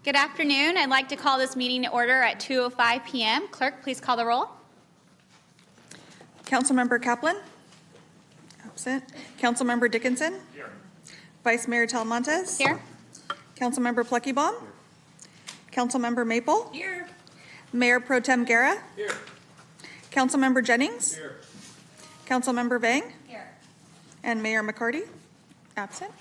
Good afternoon. I'd like to call this meeting to order at 2:05 p.m. Clerk, please call the roll. Councilmember Kaplan? Absent. Councilmember Dickinson? Here. Vice Mayor Talamontes? Here. Councilmember Pluckybaum? Councilmember Maple? Here. Mayor Pro Tem Guerra? Here. Councilmember Jennings? Here. Councilmember Vang? Here. And Mayor McCarty? Absent.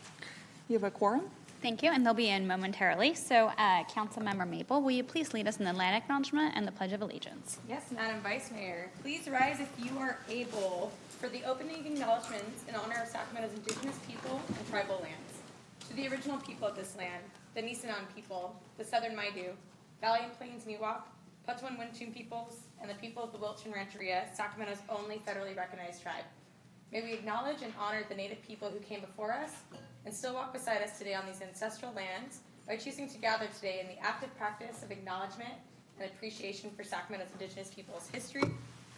You have a quorum? Thank you, and they'll be in momentarily. So, Councilmember Maple, will you please lead us in the land acknowledgement and the Pledge of Allegiance? Yes, Madam Vice Mayor. Please rise if you are able for the opening acknowledgements in honor of Sacramento's indigenous people and tribal lands. To the original people of this land, the Nisenan people, the Southern Maidu, Valley and Plains Miwok, Patwin Wintun peoples, and the people of the Wilchin Rancheria, Sacramento's only federally recognized tribe. May we acknowledge and honor the Native people who came before us and still walk beside us today on these ancestral lands by choosing to gather today in the active practice of acknowledgement and appreciation for Sacramento's indigenous people's history,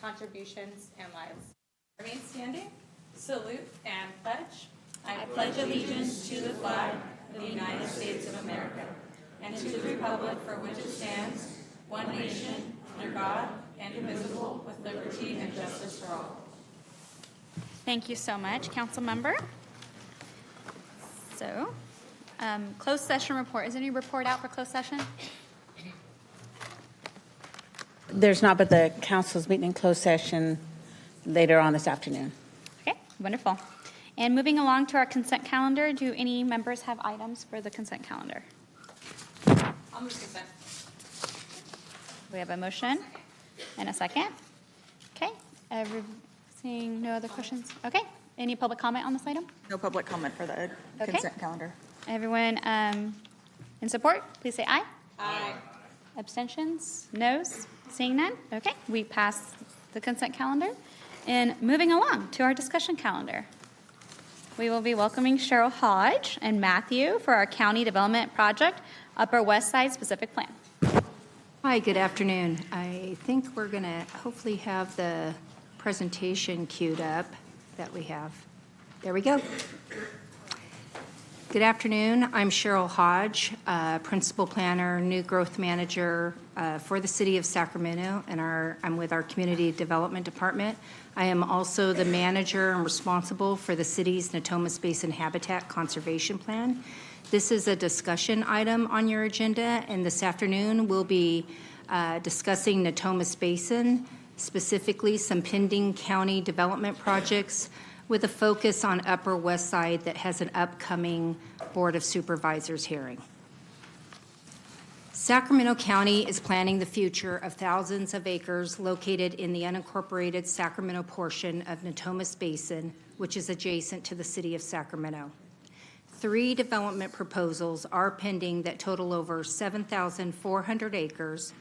contributions, and lives. Remain standing, salute, and pledge. I pledge allegiance to the flag of the United States of America and to the republic for which it stands, one nation, under God, indivisible, with liberty and justice for all. Thank you so much, Councilmember. So, closed session report. Is there any report out for closed session? There's not, but the council's meeting in closed session later on this afternoon. Okay, wonderful. And moving along to our consent calendar, do any members have items for the consent calendar? I'll move consent. We have a motion and a second. Okay, seeing no other questions? Okay, any public comment on this item? No public comment for the Okay. consent calendar. Everyone in support, please say aye. Aye. Abstentions? Noes? Seeing none? Okay, we pass the consent calendar. And moving along to our discussion calendar. We will be welcoming Cheryl Hodge and Matthew for our county development project, Upper West Side Specific Plan. Hi, good afternoon. I think we're going to hopefully have the presentation queued up that we have. There we go. Good afternoon. I'm Cheryl Hodge, Principal Planner, New Growth Manager for the City of Sacramento, and I'm with our Community Development Department. I am also the manager and responsible for the city's Natomas Basin Habitat Conservation Plan. This is a discussion item on your agenda, and this afternoon we'll be discussing Natomas Basin, specifically some pending county development projects with a focus on Upper West Side that has an upcoming Board of Supervisors hearing. Sacramento County is planning the future of thousands of acres located in the unincorporated Sacramento portion of Natomas Basin, which is adjacent to the city of Sacramento. 3 development proposals are pending that total over 7,400 acres,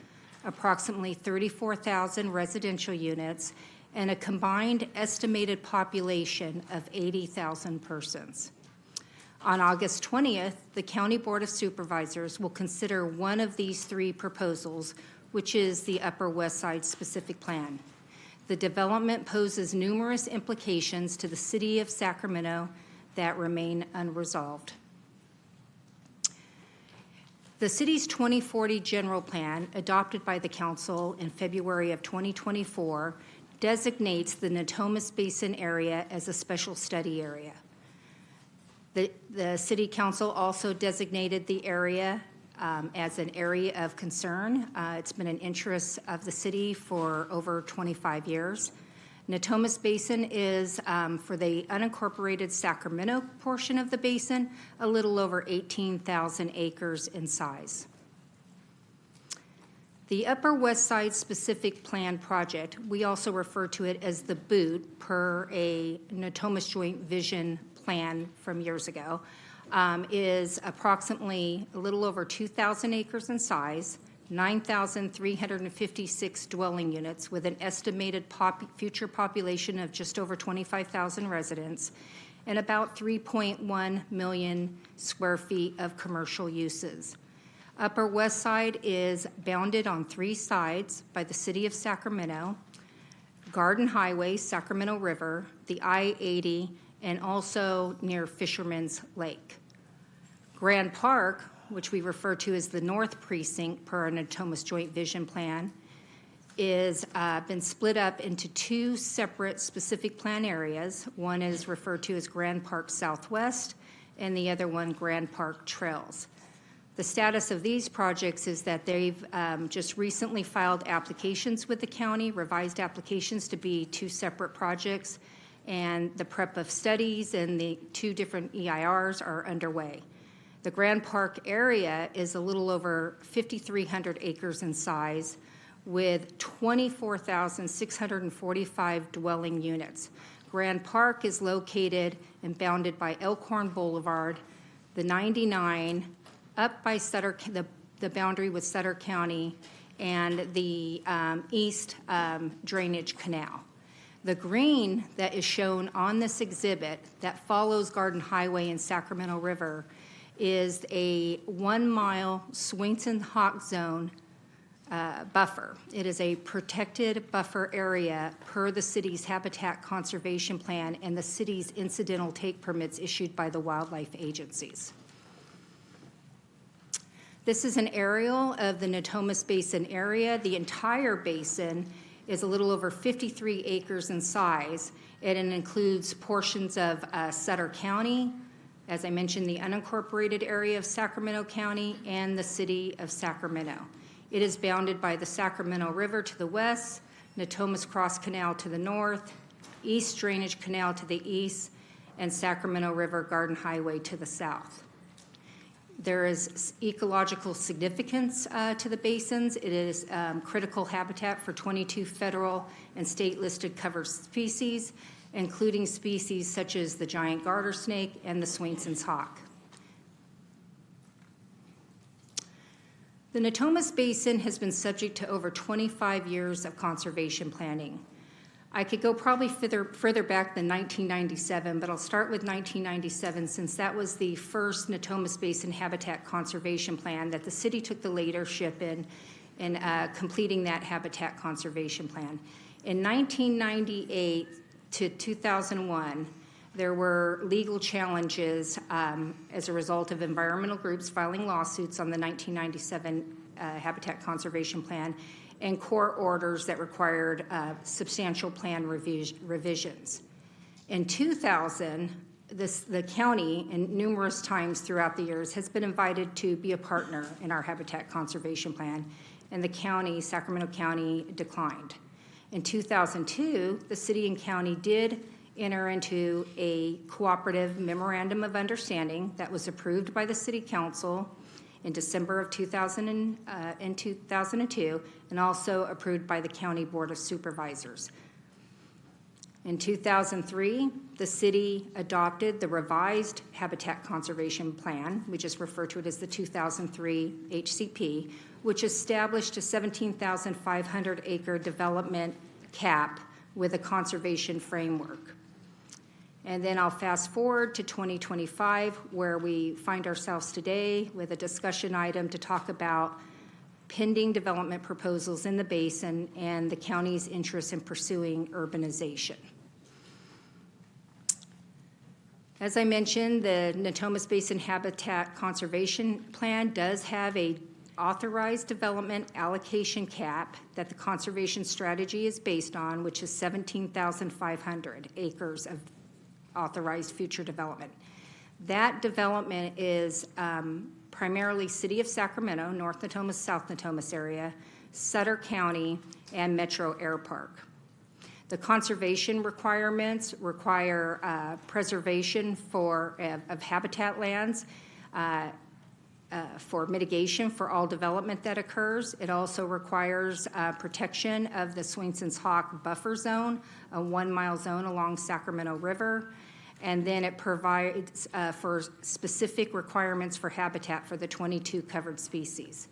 approximately 34,000 residential units, and a combined estimated population of 80,000 persons. On August 20th, the County Board of Supervisors will consider one of these 3 proposals, which is the Upper West Side Specific Plan. The development poses numerous implications to the city of Sacramento that remain unresolved. The city's 2040 general plan, adopted by the council in February of 2024, designates the Natomas Basin area as a special study area. The city council also designated the area as an area of concern. It's been an interest of the city for over 25 years. Natomas Basin is, for the unincorporated Sacramento portion of the basin, a little over 18,000 acres in size. The Upper West Side Specific Plan project, we also refer to it as the BOOT per a Natomas Joint Vision Plan from years ago, is approximately a little over 2,000 acres in size, 9,356 dwelling units with an estimated future population of just over 25,000 residents, and about 3.1 million square feet of commercial uses. Upper West Side is bounded on 3 sides by the city of Sacramento, Garden Highway, Sacramento River, the I-80, and also near Fisherman's Lake. Grand Park, which we refer to as the North Precinct per our Natomas Joint Vision Plan, is been split up into two separate specific plan areas. One is referred to as Grand Park Southwest, and the other one Grand Park Trails. The status of these projects is that they've just recently filed applications with the county, revised applications to be two separate projects, and the prep of studies and the two different EIRs are underway. The Grand Park area is a little over 5,300 acres in size, with 24,645 dwelling units. Grand Park is located and bounded by Elkhorn Boulevard, the 99, up by Sutter, the boundary with Sutter County, and the east drainage canal. The green that is shown on this exhibit that follows Garden Highway and Sacramento River is a 1-mile Swainson Hawk Zone buffer. It is a protected buffer area per the city's habitat conservation plan and the city's incidental take permits issued by the wildlife agencies. This is an aerial of the Natomas Basin area. The entire basin is a little over 53 acres in size, and it includes portions of Sutter County, as I mentioned, the unincorporated area of Sacramento County, and the city of Sacramento. It is bounded by the Sacramento River to the west, Natomas Cross Canal to the north, East Drainage Canal to the east, and Sacramento River Garden Highway to the south. There is ecological significance to the basins. It is critical habitat for 22 federal and state-listed covered species, including species such as the giant garter snake and the Swainson's hawk. The Natomas Basin has been subject to over 25 years of conservation planning. I could go probably further back than 1997, but I'll start with 1997 since that was the first Natomas Basin Habitat Conservation Plan that the city took the leadership in completing that habitat conservation plan. In 1998 to 2001, there were legal challenges as a result of environmental groups filing lawsuits on the 1997 Habitat Conservation Plan and court orders that required substantial plan revisions. In 2000, the county, and numerous times throughout the years, has been invited to be a partner in our Habitat Conservation Plan, and the county, Sacramento County, declined. In 2002, the city and county did enter into a cooperative memorandum of understanding that was approved by the city council in December of 2002, and also approved by the County Board of Supervisors. In 2003, the city adopted the revised Habitat Conservation Plan, we just refer to it as the 2003 HCP, which established a 17,500 acre development cap with a conservation framework. And then I'll fast forward to 2025, where we find ourselves today with a discussion item to talk about pending development proposals in the basin and the county's interest in pursuing urbanization. As I mentioned, the Natomas Basin Habitat Conservation Plan does have a authorized development allocation cap that the conservation strategy is based on, which is 17,500 acres of authorized future development. That development is primarily City of Sacramento, North Natomas, South Natomas area, Sutter County, and Metro Air Park. The conservation requirements require preservation of habitat lands for mitigation for all development that occurs. It also requires protection of the Swainson's Hawk buffer zone, a 1-mile zone along Sacramento River. And then it provides for specific requirements for habitat for the 22 covered species.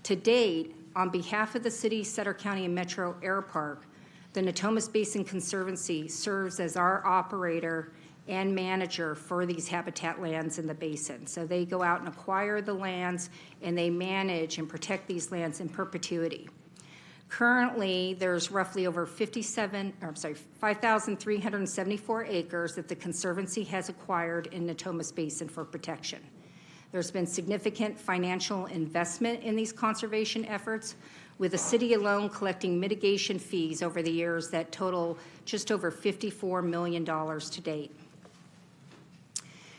To date, on behalf of the city, Sutter County, and Metro Air Park, the Natomas Basin Conservancy serves as our operator and manager for these habitat lands in the basin. So they go out and acquire the lands, and they manage and protect these lands in perpetuity. Currently, there's roughly over 5,374 acres that the Conservancy has acquired in Natomas Basin for protection. There's been significant financial investment in these conservation efforts, with the city alone collecting mitigation fees over the years that total just over $54 million to date.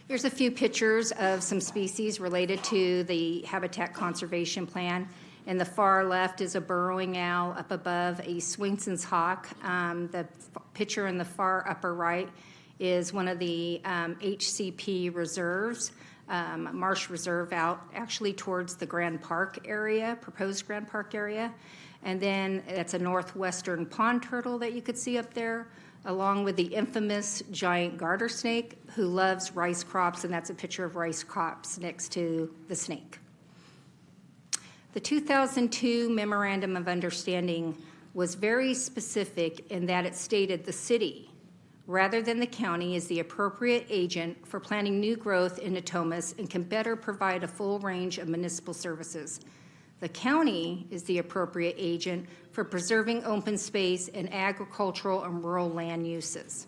Here's a few pictures of some species related to the Habitat Conservation Plan. In the far left is a burrowing owl, up above a Swainson's hawk. The picture in the far upper right is one of the HCP reserves, marsh reserve out actually towards the Grand Park area, proposed Grand Park area. And then that's a northwestern pond turtle that you could see up there, along with the infamous giant garter snake who loves rice crops, and that's a picture of rice crops next to the snake. The 2002 Memorandum of Understanding was very specific in that it stated the city, rather than the county, is the appropriate agent for planning new growth in Natomas and can better provide a full range of municipal services. The county is the appropriate agent for preserving open space and agricultural and rural land uses.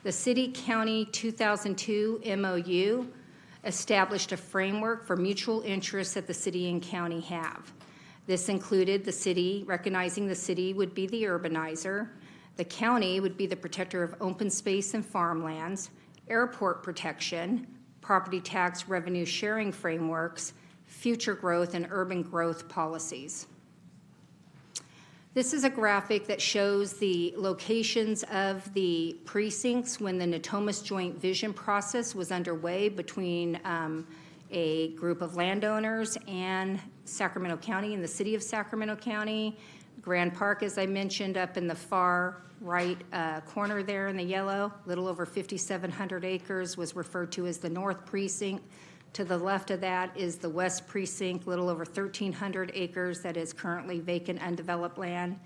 The City-County 2002 MOU established a framework for mutual interests that the city and county have. This included the city, recognizing the city would be the urbanizer, the county would be the protector of open space and farmlands, airport protection, property tax revenue sharing frameworks, future growth and urban growth policies. This is a graphic that shows the locations of the precincts when the Natomas Joint Vision process was underway between a group of landowners and Sacramento County and the city of Sacramento County. Grand Park, as I mentioned, up in the far right corner there in the yellow, a little over 5,700 acres, was referred to as the North Precinct. To the left of that is the West Precinct, a little over 1,300 acres that is currently vacant, undeveloped land.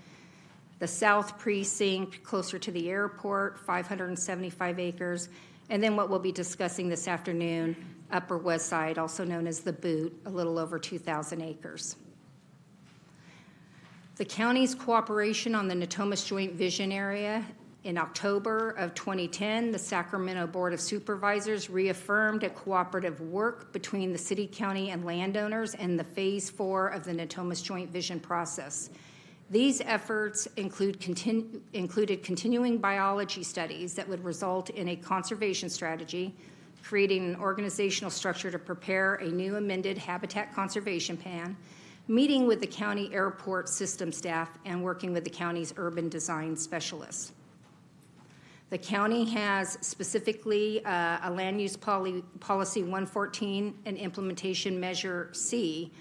The South Precinct, closer to the airport, 575 acres. And then what we'll be discussing this afternoon, Upper West Side, also known as the Boot, a little over 2,000 acres. The county's cooperation on the Natomas Joint Vision area. In October of 2010, the Sacramento Board of Supervisors reaffirmed a cooperative work between the city, county, and landowners in the Phase 4 of the Natomas Joint Vision process. These efforts included continuing biology studies that would result in a conservation strategy, creating an organizational structure to prepare a new amended habitat conservation plan, meeting with the county airport system staff, and working with the county's urban design specialists. The county has specifically a land use policy 114 and implementation measure C,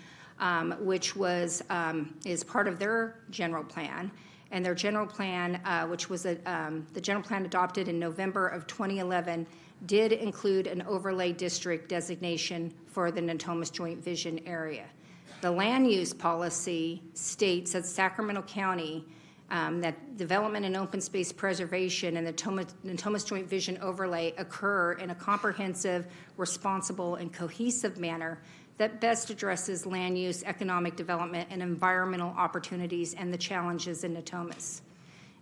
which is part of their general plan. And their general plan, which was the general plan adopted in November of 2011, did include an overlay district designation for the Natomas Joint Vision area. The land use policy states that Sacramento County that development and open space preservation and the Natomas Joint Vision overlay occur in a comprehensive, responsible, and cohesive manner that best addresses land use, economic development, and environmental opportunities and the challenges in Natomas.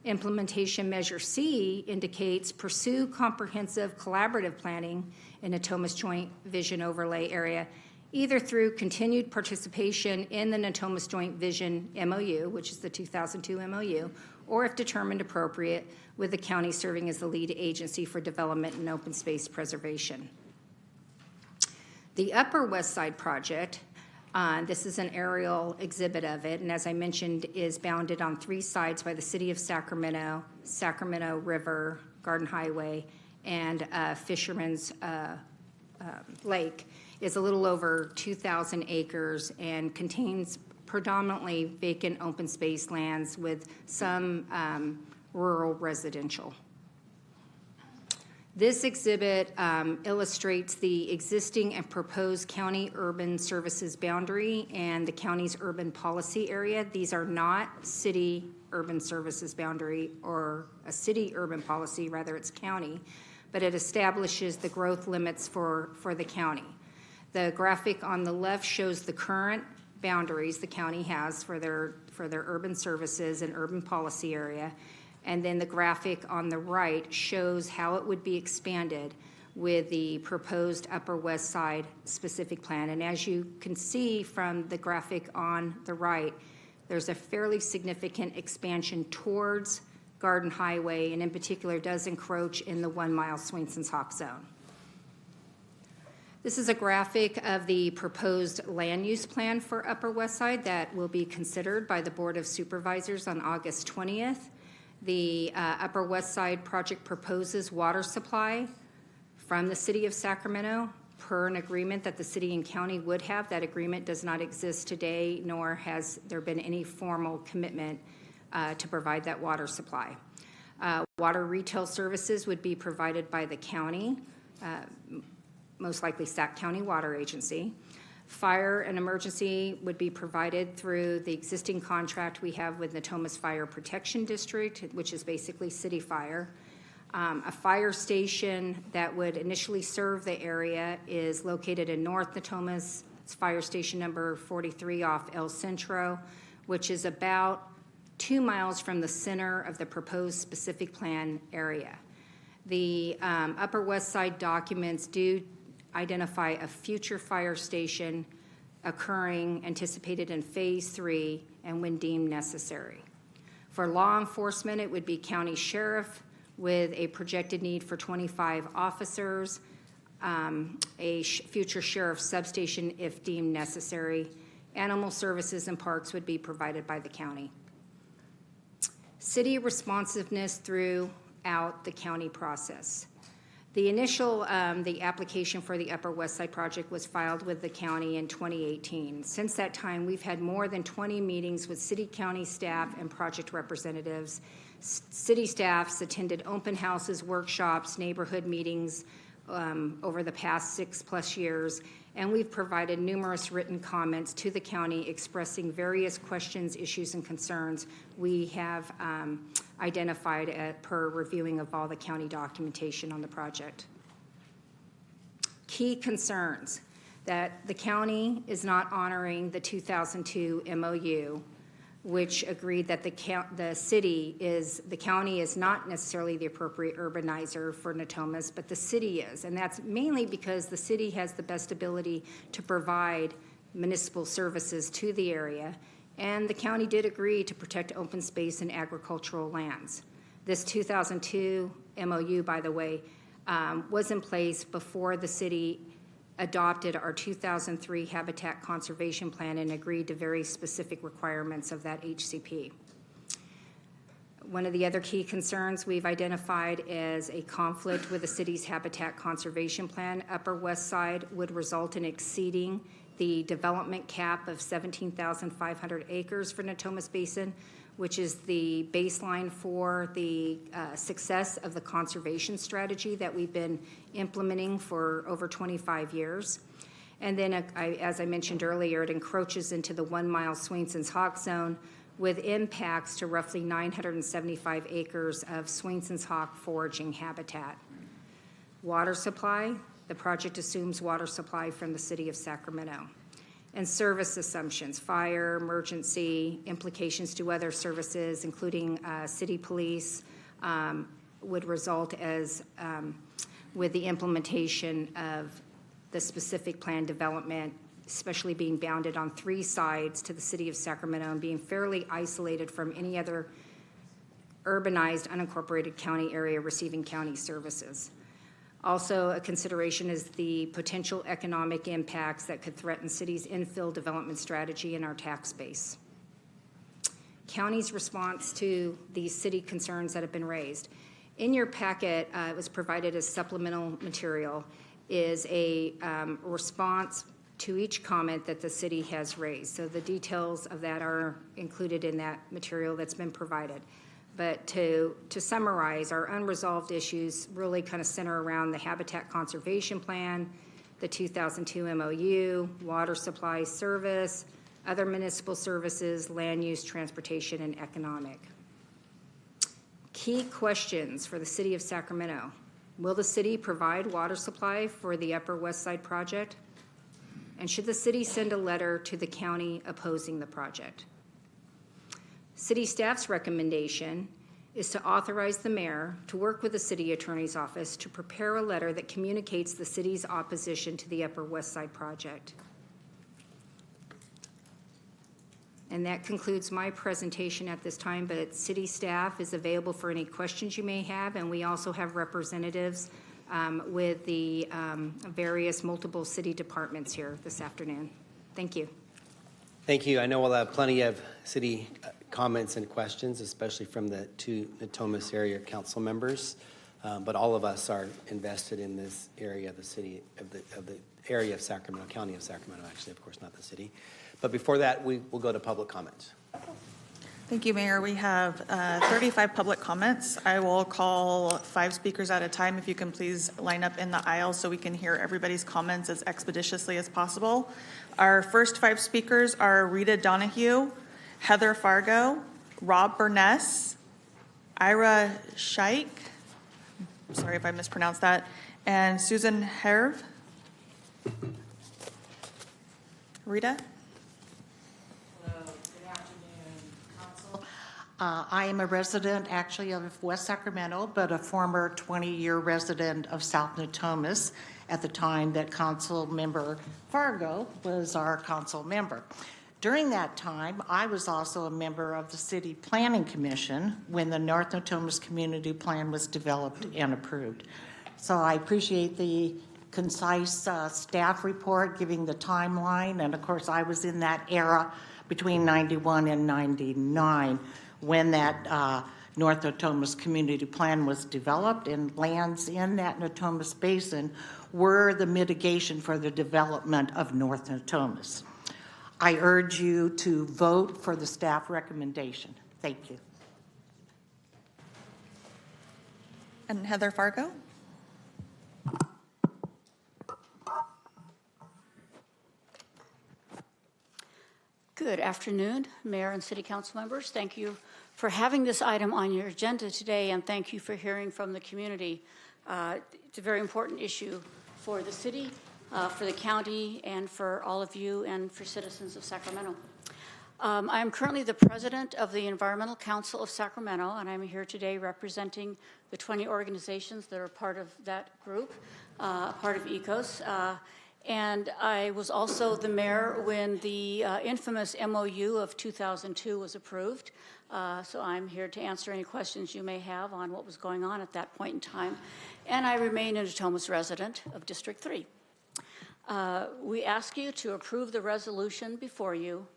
Implementation Measure C indicates pursue comprehensive collaborative planning in Natomas Joint Vision overlay area, either through continued participation in the Natomas Joint Vision MOU, which is the 2002 MOU, or if determined appropriate, with the county serving as the lead agency for development and open space preservation. The Upper West Side project, this is an aerial exhibit of it, and as I mentioned, is bounded on 3 sides by the city of Sacramento, Sacramento River, Garden Highway, and Fisherman's Lake. Is a little over 2,000 acres and contains predominantly vacant open space lands with some rural residential. This exhibit illustrates the existing and proposed county urban services boundary and the county's urban policy area. These are not city urban services boundary or a city urban policy, rather it's county, but it establishes the growth limits for the county. The graphic on the left shows the current boundaries the county has for their urban services and urban policy area. And then the graphic on the right shows how it would be expanded with the proposed Upper West Side specific plan. And as you can see from the graphic on the right, there's a fairly significant expansion towards Garden Highway, and in particular does encroach in the 1 mile Swainson's Hawk zone. This is a graphic of the proposed land use plan for Upper West Side that will be considered by the Board of Supervisors on August 20th. The Upper West Side project proposes water supply from the City of Sacramento per an agreement that the city and county would have. That agreement does not exist today, nor has there been any formal commitment to provide that water supply. Water retail services would be provided by the county, most likely Sac County Water Agency. Fire and emergency would be provided through the existing contract we have with Natomas Fire Protection District, which is basically city fire. A fire station that would initially serve the area is located in North Natomas. It's fire station number 43 off El Centro, which is about 2 miles from the center of the proposed specific plan area. The Upper West Side documents do identify a future fire station occurring, anticipated in Phase 3 and when deemed necessary. For law enforcement, it would be county sheriff with a projected need for 25 officers, future sheriff's substation if deemed necessary. Animal services and parks would be provided by the county. City responsiveness throughout the county process. The initial, the application for the Upper West Side project was filed with the county in 2018. Since that time, we've had more than 20 meetings with city, county staff, and project representatives. City staffs attended open houses, workshops, neighborhood meetings over the past 6+ years, and we've provided numerous written comments to the county expressing various questions, issues, and concerns we have identified per reviewing of all the county documentation on the project. Key concerns: that the county is not honoring the 2002 MOU, which agreed that the county is not necessarily the appropriate urbanizer for Natomas, but the city is. And that's mainly because the city has the best ability to provide municipal services to the area, and the county did agree to protect open space and agricultural lands. This 2002 MOU, by the way, was in place before the city adopted our 2003 Habitat Conservation Plan and agreed to very specific requirements of that HCP. One of the other key concerns we've identified is a conflict with the city's Habitat Conservation Plan. Upper West Side would result in exceeding the development cap of 17,500 acres for Natomas Basin, which is the baseline for the success of the conservation strategy that we've been implementing for over 25 years. And then, as I mentioned earlier, it encroaches into the 1 mile Swainson's Hawk zone with impacts to roughly 975 acres of Swainson's Hawk foraging habitat. Water supply: the project assumes water supply from the city of Sacramento. And service assumptions: fire, emergency, implications to other services, including city police, would result as with the implementation of the specific plan development, especially being bounded on 3 sides to the city of Sacramento and being fairly isolated from any other urbanized, unincorporated county area receiving county services. Also, a consideration is the potential economic impacts that could threaten city's infill development strategy and our tax base. County's response to these city concerns that have been raised. In your packet, it was provided as supplemental material, is a response to each comment that the city has raised. So the details of that are included in that material that's been provided. But to summarize, our unresolved issues really kind of center around the Habitat Conservation Plan, the 2002 MOU, water supply service, other municipal services, land use, transportation, and economic. Key questions for the city of Sacramento: will the city provide water supply for the Upper West Side project? And should the city send a letter to the county opposing the project? City staff's recommendation is to authorize the mayor to work with the city attorney's office to prepare a letter that communicates the city's opposition to the Upper West Side project. And that concludes my presentation at this time, but city staff is available for any questions you may have, and we also have representatives with the various multiple city departments here this afternoon. Thank you. Thank you. I know we'll have plenty of city comments and questions, especially from the two Natomas area council members. But all of us are invested in this area of the city, of the area of Sacramento, county of Sacramento, actually, of course, not the city. But before that, we will go to public comments. Thank you, Mayor. We have 35 public comments. I will call 5 speakers at a time. If you can please line up in the aisle so we can hear everybody's comments as expeditiously as possible. Our first 5 speakers are Rita Donahue, Heather Fargo, Rob Burness, Ira Scheik, sorry if I mispronounced that, and Susan Herv. Rita? I am a resident, actually, of West Sacramento, but a former 20-year resident of South Natomas at the time that Council Member Fargo was our council member. During that time, I was also a member of the City Planning Commission when the North Natomas Community Plan was developed and approved. So I appreciate the concise staff report giving the timeline, and of course, I was in that era between 91 and 99 when that North Natomas Community Plan was developed, and lands in that Natomas Basin were the mitigation for the development of North Natomas. I urge you to vote for the staff recommendation. Thank you. And Heather Fargo? Good afternoon, Mayor and City Council members. Thank you for having this item on your agenda today, and thank you for hearing from the community. It's a very important issue for the city, for the county, and for all of you, and for citizens of Sacramento. I am currently the president of the Environmental Council of Sacramento, and I'm here today representing the 20 organizations that are part of that group, part of ECOS. And I was also the mayor when the infamous MOU of 2002 was approved. So I'm here to answer any questions you may have on what was going on at that point in time. And I remain a Natomas resident of District 3. We ask you to approve the resolution before you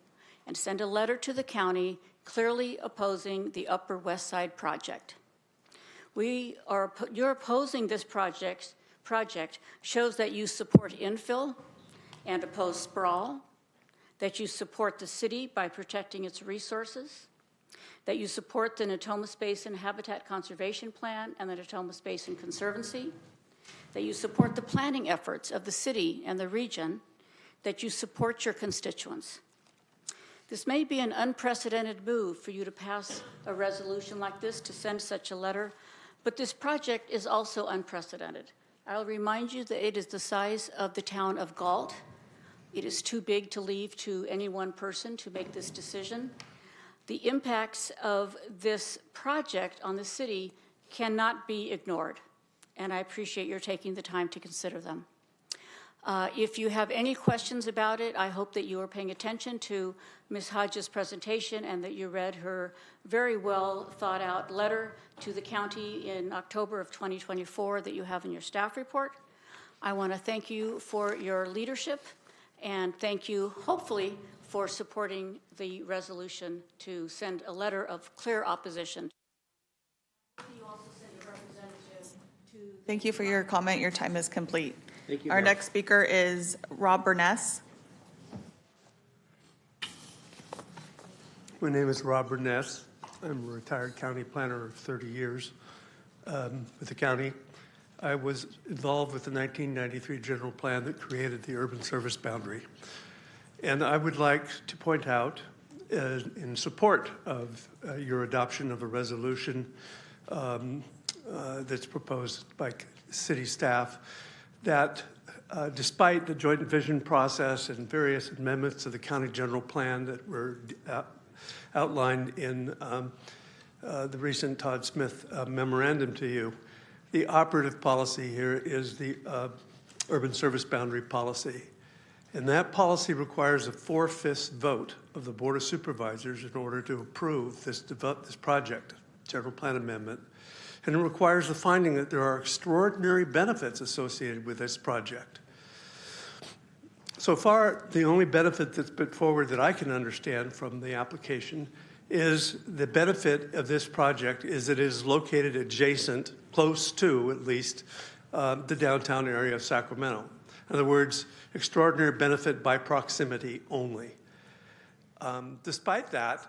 and send a letter to the county clearly opposing the Upper West Side project. You're opposing this project shows that you support infill and oppose sprawl, that you support the city by protecting its resources, that you support the Natomas Basin Habitat Conservation Plan and the Natomas Basin Conservancy, that you support the planning efforts of the city and the region, that you support your constituents. This may be an unprecedented move for you to pass a resolution like this, to send such a letter, but this project is also unprecedented. I'll remind you that it is the size of the town of Galt. It is too big to leave to any one person to make this decision. The impacts of this project on the city cannot be ignored, and I appreciate your taking the time to consider them. If you have any questions about it, I hope that you are paying attention to Ms. Hodges' presentation and that you read her very well thought out letter to the county in October of 2024 that you have in your staff report. I want to thank you for your leadership and thank you, hopefully, for supporting the resolution to send a letter of clear opposition. You also send a representative to. Thank you for your comment. Your time is complete. Thank you, Our Mayor. next speaker is Rob Burness. My name is Rob Burness. I'm a retired county planner of 30 years with the county. I was involved with the 1993 general plan that created the urban service boundary. And I would like to point out, in support of your adoption of a resolution that's proposed by city staff, that despite the joint vision process and various amendments to the county general plan that were outlined in the recent Todd Smith memorandum to you, the operative policy here is the urban service boundary policy. And that policy requires a 4/5 vote of the Board of Supervisors in order to approve this project, general plan amendment. And it requires the finding that there are extraordinary benefits associated with this project. So far, the only benefit that's put forward that I can understand from the application is the benefit of this project is that it is located adjacent, close to at least, the downtown area of Sacramento. In other words, extraordinary benefit by proximity only. Despite that,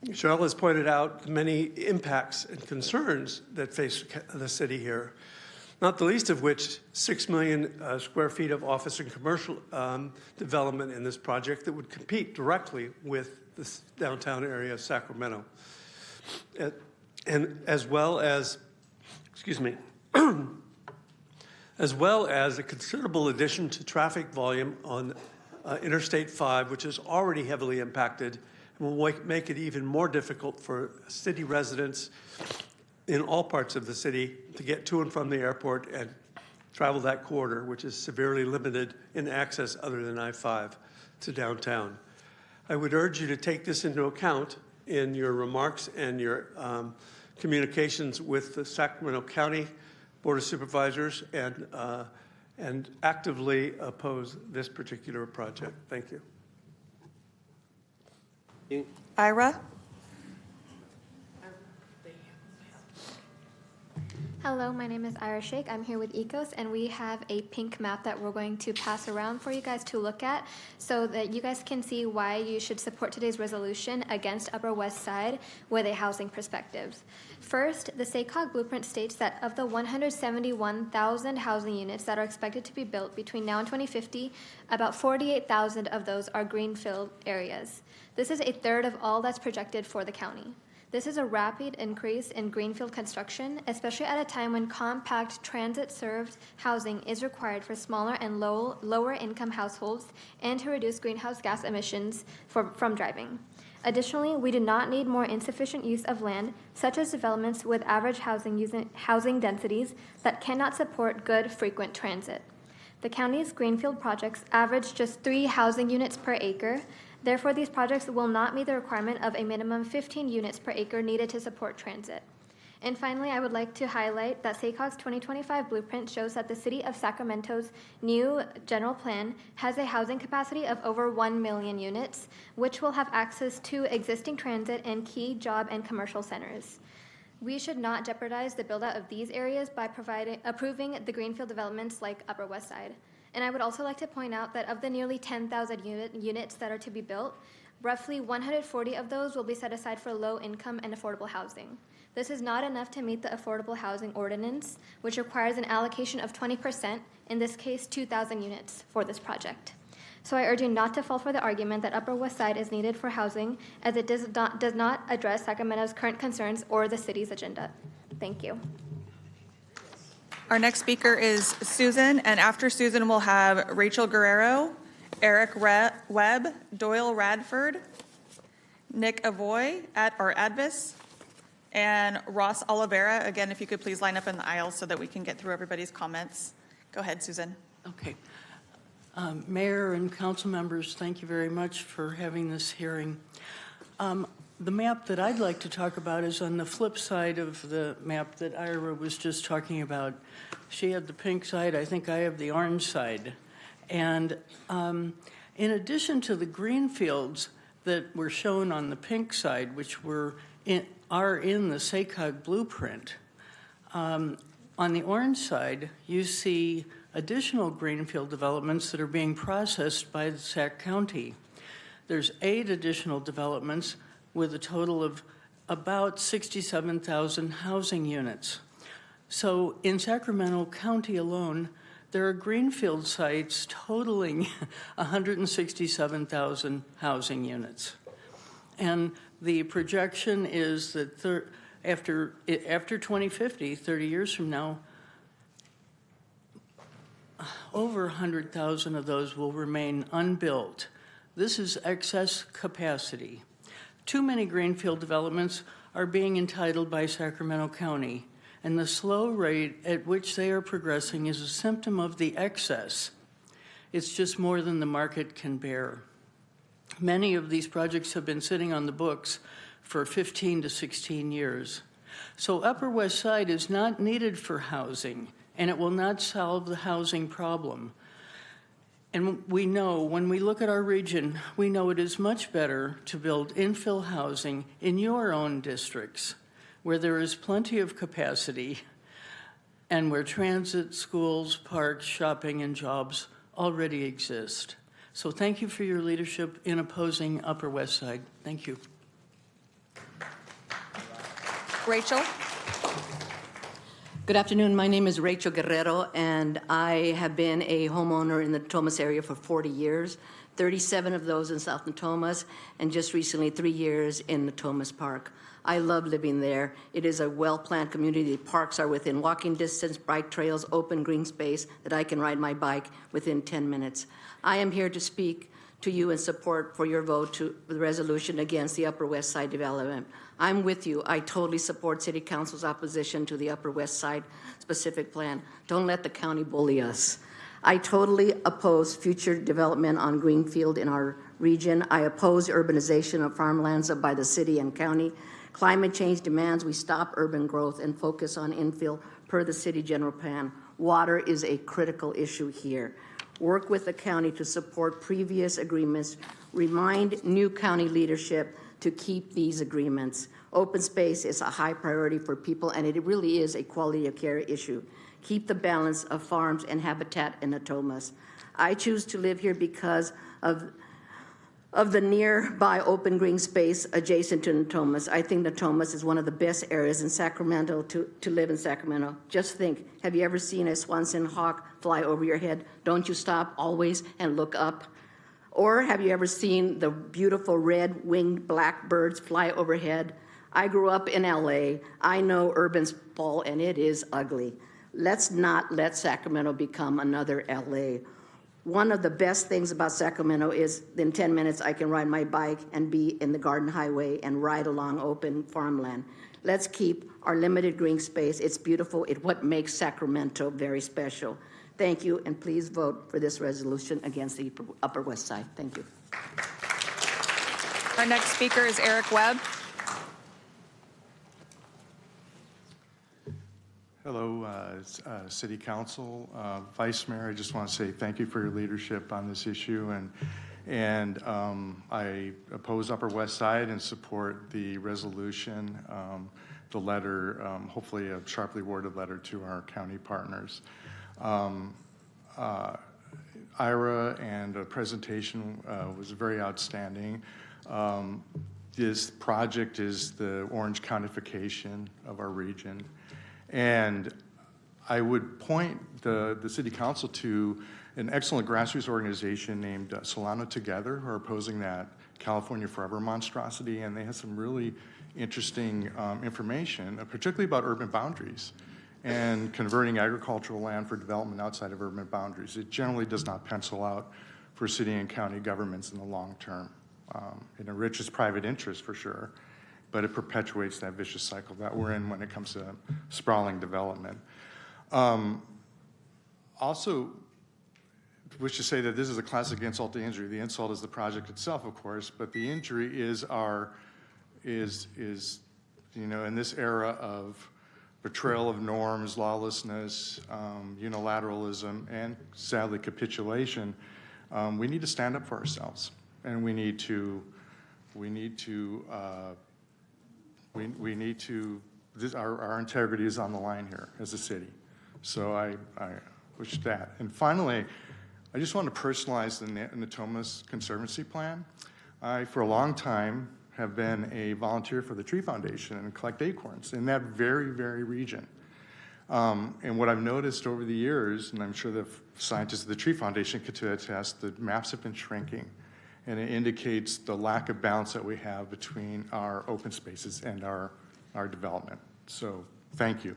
Cheryl has pointed out many impacts and concerns that face the city here, not the least of which 6 million square feet of office and commercial development in this project that would compete directly with the downtown area of Sacramento. And as well as, as well as a considerable addition to traffic volume on Interstate 5, which is already heavily impacted, and will make it even more difficult for city residents in all parts of the city to get to and from the airport and travel that corridor, which is severely limited in access other than I-5 to downtown. I would urge you to take this into account in your remarks and your communications with the Sacramento County Board of Supervisors and actively oppose this particular project. Thank you. Ira? Hello, my name is Ira Sheikh. I'm here with ECOS, and we have a pink map that we're going to pass around for you guys to look at so that you guys can see why you should support today's resolution against Upper West Side with a housing perspective. First, the SACOG blueprint states that of the 171,000 housing units that are expected to be built between now and 2050, about 48,000 of those are greenfield areas. This is a third of all that's projected for the county. This is a rapid increase in greenfield construction, especially at a time when compact transit-served housing is required for smaller and lower-income households and to reduce greenhouse gas emissions from driving. Additionally, we do not need more insufficient use of land, such as developments with average housing densities that cannot support good, frequent transit. The county's greenfield projects average just 3 housing units per acre. Therefore, these projects will not meet the requirement of a minimum 15 units per acre needed to support transit. And finally, I would like to highlight that SACOG's 2025 blueprint shows that the City of Sacramento's new general plan has a housing capacity of over 1 million units, which will have access to existing transit and key job and commercial centers. We should not jeopardize the build-out of these areas by approving the greenfield developments like Upper West Side. And I would also like to point out that of the nearly 10,000 units that are to be built, roughly 140 of those will be set aside for low-income and affordable housing. This is not enough to meet the Affordable Housing Ordinance, which requires an allocation of 20%, in this case 2,000 units, for this project. So I urge you not to fall for the argument that Upper West Side is needed for housing, as it does not address Sacramento's current concerns or the city's agenda. Thank you. Our next speaker is Susan, and after Susan, we'll have Rachel Guerrero, Eric Webb, Doyle Radford, Nick Avoy, Advis, and Ross Oliveira. Again, if you could please line up in the aisle so that we can get through everybody's comments. Go ahead, Susan. Okay. Mayor and council members, thank you very much for having this hearing. The map that I'd like to talk about is on the flip side of the map that Ira was just talking about. She had the pink side, I think I have the orange side. And in addition to the green fields that were shown on the pink side, which are in the SACOG blueprint, on the orange side, you see additional greenfield developments that are being processed by the Sac County. There's 8 additional developments with a total of about 67,000 housing units. So in Sacramento County alone, there are greenfield sites totaling 167,000 housing units. And the projection is that after 2050, 30 years from now, over 100,000 of those will remain unbuilt. This is excess capacity. Too many greenfield developments are being entitled by Sacramento County, and the slow rate at which they are progressing is a symptom of the excess. It's just more than the market can bear. Many of these projects have been sitting on the books for 15 to 16 years. So Upper West Side is not needed for housing, and it will not solve the housing problem. And we know, when we look at our region, we know it is much better to build infill housing in your own districts, where there is plenty of capacity and where transit, schools, parks, shopping, and jobs already exist. So thank you for your leadership in opposing Upper West Side. Thank you. Rachel? Good afternoon. My name is Rachel Guerrero, and I have been a homeowner in the Natomas area for 40 years, 37 of those in South Natomas, and just recently 3 years in Natomas Park. I love living there. It is a well-planned community. Parks are within walking distance, bike trails, open green space that I can ride my bike within 10 minutes. I am here to speak to you in support for your vote to the resolution against the Upper West Side development. I'm with you. I totally support City Council's opposition to the Upper West Side specific plan. Don't let the county bully us. I totally oppose future development on Greenfield in our region. I oppose urbanization of farmlands by the city and county. Climate change demands we stop urban growth and focus on infill per the city general plan. Water is a critical issue here. Work with the county to support previous agreements. Remind new county leadership to keep these agreements. Open space is a high priority for people, and it really is a quality of care issue. Keep the balance of farms and habitat in Natomas. I choose to live here because of the nearby open green space adjacent to Natomas. I think Natomas is one of the best areas in Sacramento to live in Sacramento. Just think, have you ever seen a Swanson hawk fly over your head? Don't you stop always and look up? Or have you ever seen the beautiful red-winged blackbirds fly overhead? I grew up in LA. I know urban sprawl, and it is ugly. Let's not let Sacramento become another LA. One of the best things about Sacramento is in 10 minutes I can ride my bike and be in the Garden Highway and ride along open farmland. Let's keep our limited green space. It's beautiful. It's what makes Sacramento very special. Thank you, and please vote for this resolution against the Upper West Side. Thank you. Our next speaker is Eric Webb. Hello, City Council, Vice Mayor. I just want to say thank you for your leadership on this issue, and I oppose Upper West Side and support the resolution, the letter, hopefully a sharply worded letter to our county partners. Ira and the presentation was very outstanding. This project is the orange countification of our region. And I would point the City Council to an excellent grassroots organization named Solano Together, who are opposing that California Forever monstrosity, and they have some really interesting information, particularly about urban boundaries and converting agricultural land for development outside of urban boundaries. It generally does not pencil out for city and county governments in the long term. It enriches private interests for sure, but it perpetuates that vicious cycle that we're in when it comes to sprawling development. Also, wish to say that this is a classic insult to injury. The insult is the project itself, of course, but the injury is in this era of betrayal of norms, lawlessness, unilateralism, and sadly capitulation, we need to stand up for ourselves, and our integrity is on the line here as a city. So I wish that. And finally, I just want to personalize the Natomas Conservancy Plan. I, for a long time, have been a volunteer for the Tree Foundation and collect acorns in that very, very region. And what I've noticed over the years, and I'm sure the scientists of the Tree Foundation could attest, the maps have been shrinking. And it indicates the lack of balance that we have between our open spaces and our development. So, thank you.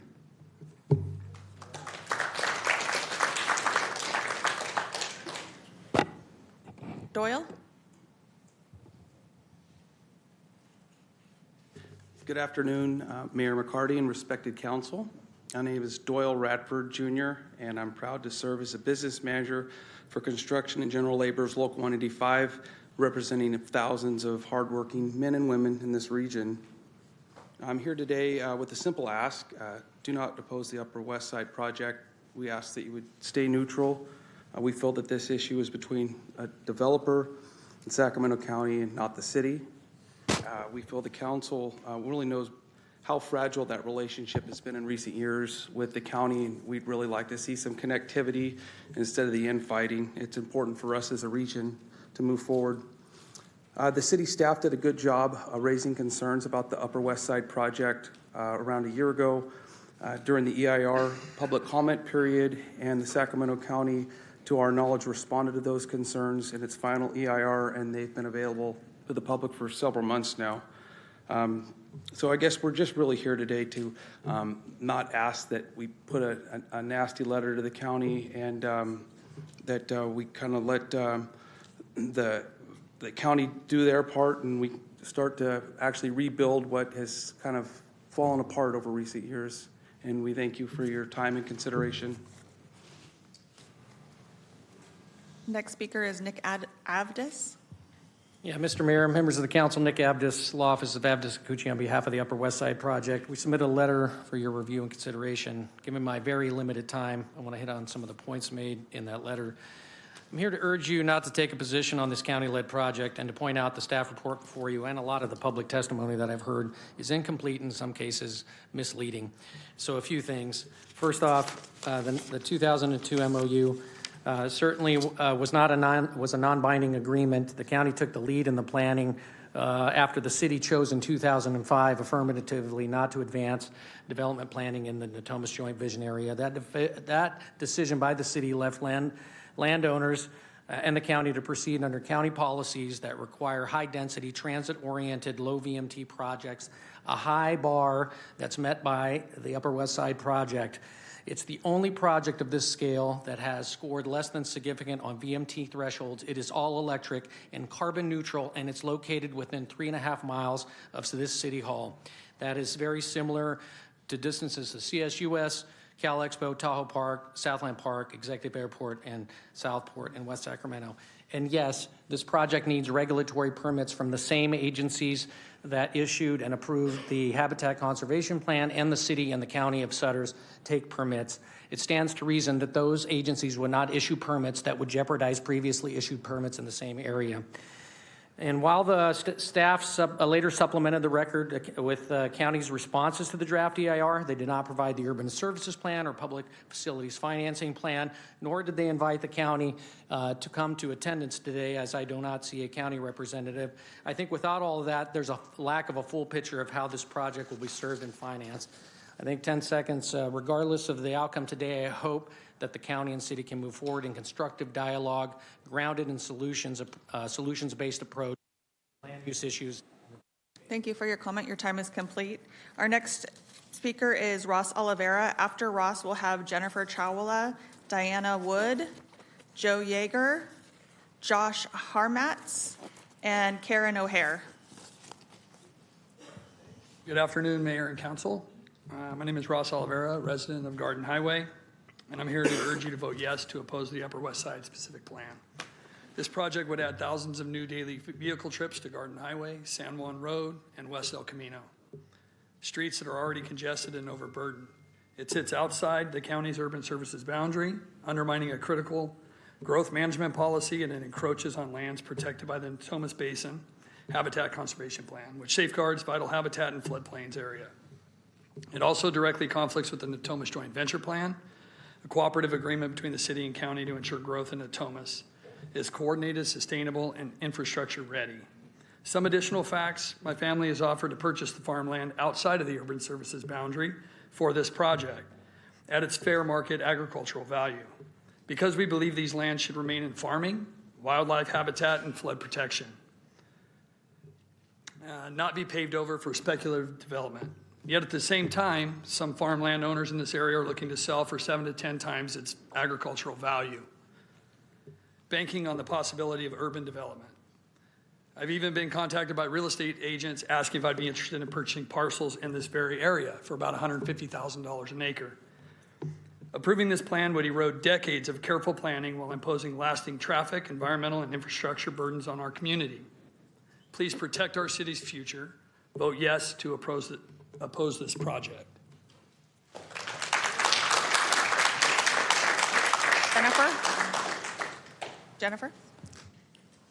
Doyle? Good afternoon, Mayor McCarty and respected council. My name is Doyle Radford Jr., and I'm proud to serve as a business manager for Construction and General Labor's Local 185, representing thousands of hardworking men and women in this region. I'm here today with a simple ask. Do not oppose the Upper West Side project. We ask that you would stay neutral. We feel that this issue is between a developer and Sacramento County and not the city. We feel the council really knows how fragile that relationship has been in recent years with the county, and we'd really like to see some connectivity instead of the infighting. It's important for us as a region to move forward. The city staff did a good job raising concerns about the Upper West Side project around a year ago during the EIR public comment period, and the Sacramento County, to our knowledge, responded to those concerns in its final EIR, and they've been available to the public for several months now. So I guess we're just really here today to not ask that we put a nasty letter to the county, and that we kind of let the county do their part, and we start to actually rebuild what has kind of fallen apart over recent years. And we thank you for your time and consideration. Next speaker is Nick Avdis. Yeah, Mr. Mayor, members of the council, Nick Abdis, Law Office of Abdis Kikuchi on behalf of the Upper West Side Project. We submitted a letter for your review and consideration. Given my very limited time, I want to hit on some of the points made in that letter. I'm here to urge you not to take a position on this county-led project and to point out the staff report before you and a lot of the public testimony that I've heard is incomplete, in some cases misleading. So a few things. First off, the 2002 MOU certainly was a non-binding agreement. The county took the lead in the planning after the city chose in 2005 affirmatively not to advance development planning in the Natomas Joint Vision Area. That decision by the city left landowners and the county to proceed under county policies that require high-density, transit-oriented, low VMT projects, a high bar that's met by the Upper West Side project. It's the only project of this scale that has scored less than significant on VMT thresholds. It is all electric and carbon neutral, and it's located within 3.5 miles of this city hall. That is very similar to distances to CSUS, Cal Expo, Tahoe Park, Southland Park, Executive Airport, and Southport in West Sacramento. And yes, this project needs regulatory permits from the same agencies that issued and approved the Habitat Conservation Plan, and the city and the county of Sutter's take permits. It stands to reason that those agencies would not issue permits that would jeopardize previously issued permits in the same area. And while the staff later supplemented the record with county's responses to the draft EIR, they did not provide the urban services plan or public facilities financing plan, nor did they invite the county to come to attendance today, as I do not see a county representative. I think without all of that, there's a lack of a full picture of how this project will be served and financed. I think 10 seconds, regardless of the outcome today, I hope that the county and city can move forward in constructive dialogue, grounded in solutions-based approach, land use issues. Thank you for your comment. Your time is complete. Our next speaker is Ross Oliveira. After Ross, we'll have Jennifer Chawala, Diana Wood, Joe Yeager, Josh Harmatz, and Karen O'Hare. Good afternoon, Mayor and Council. My name is Ross Oliveira, resident of Garden Highway, and I'm here to urge you to vote yes to oppose the Upper West Side specific plan. This project would add thousands of new daily vehicle trips to Garden Highway, San Juan Road, and West El Camino, streets that are already congested and overburdened. It sits outside the county's urban services boundary, undermining a critical growth management policy, and it encroaches on lands protected by the Natomas Basin Habitat Conservation Plan, which safeguards vital habitat in floodplains area. It also directly conflicts with the Natomas Joint Venture Plan, a cooperative agreement between the city and county to ensure growth in Natomas is coordinated, sustainable, and infrastructure ready. Some additional facts: my family has offered to purchase the farmland outside of the urban services boundary for this project at its fair market agricultural value, because we believe these lands should remain in farming, wildlife habitat, and flood protection, not be paved over for speculative development. Yet at the same time, some farmland owners in this area are looking to sell for 7 to 10 times its agricultural value, banking on the possibility of urban development. I've even been contacted by real estate agents asking if I'd be interested in purchasing parcels in this very area for about $150,000 an acre. Approving this plan would erode decades of careful planning while imposing lasting traffic, environmental, and infrastructure burdens on our community. Please protect our city's future. Vote yes to oppose this project. Jennifer?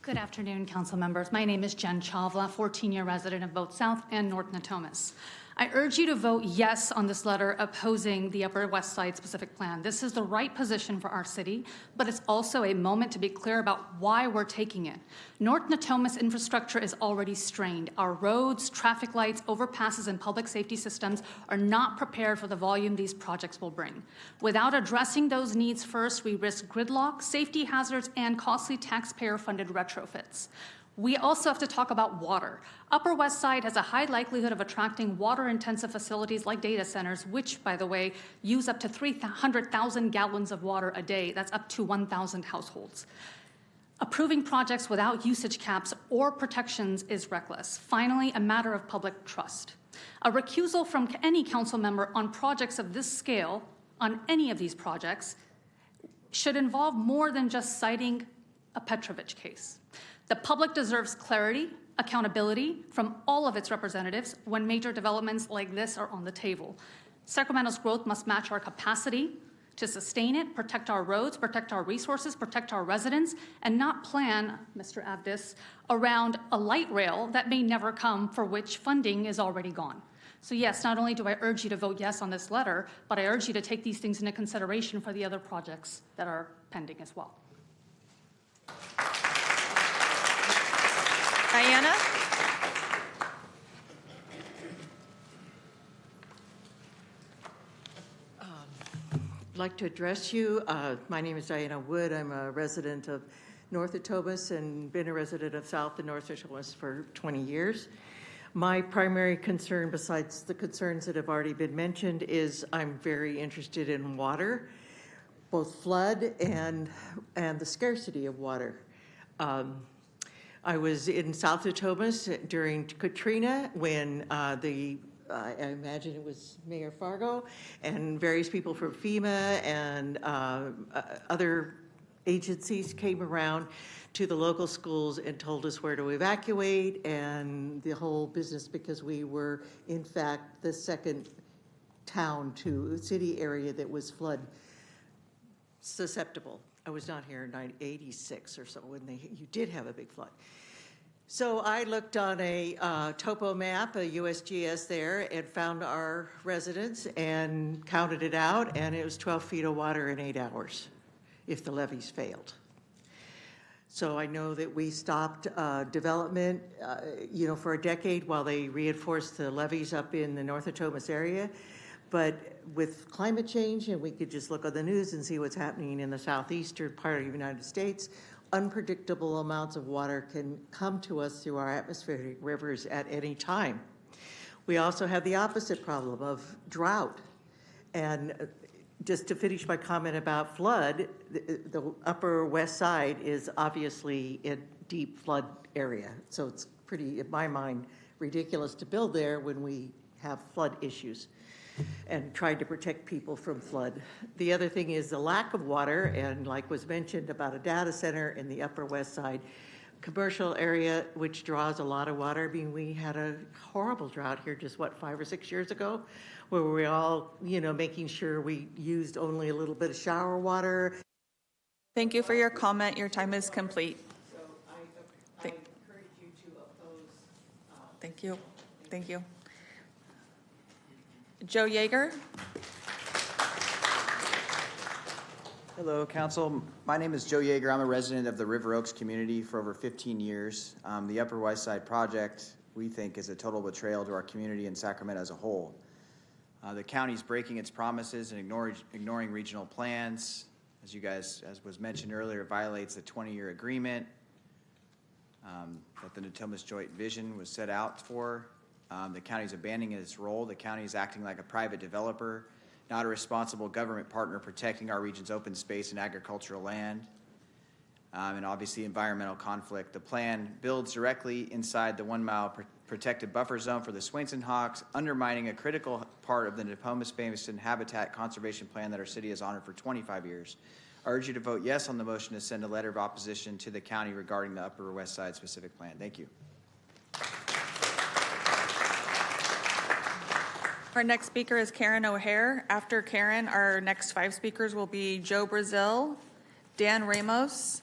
Good afternoon, council members. My name is Jen Chavla, 14-year resident of both South and North Natomas. I urge you to vote yes on this letter opposing the Upper West Side specific plan. This is the right position for our city, but it's also a moment to be clear about why we're taking it. North Natomas infrastructure is already strained. Our roads, traffic lights, overpasses, and public safety systems are not prepared for the volume these projects will bring. Without addressing those needs first, we risk gridlock, safety hazards, and costly taxpayer-funded retrofits. We also have to talk about water. Upper West Side has a high likelihood of attracting water-intensive facilities like data centers, which, by the way, use up to 300,000 gallons of water a day. That's up to 1,000 households. Approving projects without usage caps or protections is reckless. Finally, a matter of public trust. A recusal from any council member on projects of this scale, on any of these projects, should involve more than just citing a Petrovich case. The public deserves clarity, accountability from all of its representatives when major developments like this are on the table. Sacramento's growth must match our capacity to sustain it, protect our roads, protect our resources, protect our residents, and not plan, Mr. Abdis, around a light rail that may never come, for which funding is already gone. So yes, not only do I urge you to vote yes on this letter, but I urge you to take these things into consideration for the other projects that are pending as well. Diana? I'd like to address you. My name is Diana Wood. I'm a resident of North Natomas and been a resident of South and North Natomas for 20 years. My primary concern, besides the concerns that have already been mentioned, is I'm very interested in water, both flood and the scarcity of water. I was in South Natomas during Katrina when I imagine it was Mayor Fargo and various people from FEMA and other agencies came around to the local schools and told us where to evacuate and the whole business, because we were, in fact, the second town to city area that was flood susceptible. I was not here in 1986 or so when you did have a big flood. So I looked on a topo map, a USGS there, and found our residence and counted it out, and it was 12 feet of water in 8 hours if the levees failed. So I know that we stopped development, for a decade while they reinforced the levees up in the North Natomas area. But with climate change, and we could just look on the news and see what's happening in the southeastern part of the United States, unpredictable amounts of water can come to us through our atmospheric rivers at any time. We also have the opposite problem of drought. And just to finish my comment about flood, the Upper West Side is obviously a deep flood area. So it's pretty, in my mind, ridiculous to build there when we have flood issues and tried to protect people from flood. The other thing is the lack of water, and like was mentioned about a data center in the Upper West Side commercial area, which draws a lot of water. I mean, we had a horrible drought here just, 5 or 6 years ago, where we were all, making sure we used only a little bit of shower water. Thank you for your comment. Your time is complete. So I encourage you to oppose. Thank you. Thank you. Joe Yeager. Hello, Council. My name is Joe Yeager. I'm a resident of the River Oaks community for over 15 years. The Upper West Side project, we think, is a total betrayal to our community and Sacramento as a whole. The county's breaking its promises and ignoring regional plans. As was mentioned earlier, it violates the 20-year agreement that the Natomas Joint Vision was set out for. The county's abandoning its role. The county is acting like a private developer, not a responsible government partner protecting our region's open space and agricultural land. and obviously environmental conflict. The plan builds directly inside the 1 mile protected buffer zone for the Swainson Hawks, undermining a critical part of the Nokomis Basin Habitat Conservation Plan that our city has honored for 25 years. I urge you to vote yes on the motion to send a letter of opposition to the county regarding the Upper West Side specific plan. Thank you. Our next speaker is Karen O'Hare. After Karen, our next 5 speakers will be Joe Brazil, Dan Ramos,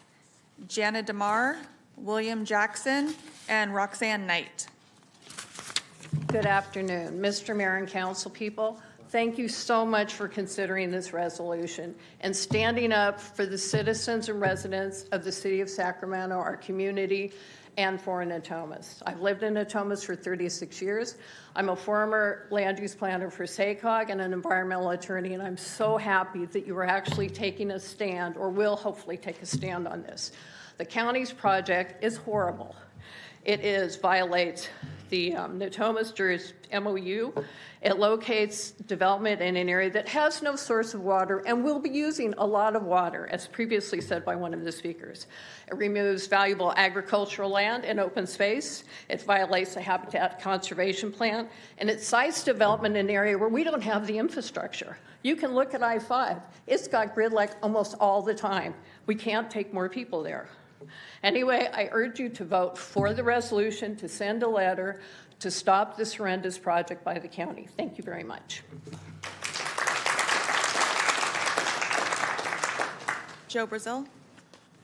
Jana DeMar, William Jackson, and Roxanne Knight. Good afternoon, Mr. Mayor and council people. Thank you so much for considering this resolution and standing up for the citizens and residents of the city of Sacramento, our community, and for Natomas. I've lived in Natomas for 36 years. I'm a former land use planner for SACOG and an environmental attorney, and I'm so happy that you are actually taking a stand, or will hopefully take a stand on this. The county's project is horrible. It violates the Natomas MOU. It locates development in an area that has no source of water and will be using a lot of water, as previously said by one of the speakers. It removes valuable agricultural land and open space. It violates the Habitat Conservation Plan, and it sites development in an area where we don't have the infrastructure. You can look at I-5. It's got gridlock almost all the time. We can't take more people there. Anyway, I urge you to vote for the resolution, to send a letter to stop this horrendous project by the county. Thank you very much. Joe Brazil.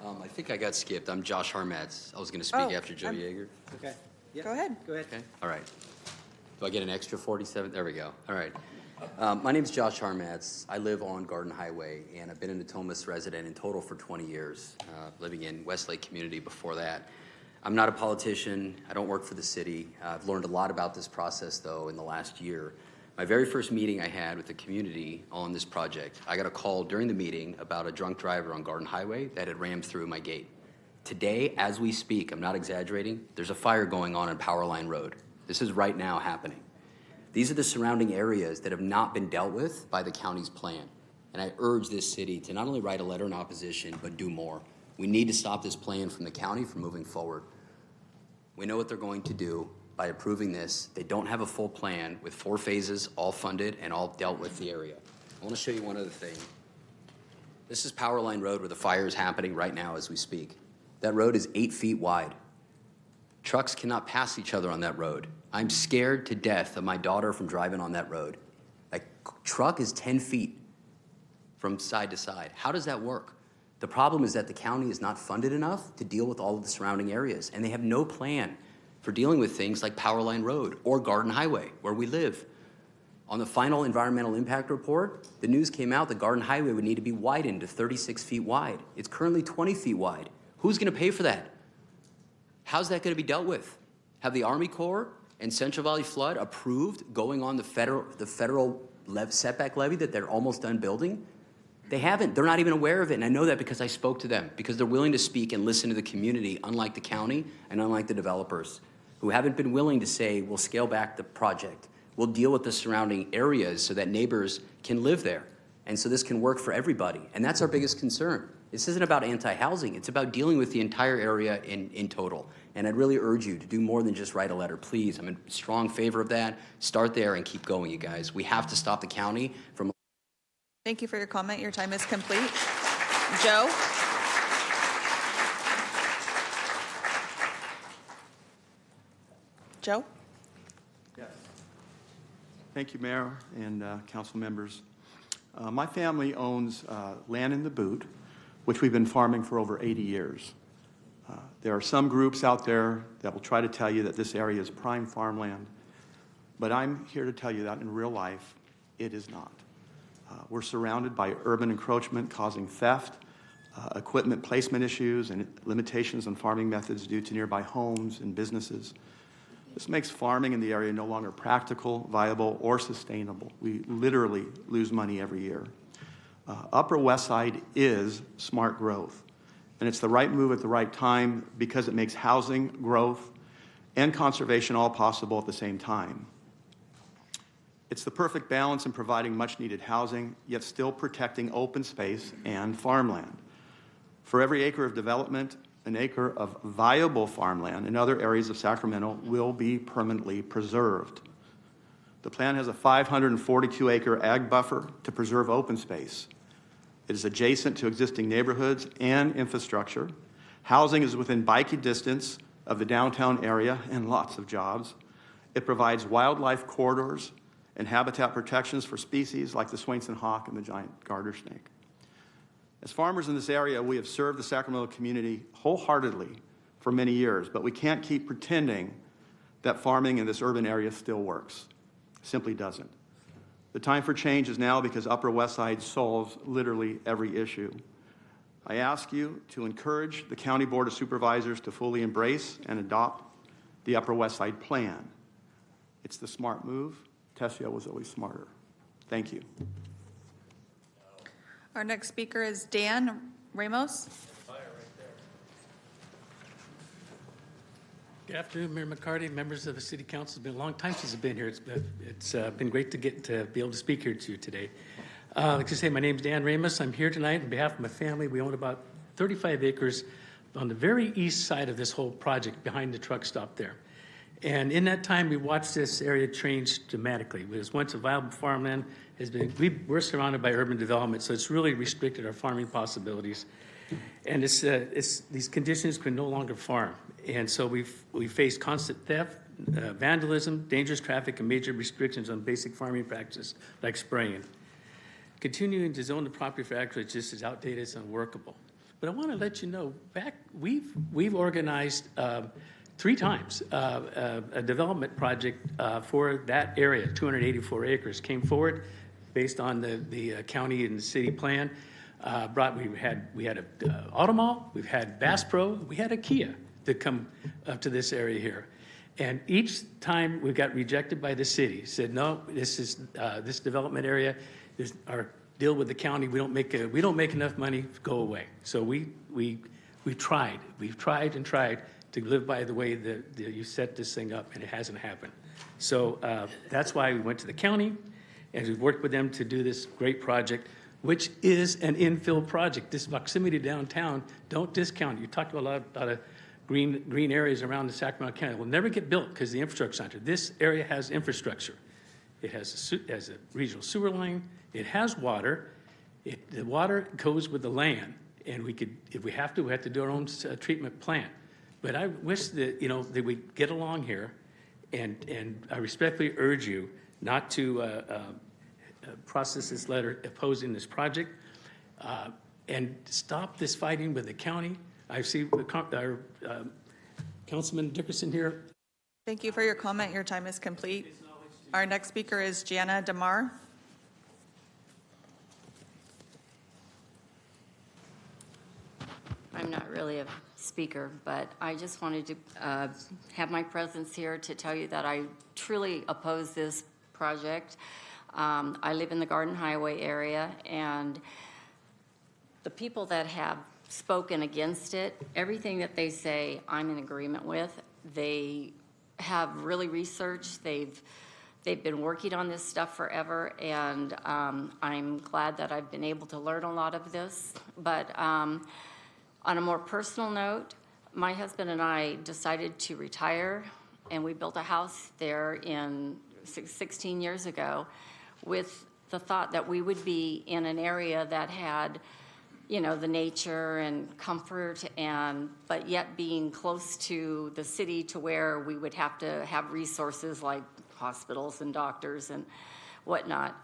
I think I got skipped. I'm Josh Harmetz. I was going to speak after Joe Yeager. Okay. Yep. Go ahead. Go ahead. Okay. All right. Do I get an extra 47? There we go. All right. My name is Josh Harmetz. I live on Garden Highway, and I've been a Natomas resident in total for 20 years, living in Westlake community before that. I'm not a politician. I don't work for the city. I've learned a lot about this process, though, in the last year. My very first meeting I had with the community on this project, I got a call during the meeting about a drunk driver on Garden Highway that had rammed through my gate. Today, as we speak, I'm not exaggerating, there's a fire going on Powerline Road. This is right now happening. These are the surrounding areas that have not been dealt with by the county's plan. And I urge this city to not only write a letter in opposition, but do more. We need to stop this plan from the county from moving forward. We know what they're going to do by approving this. They don't have a full plan with 4 phases, all funded and all dealt with the area. I want to show you one other thing. This is Powerline Road where the fire is happening right now as we speak. That road is 8 feet wide. Trucks cannot pass each other on that road. I'm scared to death of my daughter from driving on that road. A truck is 10 feet from side to side. How does that work? The problem is that the county is not funded enough to deal with all of the surrounding areas, and they have no plan for dealing with things like Powerline Road or Garden Highway, where we live. On the final environmental impact report, the news came out that Garden Highway would need to be widened to 36 feet wide. It's currently 20 feet wide. Who's going to pay for that? How's that going to be dealt with? Have the Army Corps and Central Valley Flood approved going on the federal setback levy that they're almost done building? They haven't. They're not even aware of it, and I know that because I spoke to them, because they're willing to speak and listen to the community, unlike the county and unlike the developers, who haven't been willing to say, we'll scale back the project. We'll deal with the surrounding areas so that neighbors can live there, and so this can work for everybody, and that's our biggest concern. This isn't about anti-housing. It's about dealing with the entire area in total. And I'd really urge you to do more than just write a letter, please. I'm in strong favor of that. Start there and keep going, you guys. We have to stop the county from... Thank you for your comment. Your time is complete. Joe? Joe? Yes. Thank you, Mayor and council members. My family owns land in the Boot, which we've been farming for over 80 years. There are some groups out there that will try to tell you that this area is prime farmland, but I'm here to tell you that in real life, it is not. We're surrounded by urban encroachment causing theft, equipment placement issues, and limitations on farming methods due to nearby homes and businesses. This makes farming in the area no longer practical, viable, or sustainable. We literally lose money every year. Upper West Side is smart growth, and it's the right move at the right time because it makes housing, growth, and conservation all possible at the same time. It's the perfect balance in providing much-needed housing, yet still protecting open space and farmland. For every acre of development, an acre of viable farmland in other areas of Sacramento will be permanently preserved. The plan has a 542-acre ag buffer to preserve open space. It is adjacent to existing neighborhoods and infrastructure. Housing is within biking distance of the downtown area and lots of jobs. It provides wildlife corridors and habitat protections for species like the Swainson hawk and the giant garter snake. As farmers in this area, we have served the Sacramento community wholeheartedly for many years, but we can't keep pretending that farming in this urban area still works. It simply doesn't. The time for change is now because Upper West Side solves literally every issue. I ask you to encourage the County Board of Supervisors to fully embrace and adopt the Upper West Side plan. It's the smart move. Tessio was always smarter. Thank you. Our next speaker is Dan Ramos. Good afternoon, Mayor McCarty, members of the City Council. It's been a long time since I've been here. It's been great to get to be able to speak here to you today. Like I say, my name is Dan Ramos. I'm here tonight on behalf of my family. We own about 35 acres on the very east side of this whole project, behind the truck stop there. And in that time, we watched this area change dramatically. It was once a viable farmland. We're surrounded by urban development, so it's really restricted our farming possibilities. And these conditions can no longer farm. And so we faced constant theft, vandalism, dangerous traffic, and major restrictions on basic farming practices like spraying. Continuing to zone the property for agriculture just is outdated, it's unworkable. But I want to let you know, we've organized 3 times a development project for that area, 284 acres, came forward based on the county and the city plan. We had a Auto Mall, we've had Bass Pro, we had a Kia that come up to this area here. And each time we got rejected by the city, said, no, this development area, our deal with the county, we don't make enough money, go away. So we tried and tried to live by the way that you set this thing up, and it hasn't happened. So that's why we went to the county, and we worked with them to do this great project, which is an infill project. This proximity downtown, don't discount it. You talked about a lot of green areas around the Sacramento County. Will never get built because the infrastructure center. This area has infrastructure. It has a regional sewer line. It has water. The water goes with the land, and if we have to do our own treatment plant. But I wish that that we get along here, and I respectfully urge you not to process this letter opposing this project, and stop this fighting with the county. I see our Councilman Dickerson here. Thank you for your comment. Your time is complete. Our next speaker is Jana Damar. I'm not really a speaker, but I just wanted to have my presence here to tell you that I truly oppose this project. I live in the Garden Highway area, and the people that have spoken against it, everything that they say, I'm in agreement with. They have really researched. They've been working on this stuff forever, and I'm glad that I've been able to learn a lot of this. But on a more personal note, my husband and I decided to retire, and we built a house there 16 years ago with the thought that we would be in an area that had, the nature and comfort, but yet being close to the city to where we would have to have resources like hospitals and doctors and whatnot.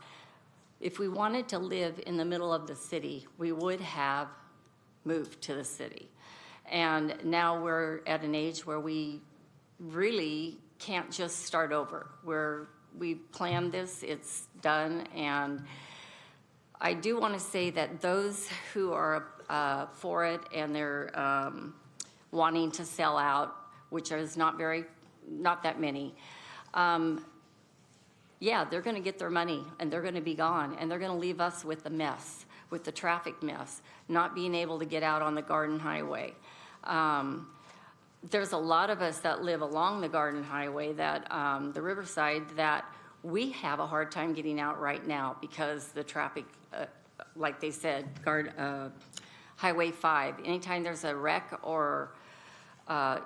If we wanted to live in the middle of the city, we would have moved to the city. And now we're at an age where we really can't just start over. We planned this, it's done, and I do want to say that those who are for it and they're wanting to sell out, which is not that many, they're going to get their money and they're going to be gone, and they're going to leave us with the mess, with the traffic mess, not being able to get out on the Garden Highway. There's a lot of us that live along the Garden Highway, that the Riverside, that we have a hard time getting out right now because the traffic, like they said, Highway 5. Anytime there's a wreck or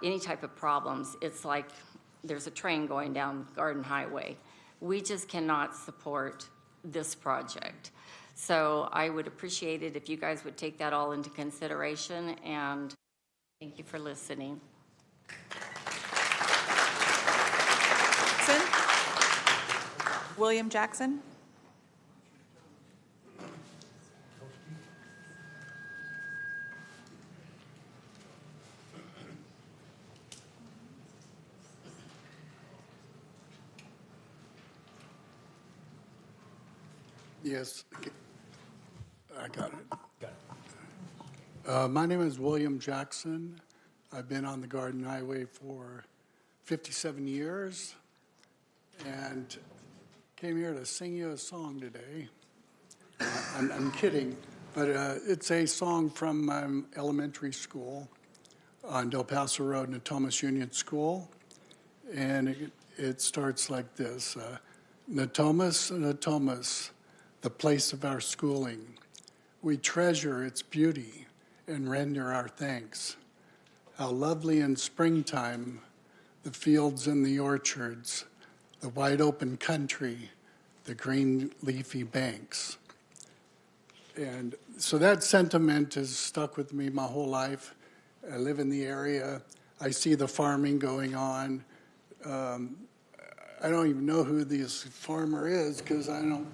any type of problems, it's like there's a train going down Garden Highway. We just cannot support this project. So I would appreciate it if you guys would take that all into consideration, and thank you for listening. William Jackson. Yes, I got it. My name is William Jackson. I've been on the Garden Highway for 57 years and came here to sing you a song today. I'm kidding, but it's a song from my elementary school on Del Paso Road, Natomas Union School, and it starts like this. Natomas, Natomas, the place of our schooling. We treasure its beauty and render our thanks. How lovely in springtime, the fields and the orchards, the wide open country, the green leafy banks. And so that sentiment has stuck with me my whole life. I live in the area. I see the farming going on. I don't even know who this farmer is because I don't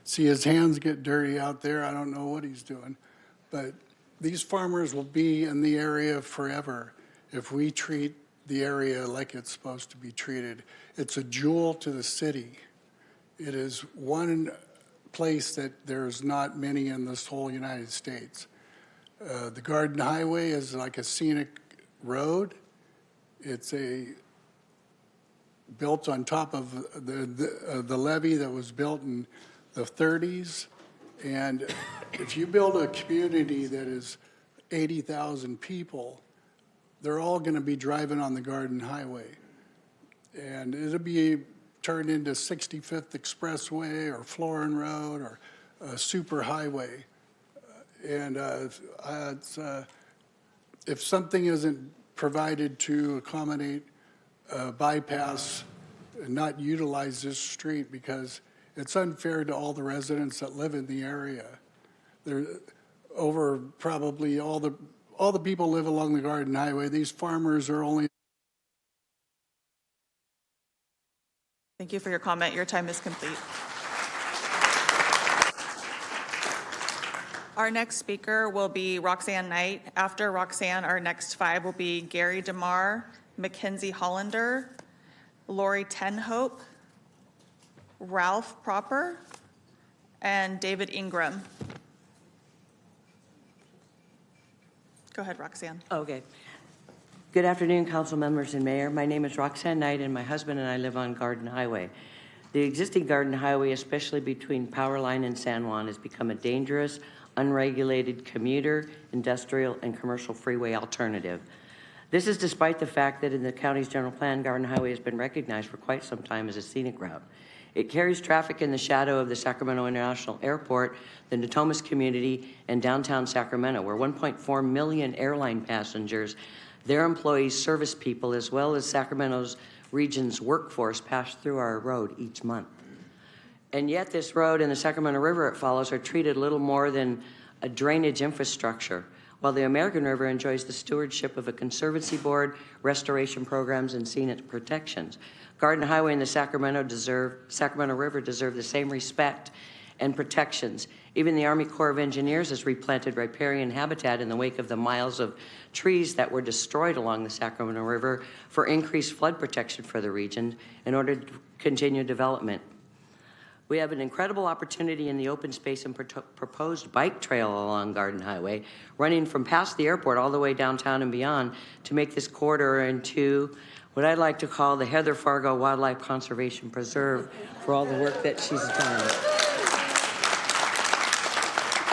see his hands get dirty out there. I don't know what he's doing. But these farmers will be in the area forever if we treat the area like it's supposed to be treated. It's a jewel to the city. It is one place that there's not many in this whole United States. The Garden Highway is like a scenic road. It's built on top of the levee that was built in the 30s. And if you build a community that is 80,000 people, they're all going to be driving on the Garden Highway. And it'll be turned into 65th Expressway or Florin Road or a super highway. And if something isn't provided to accommodate bypass and not utilize this street, because it's unfair to all the residents that live in the area. There, over probably all the people live along the Garden Highway. These farmers are only. Thank you for your comment. Your time is complete. Our next speaker will be Roxanne Knight. After Roxanne, our next five will be Gary DeMar, Mackenzie Hollander, Lori Tenhope, Ralph Proper, and David Ingram. Go ahead, Roxanne. Okay. Good afternoon, council members and mayor. My name is Roxanne Knight, and my husband and I live on Garden Highway. The existing Garden Highway, especially between Powerline and San Juan, has become a dangerous, unregulated commuter, industrial, and commercial freeway alternative. This is despite the fact that in the county's general plan, Garden Highway has been recognized for quite some time as a scenic route. It carries traffic in the shadow of the Sacramento International Airport, the Natomas community, and downtown Sacramento, where 1.4 million airline passengers, their employees, service people, as well as Sacramento's region's workforce pass through our road each month. And yet this road and the Sacramento River it follows are treated little more than a drainage infrastructure, while the American River enjoys the stewardship of a conservancy board, restoration programs, and scenic protections. Garden Highway and the Sacramento River deserve the same respect and protections. Even the Army Corps of Engineers has replanted riparian habitat in the wake of the miles of trees that were destroyed along the Sacramento River for increased flood protection for the region in order to continue development. We have an incredible opportunity in the open space and proposed bike trail along Garden Highway, running from past the airport all the way downtown and beyond, to make this corridor into what I'd like to call the Heather Fargo Wildlife Conservation Preserve for all the work that she's done.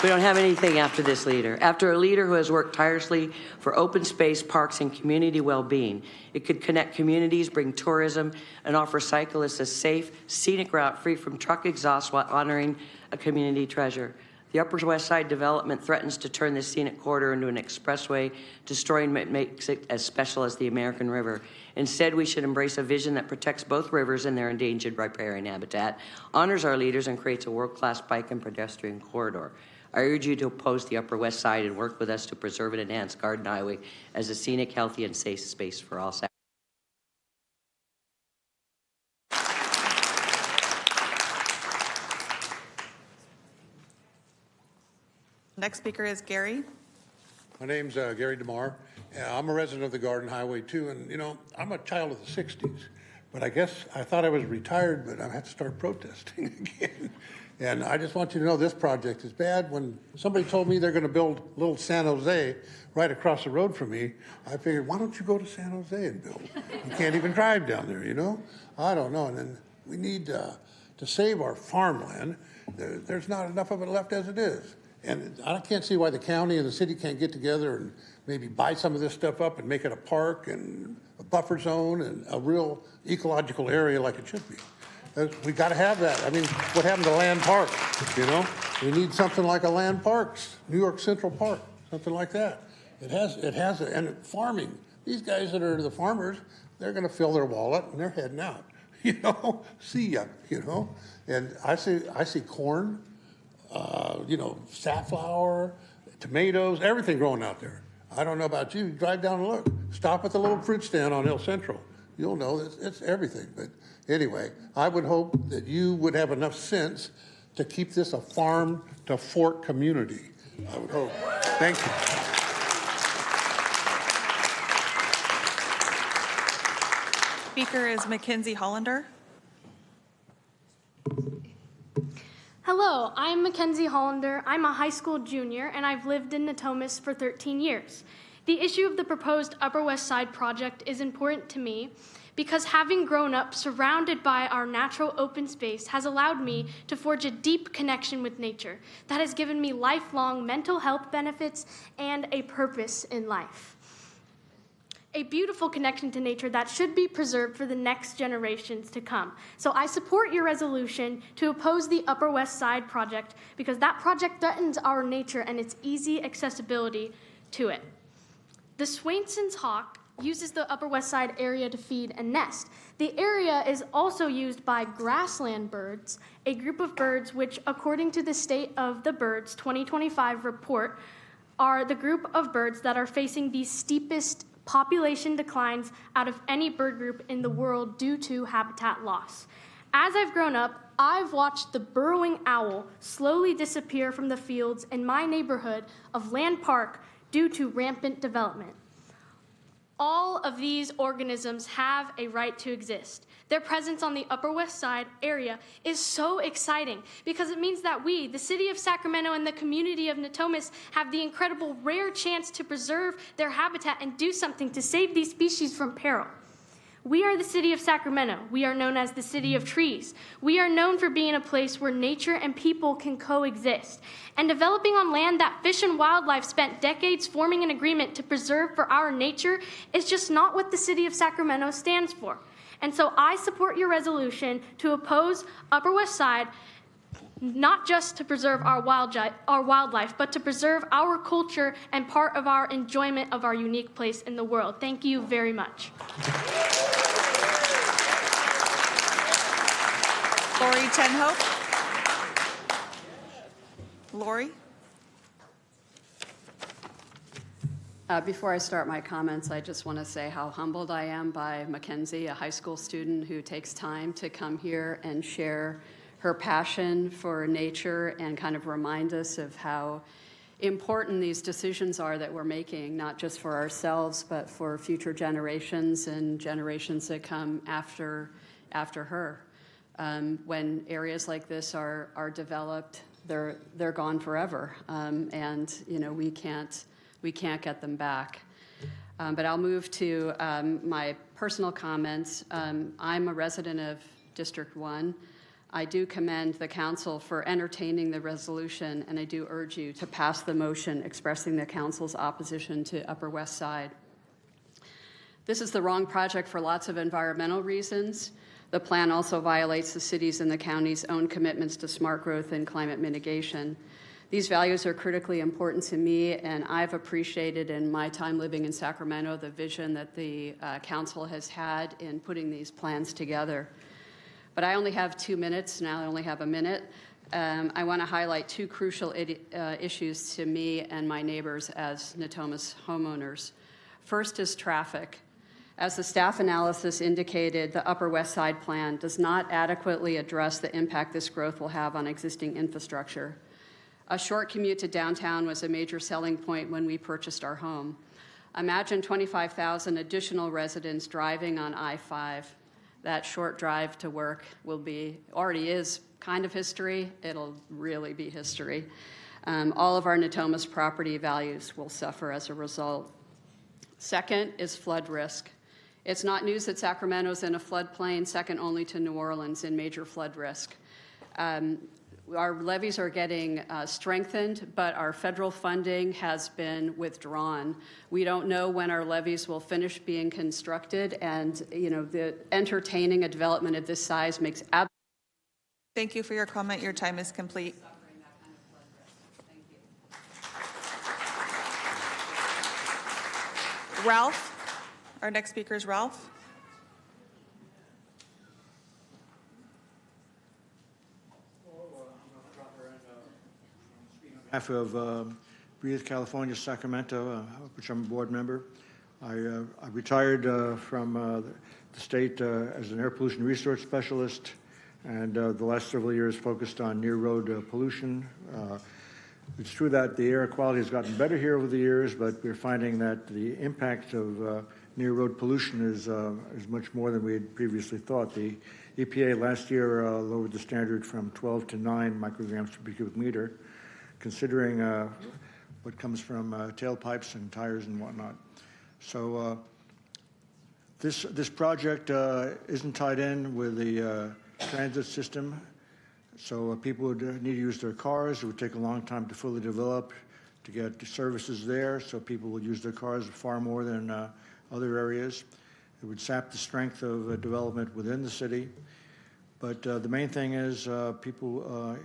We don't have anything after this leader. After a leader who has worked tirelessly for open space, parks, and community well-being, it could connect communities, bring tourism, and offer cyclists a safe, scenic route free from truck exhaust while honoring a community treasure. The Upper West Side development threatens to turn this scenic corridor into an expressway, destroying what makes it as special as the American River. Instead, we should embrace a vision that protects both rivers and their endangered riparian habitat, honors our leaders, and creates a world-class bike and pedestrian corridor. I urge you to oppose the Upper West Side and work with us to preserve and enhance Garden Highway as a scenic, healthy, and safe space for all. Next speaker is Gary. My name's Gary DeMar. I'm a resident of the Garden Highway too, and you know, I'm a child of the 60s, but I guess I thought I was retired, but I had to start protesting again. And I just want you to know this project is bad. When somebody told me they're going to build little San Jose right across the road from me, I figured, why don't you go to San Jose and build? You can't even drive down there, you know? I don't know. And then we need to save our farmland. There's not enough of it left as it is. And I can't see why the county and the city can't get together and maybe buy some of this stuff up and make it a park and a buffer zone and a real ecological area like it should be. We got to have that. I mean, what happened to land parks, you know? We need something like a land parks, New York Central Park, something like that. And farming, these guys that are the farmers, they're going to fill their wallet and they're heading out, you know? See ya, you know? And I see corn, you know, safflower, tomatoes, everything growing out there. I don't know about you. Drive down and look. Stop at the little fruit stand on Hill Central. You'll know it's everything. But anyway, I would hope that you would have enough sense to keep this a farm to fork community. I would hope. Thank you. Speaker is Mackenzie Hollander. Hello, I'm Mackenzie Hollander. I'm a high school junior, and I've lived in Natomas for 13 years. The issue of the proposed Upper West Side project is important to me because having grown up surrounded by our natural open space has allowed me to forge a deep connection with nature that has given me lifelong mental health benefits and a purpose in life. A beautiful connection to nature that should be preserved for the next generations to come. So I support your resolution to oppose the Upper West Side project because that project threatens our nature and its easy accessibility to it. The Swainson's hawk uses the Upper West Side area to feed and nest. The area is also used by grassland birds, a group of birds which, according to the State of the Birds 2025 report, are the group of birds that are facing the steepest population declines out of any bird group in the world due to habitat loss. As I've grown up, I've watched the burrowing owl slowly disappear from the fields in my neighborhood of Land Park due to rampant development. All of these organisms have a right to exist. Their presence on the Upper West Side area is so exciting because it means that we, the city of Sacramento and the community of Natomas, have the incredible rare chance to preserve their habitat and do something to save these species from peril. We are the city of Sacramento. We are known as the city of trees. We are known for being a place where nature and people can coexist. And developing on land that Fish and Wildlife spent decades forming an agreement to preserve for our nature is just not what the city of Sacramento stands for. And so I support your resolution to oppose Upper West Side, not just to preserve our wildlife, but to preserve our culture and part of our enjoyment of our unique place in the world. Thank you very much. Lori Tenhope. Lori. Before I start my comments, I just want to say how humbled I am by Mackenzie, a high school student who takes time to come here and share her passion for nature and kind of remind us of how important these decisions are that we're making, not just for ourselves, but for future generations and generations that come after her. When areas like this are developed, they're gone forever, and you know we can't get them back. But I'll move to my personal comments. I'm a resident of District 1. I do commend the council for entertaining the resolution, and I do urge you to pass the motion expressing the council's opposition to Upper West Side. This is the wrong project for lots of environmental reasons. The plan also violates the city's and the county's own commitments to smart growth and climate mitigation. These values are critically important to me, and I've appreciated in my time living in Sacramento the vision that the council has had in putting these plans together. But I only have 2 minutes now. I only have a minute. I want to highlight two crucial issues to me and my neighbors as Natomas homeowners. First is traffic. As the staff analysis indicated, the Upper West Side plan does not adequately address the impact this growth will have on existing infrastructure. A short commute to downtown was a major selling point when we purchased our home. Imagine 25,000 additional residents driving on I-5. That short drive to work already is kind of history. It'll really be history. All of our Natomas property values will suffer as a result. Second is flood risk. It's not news that Sacramento's in a floodplain, second only to New Orleans in major flood risk. Our levees are getting strengthened, but our federal funding has been withdrawn. We don't know when our levees will finish being constructed, and the entertaining a development of this size makes absolutely. Thank you for your comment. Your time is complete. Ralph, our next speaker is Ralph. On behalf of Breathe California, Sacramento, which I'm a board member, I retired from the state as an air pollution resource specialist, and the last several years focused on near-road pollution. It's true that the air quality has gotten better here over the years, but we're finding that the impact of near-road pollution is much more than we had previously thought. The EPA last year lowered the standard from 12 to 9 micrograms per cubic meter, considering what comes from tailpipes and tires and whatnot. So this project isn't tied in with the transit system, so people would need to use their cars. It would take a long time to fully develop, to get the services there, so people would use their cars far more than other areas. It would sap the strength of development within the city. But the main thing is people,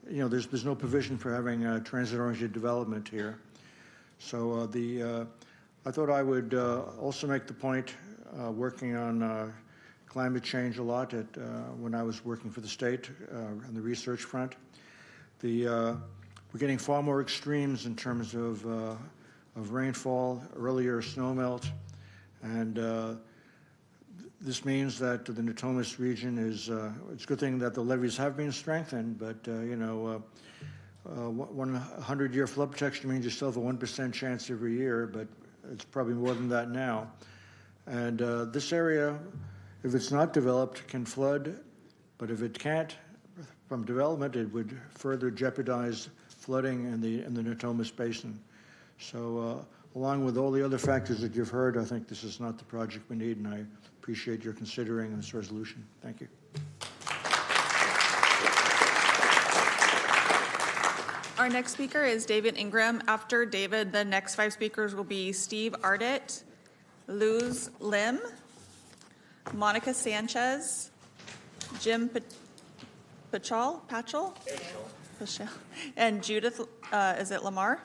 there's no provision for having transit-oriented development here. So I thought I would also make the point, working on climate change a lot when I was working for the state on the research front. We're getting far more extremes in terms of rainfall, earlier snowmelt, and this means that the Natomas region is, it's a good thing that the levees have been strengthened, but 100-year flood protection means you still have a 1% chance every year, but it's probably more than that now. And this area, if it's not developed, can flood, but if it can't, from development, it would further jeopardize flooding in the Natomas Basin. So along with all the other factors that you've heard, I think this is not the project we need, and I appreciate your considering this resolution. Thank you. Our next speaker is David Ingram. After David, the next 5 speakers will be Steve Ardet, Luz Lim, Monica Sanchez, Jim Pachal, and Judith, is it Lemaire?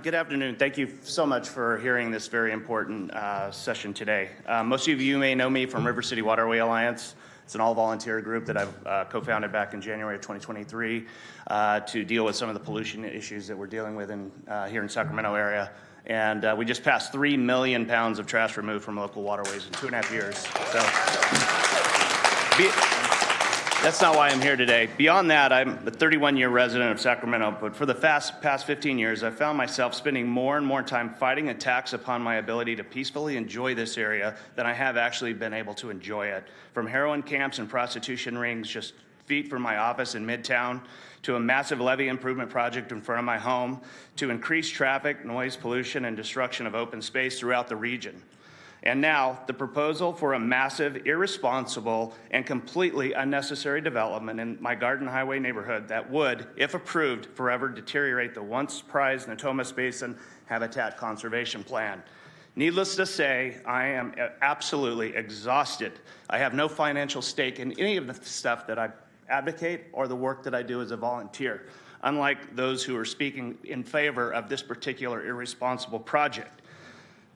Good afternoon. Thank you so much for hearing this very important session today. Most of you may know me from River City Waterway Alliance. It's an all-volunteer group that I've co-founded back in January of 2023 to deal with some of the pollution issues that we're dealing with here in Sacramento area. And we just passed 3 million pounds of trash removed from local waterways in 2.5 years. So that's not why I'm here today. Beyond that, I'm a 31-year resident of Sacramento, but for the past 15 years, I've found myself spending more and more time fighting attacks upon my ability to peacefully enjoy this area than I have actually been able to enjoy it. From heroin camps and prostitution rings just feet from my office in Midtown, to a massive levee improvement project in front of my home, to increased traffic, noise, pollution, and destruction of open space throughout the region. And now, the proposal for a massive, irresponsible, and completely unnecessary development in my Garden Highway neighborhood that would, if approved, forever deteriorate the once prized Natomas Basin Habitat Conservation Plan. Needless to say, I am absolutely exhausted. I have no financial stake in any of the stuff that I advocate or the work that I do as a volunteer, unlike those who are speaking in favor of this particular irresponsible project.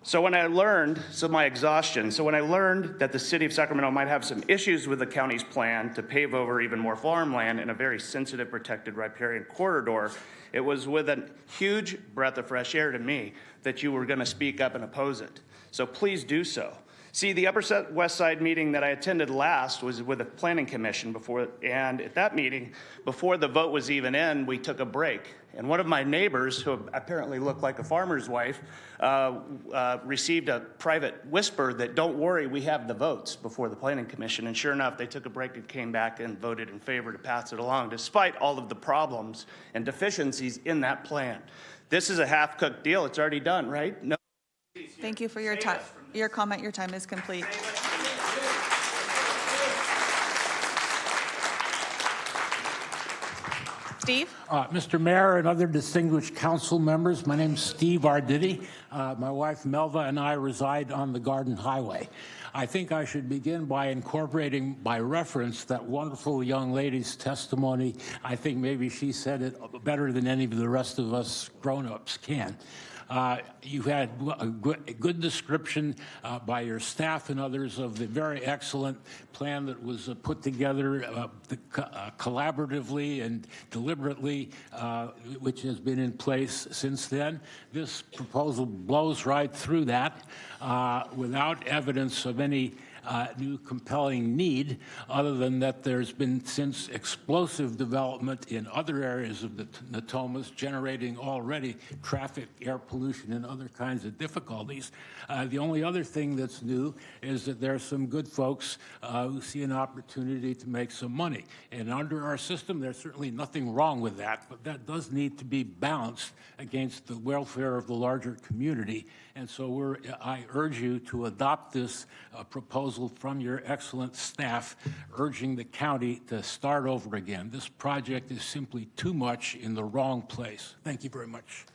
So when I learned that the city of Sacramento might have some issues with the county's plan to pave over even more farmland in a very sensitive protected riparian corridor, it was with a huge breath of fresh air to me that you were going to speak up and oppose it. So please do so. See, the Upper West Side meeting that I attended last was with the Planning Commission and at that meeting, before the vote was even in, we took a break. And one of my neighbors, who apparently looked like a farmer's wife, received a private whisper that, don't worry, we have the votes before the Planning Commission. And sure enough, they took a break and came back and voted in favor to pass it along, despite all of the problems and deficiencies in that plan. This is a half-cooked deal. It's already done, right? No. Thank you for your time. Your comment, your time is complete. Steve? Mr. Mayor and other distinguished council members, my name is Steve Arditi. My wife Melva and I reside on the Garden Highway. I think I should begin by incorporating by reference that wonderful young lady's testimony. I think maybe she said it better than any of the rest of us grown-ups can. You had a good description by your staff and others of the very excellent plan that was put together collaboratively and deliberately, which has been in place since then. This proposal blows right through that without evidence of any new compelling need, other than that there's been since explosive development in other areas of the Natomas, generating already traffic, air pollution, and other kinds of difficulties. The only other thing that's new is that there are some good folks who see an opportunity to make some money. And under our system, there's certainly nothing wrong with that, but that does need to be balanced against the welfare of the larger community. And so I urge you to adopt this proposal from your excellent staff, urging the county to start over again. This project is simply too much in the wrong place. Thank you very much.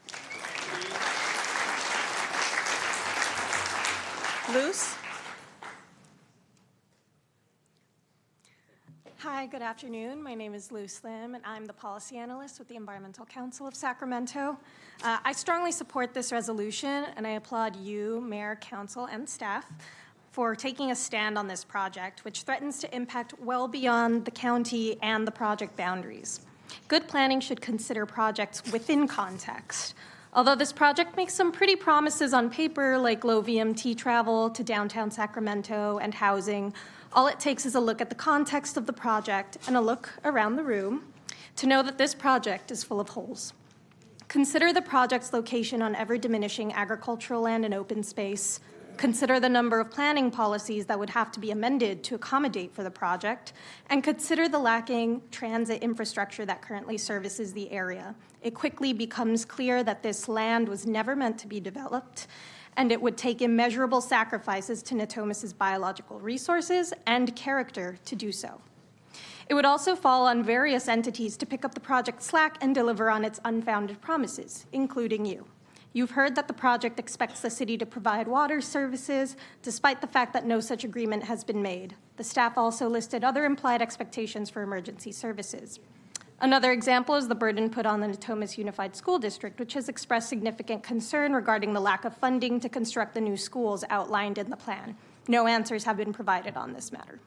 Luce? Hi, good afternoon. My name is Luce Lim, and I'm the policy analyst with the Environmental Council of Sacramento. I strongly support this resolution, and I applaud you, Mayor, Council, and staff for taking a stand on this project, which threatens to impact well beyond the county and the project boundaries. Good planning should consider projects within context. Although this project makes some pretty promises on paper, like low VMT travel to downtown Sacramento and housing, all it takes is a look at the context of the project and a look around the room to know that this project is full of holes. Consider the project's location on ever-diminishing agricultural land and open space. Consider the number of planning policies that would have to be amended to accommodate for the project, and consider the lacking transit infrastructure that currently services the area. It quickly becomes clear that this land was never meant to be developed, and it would take immeasurable sacrifices to Natomas' biological resources and character to do so. It would also fall on various entities to pick up the project slack and deliver on its unfounded promises, including you. You've heard that the project expects the city to provide water services, despite the fact that no such agreement has been made. The staff also listed other implied expectations for emergency services. Another example is the burden put on the Natomas Unified School District, which has expressed significant concern regarding the lack of funding to construct the new schools outlined in the plan. No answers have been provided on this matter.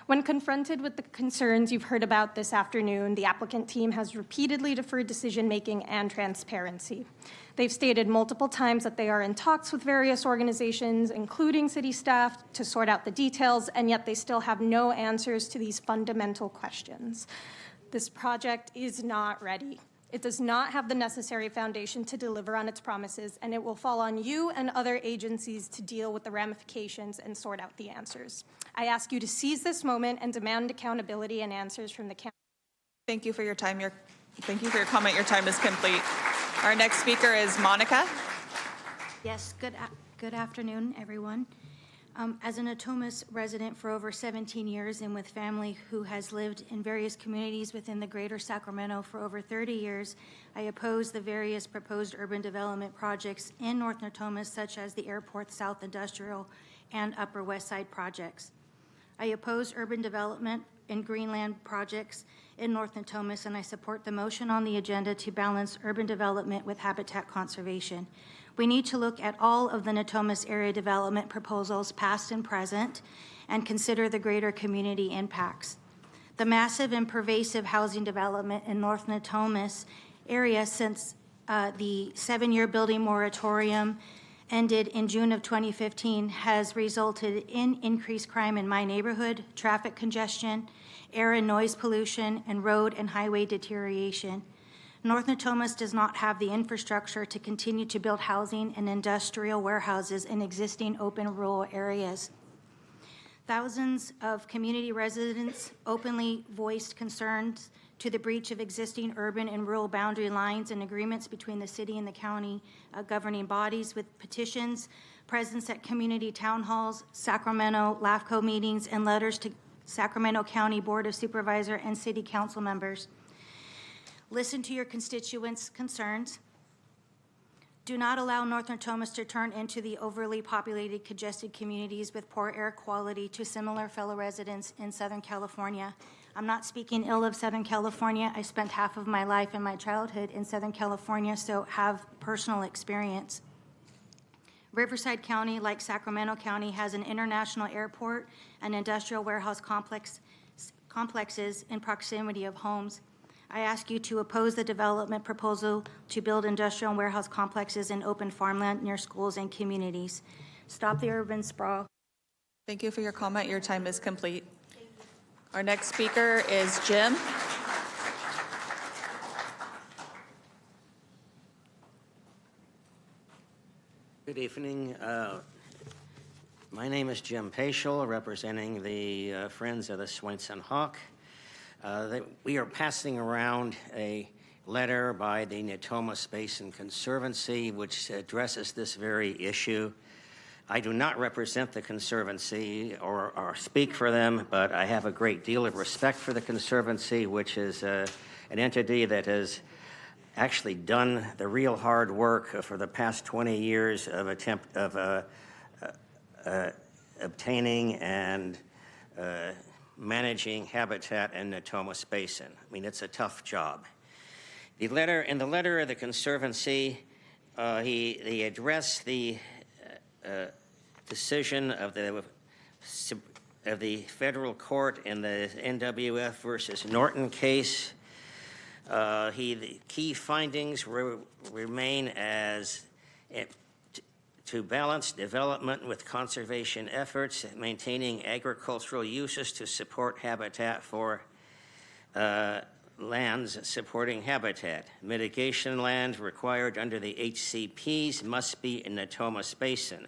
When confronted with the concerns you've heard about this afternoon, the applicant team has repeatedly deferred decision-making and transparency. They've stated multiple times that they are in talks with various organizations, including city staff, to sort out the details, and yet they still have no answers to these fundamental questions. This project is not ready. It does not have the necessary foundation to deliver on its promises, and it will fall on you and other agencies to deal with the ramifications and sort out the answers. I ask you to seize this moment and demand accountability and answers from the county. Thank you for your time. Thank you for your comment. Your time is complete. Our next speaker is Monica. Yes, good afternoon, everyone. As a Natomas resident for over 17 years and with family who has lived in various communities within the greater Sacramento for over 30 years, I oppose the various proposed urban development projects in North Natomas, such as the Airport South Industrial and Upper West Side projects. I oppose urban development and Greenland projects in North Natomas, and I support the motion on the agenda to balance urban development with habitat conservation. We need to look at all of the Natomas area development proposals, past and present, and consider the greater community impacts. The massive and pervasive housing development in North Natomas area since the 7-year building moratorium ended in June of 2015 has resulted in increased crime in my neighborhood, traffic congestion, air and noise pollution, and road and highway deterioration. North Natomas does not have the infrastructure to continue to build housing and industrial warehouses in existing open rural areas. Thousands of community residents openly voiced concerns to the breach of existing urban and rural boundary lines and agreements between the city and the county governing bodies, with petitions, presence at community town halls, Sacramento LAFCO meetings, and letters to Sacramento County Board of Supervisor and City Council members. Listen to your constituents' concerns. Do not allow North Natomas to turn into the overly populated, congested communities with poor air quality to similar fellow residents in Southern California. I'm not speaking ill of Southern California. I spent half of my life and my childhood in Southern California, so have personal experience. Riverside County, like Sacramento County, has an international airport and industrial warehouse complexes in proximity of homes. I ask you to oppose the development proposal to build industrial and warehouse complexes in open farmland near schools and communities. Stop the urban sprawl. Thank you for your comment. Your time is complete. Our next speaker is Jim. Good evening. My name is Jim Paschal, representing the Friends of the Swenson Hawk. We are passing around a letter by the Natomas Basin Conservancy, which addresses this very issue. I do not represent the Conservancy or speak for them, but I have a great deal of respect for the Conservancy, which is an entity that has actually done the real hard work for the past 20 years of obtaining and managing habitat in Natomas Basin. I mean, it's a tough job. In the letter of the Conservancy, he addressed the decision of the federal court in the NWF versus Norton case. The key findings remain as to balance development with conservation efforts, maintaining agricultural uses to support habitat for lands supporting habitat. Mitigation land required under the HCPs must be in Natomas Basin,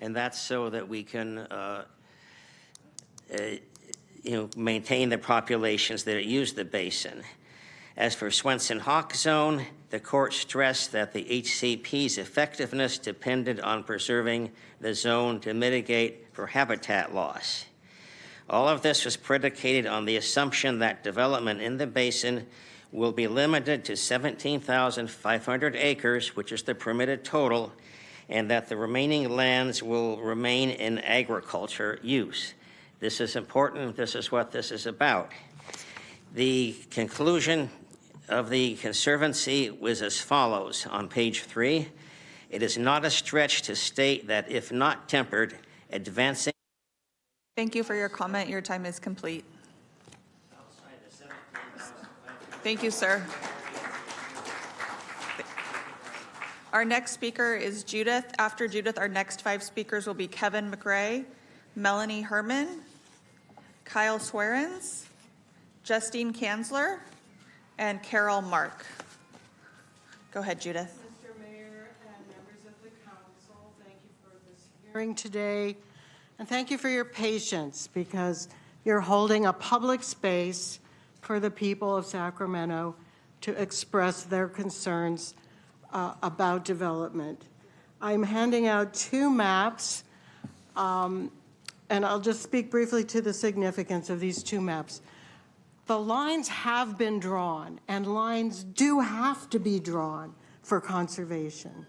and that's so that we can maintain the populations that use the basin. As for Swenson Hawk Zone, the court stressed that the HCP's effectiveness depended on preserving the zone to mitigate for habitat loss. All of this was predicated on the assumption that development in the basin will be limited to 17,500 acres, which is the permitted total, and that the remaining lands will remain in agriculture use. This is important. This is what this is about. The conclusion of the Conservancy was as follows on page 3. It is not a stretch to state that if not tempered, advancing. Thank you for your comment. Your time is complete. Thank you, sir. Our next speaker is Judith. After Judith, our next 5 speakers will be Kevin McRae, Melanie Herman, Kyle Swearens, Justine Kanzler, and Carol Mark. Go ahead, Judith. Mr. Mayor and members of the council, thank you for this hearing today, and thank you for your patience, because you're holding a public space for the people of Sacramento to express their concerns about development. I'm handing out 2 maps, and I'll just speak briefly to the significance of these 2 maps. The lines have been drawn, and lines do have to be drawn for conservation,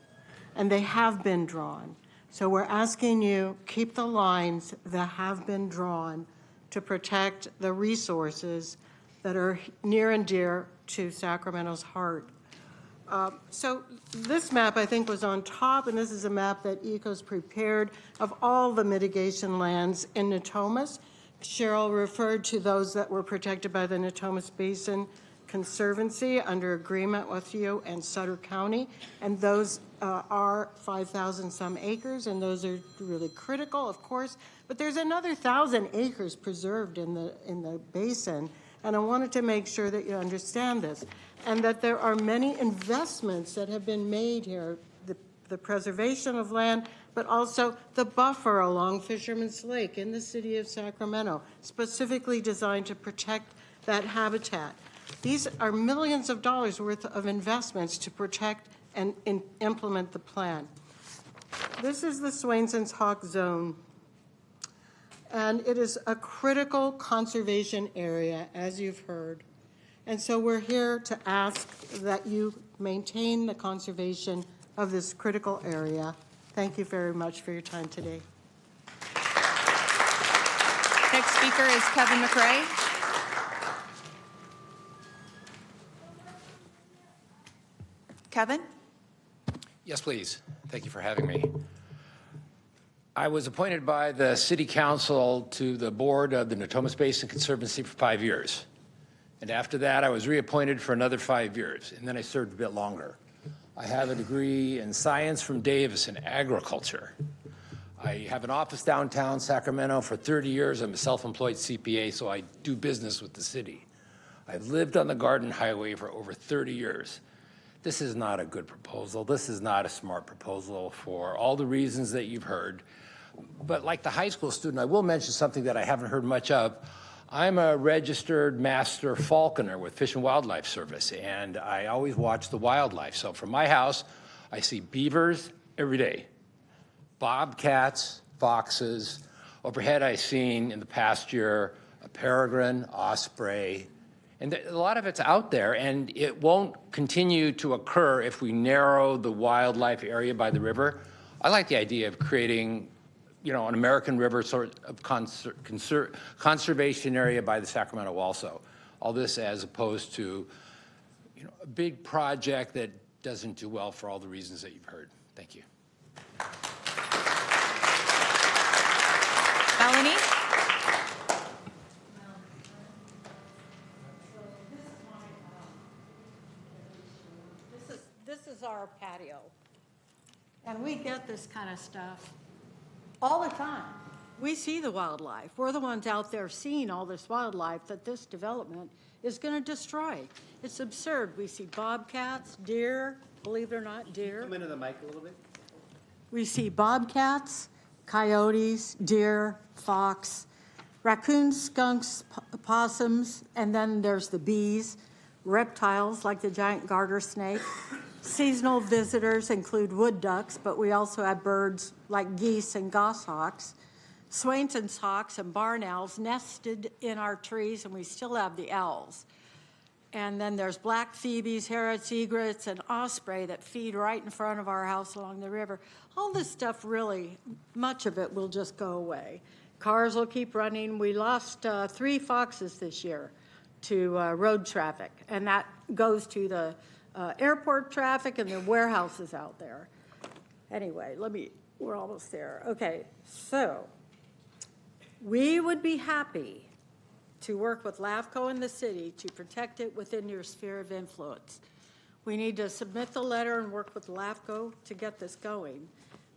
and they have been drawn. So we're asking you, keep the lines that have been drawn to protect the resources that are near and dear to Sacramento's heart. So this map, I think, was on top, and this is a map that ECO's prepared of all the mitigation lands in Natomas. Cheryl referred to those that were protected by the Natomas Basin Conservancy under agreement with you and Sutter County, and those are 5,000 some acres, and those are really critical, of course, but there's another 1,000 acres preserved in the basin, and I wanted to make sure that you understand this, and that there are many investments that have been made here, the preservation of land, but also the buffer along Fisherman's Lake in the city of Sacramento, specifically designed to protect that habitat. These are millions of dollars worth of investments to protect and implement the plan. This is the Swainson's Hawk Zone, and it is a critical conservation area, as you've heard. And so we're here to ask that you maintain the conservation of this critical area. Thank you very much for your time today. Next speaker is Kevin McRae. Kevin? Yes, please. Thank you for having me. I was appointed by the City Council to the board of the Natomas Basin Conservancy for 5 years. And after that, I was reappointed for another 5 years, and then I served a bit longer. I have a degree in science from Davis in agriculture. I have an office downtown Sacramento for 30 years. I'm a self-employed CPA, so I do business with the city. I've lived on the Garden Highway for over 30 years. This is not a good proposal. This is not a smart proposal for all the reasons that you've heard. But like the high school student, I will mention something that I haven't heard much of. I'm a registered master falconer with Fish and Wildlife Service, and I always watch the wildlife. So from my house, I see beavers every day, bobcats, foxes. Overhead, I've seen in the past year a peregrine, osprey, and a lot of it's out there, and it won't continue to occur if we narrow the wildlife area by the river. I like the idea of creating, an American river sort of conservation area by the Sacramento also. All this as opposed to, a big project that doesn't do well for all the reasons that you've heard. Thank you. Melanie? This is our patio, and we get this kind of stuff all the time. We see the wildlife. We're the ones out there seeing all this wildlife that this development is going to destroy. It's absurd. We see bobcats, deer, believe it or not, deer. Come into the mic a little bit. We see bobcats, coyotes, deer, fox, raccoons, skunks, possums, and then there's the bees, reptiles like the giant garter snake. Seasonal visitors include wood ducks, but we also have birds like geese and goshawks. Swainson's hawks and barn owls nested in our trees, and we still have the owls. And then there's black phoebes, herons, egrets, and osprey that feed right in front of our house along the river. All this stuff really, much of it will just go away. Cars will keep running. We lost 3 foxes this year to road traffic, and that goes to the airport traffic and the warehouses out there. Anyway, we're almost there. Okay, so we would be happy to work with LAFCO and the city to protect it within your sphere of influence. We need to submit the letter and work with LAFCO to get this going.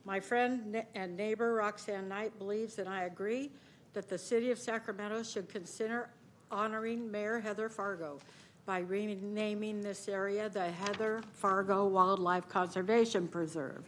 My friend and neighbor Roxanne Knight believes, and I agree, that the city of Sacramento should consider honoring Mayor Heather Fargo by renaming this area the Heather Fargo Wildlife Conservation Preserve.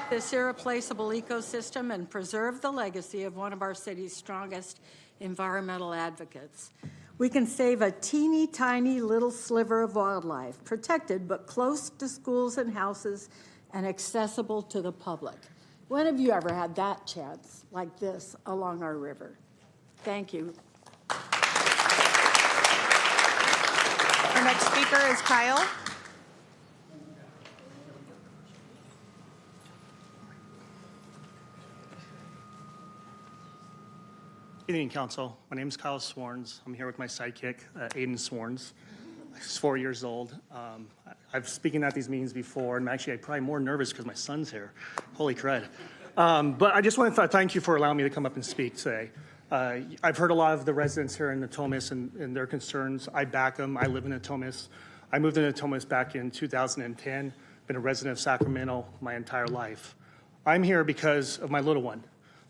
This irreplaceable ecosystem and preserve the legacy of one of our city's strongest environmental advocates. We can save a teeny tiny little sliver of wildlife, protected but close to schools and houses and accessible to the public. When have you ever had that chance like this along our river? Thank you. Our next speaker is Kyle. Good evening, Council. My name is Kyle Swarns. I'm here with my sidekick, Aiden Swarns. He's 4 years old. I've speaking at these meetings before, and actually I'm probably more nervous because my son's here. Holy crud. But I just want to thank you for allowing me to come up and speak today. I've heard a lot of the residents here in Natomas and their concerns. I back them. I live in Natomas. I moved to Natomas back in 2010. Been a resident of Sacramento my entire life. I'm here because of my little one.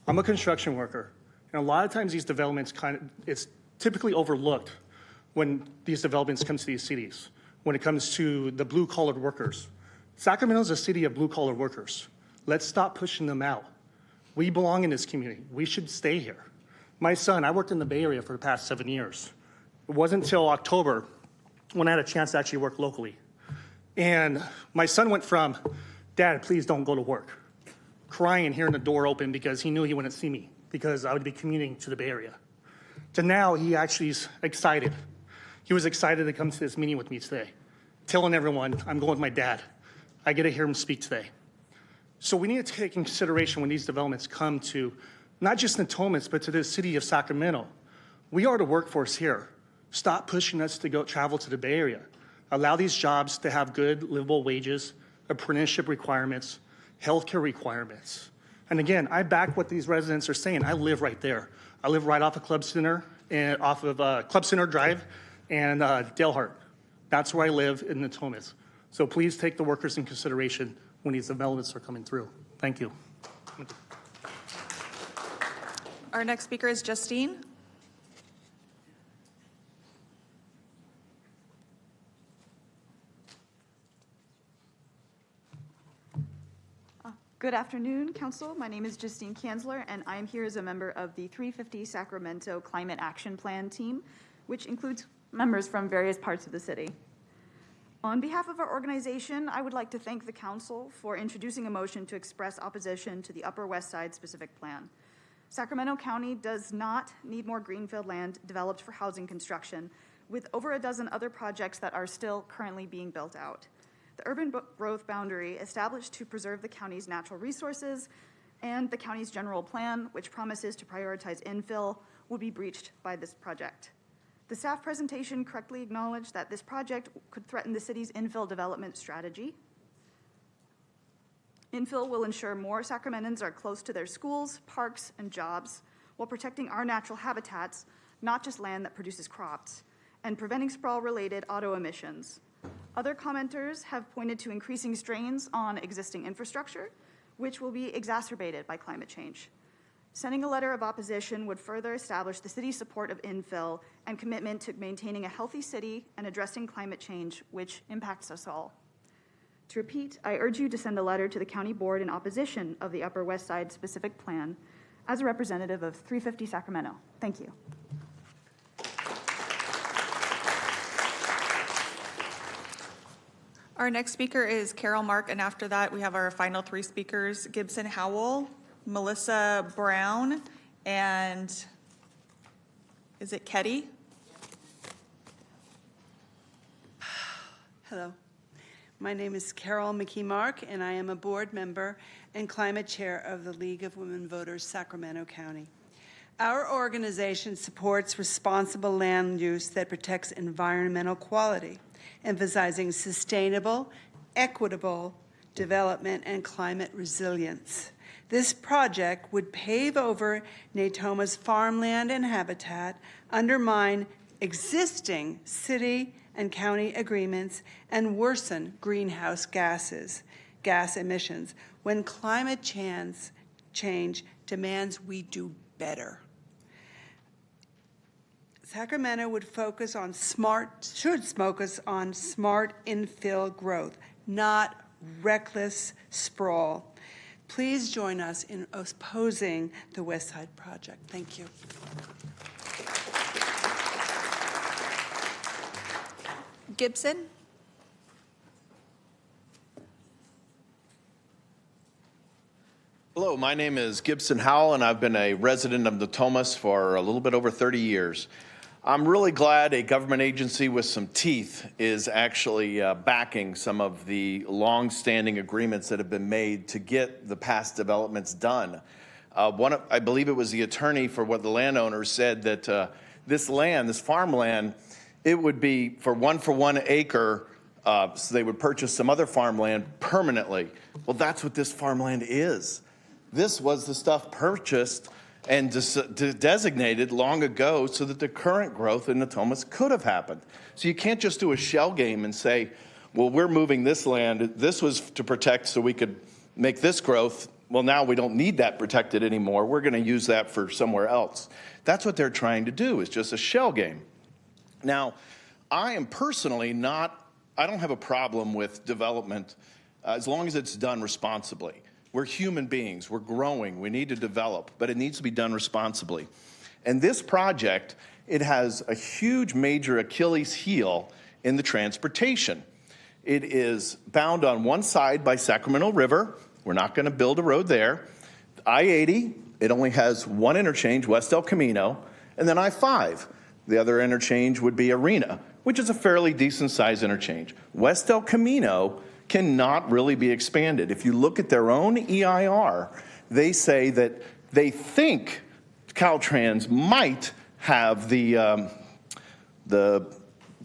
I'm a construction worker. And a lot of times these developments it's typically overlooked when these developments come to these cities, when it comes to the blue-collar workers. Sacramento is a city of blue-collar workers. Let's stop pushing them out. We belong in this community. We should stay here. My son, I worked in the Bay Area for the past 7 years. It wasn't until October when I had a chance to actually work locally. And my son went from, Dad, please don't go to work, crying and hearing the door open because he knew he wouldn't see me because I would be commuting to the Bay Area, to now he actually is excited. He was excited to come to this meeting with me today, telling everyone I'm going with my dad. I get to hear him speak today. So we need to take in consideration when these developments come to not just Natomas, but to the city of Sacramento. We are the workforce here. Stop pushing us to go travel to the Bay Area. Allow these jobs to have good, livable wages, apprenticeship requirements, healthcare requirements. And again, I back what these residents are saying. I live right there. I live right off of Club Center and off of Club Center Drive and Dalehart. That's where I live in Natomas. So please take the workers in consideration when these developments are coming through. Thank you. Our next speaker is Justine. Good afternoon, Council. My name is Justine Kanzler, and I am here as a member of the 350 Sacramento Climate Action Plan team, which includes members from various parts of the city. On behalf of our organization, I would like to thank the Council for introducing a motion to express opposition to the Upper West Side specific plan. Sacramento County does not need more greenfield land developed for housing construction, with over a dozen other projects that are still currently being built out. The urban growth boundary established to preserve the county's natural resources and the county's general plan, which promises to prioritize infill, will be breached by this project. The staff presentation correctly acknowledged that this project could threaten the city's infill development strategy. Infill will ensure more Sacramentans are close to their schools, parks, and jobs, while protecting our natural habitats, not just land that produces crops, and preventing sprawl-related auto emissions. Other commenters have pointed to increasing strains on existing infrastructure, which will be exacerbated by climate change. Sending a letter of opposition would further establish the city's support of infill and commitment to maintaining a healthy city and addressing climate change, which impacts us all. To repeat, I urge you to send a letter to the county board in opposition of the Upper West Side specific plan as a representative of 350 Sacramento. Thank you. Our next speaker is Carol Mark, and after that, we have our final three speakers, Gibson Howell, Melissa Brown, and is it Ketty? Hello. My name is Carol McKee-Mark, and I am a board member and climate chair of the League of Women Voters, Sacramento County. Our organization supports responsible land use that protects environmental quality, emphasizing sustainable, equitable development and climate resilience. This project would pave over Natoma's farmland and habitat, undermine existing city and county agreements, and worsen greenhouse gas emissions when climate change demands we do better. Sacramento should focus on smart infill growth, not reckless sprawl. Please join us in opposing the West Side Project. Thank you. Gibson? Hello, my name is Gibson Howell, and I've been a resident of Natomas for a little bit over 30 years. I'm really glad a government agency with some teeth is actually backing some of the long-standing agreements that have been made to get the past developments done. I believe it was the attorney for what the landowner said that this land, this farmland, it would be for one acre, so they would purchase some other farmland permanently. Well, that's what this farmland is. This was the stuff purchased and designated long ago so that the current growth in Natomas could have happened. So you can't just do a shell game and say, well, we're moving this land. This was to protect so we could make this growth. Well, now we don't need that protected anymore. We're going to use that for somewhere else. That's what they're trying to do, is just a shell game. Now, I am personally I don't have a problem with development as long as it's done responsibly. We're human beings. We're growing. We need to develop, but it needs to be done responsibly. And this project, it has a huge major Achilles heel in the transportation. It is bound on one side by Sacramento River. We're not going to build a road there. I-80, it only has one interchange, West El Camino, and then I-5. The other interchange would be Arena, which is a fairly decent-sized interchange. West El Camino cannot really be expanded. If you look at their own EIR, they say that they think Caltrans might have the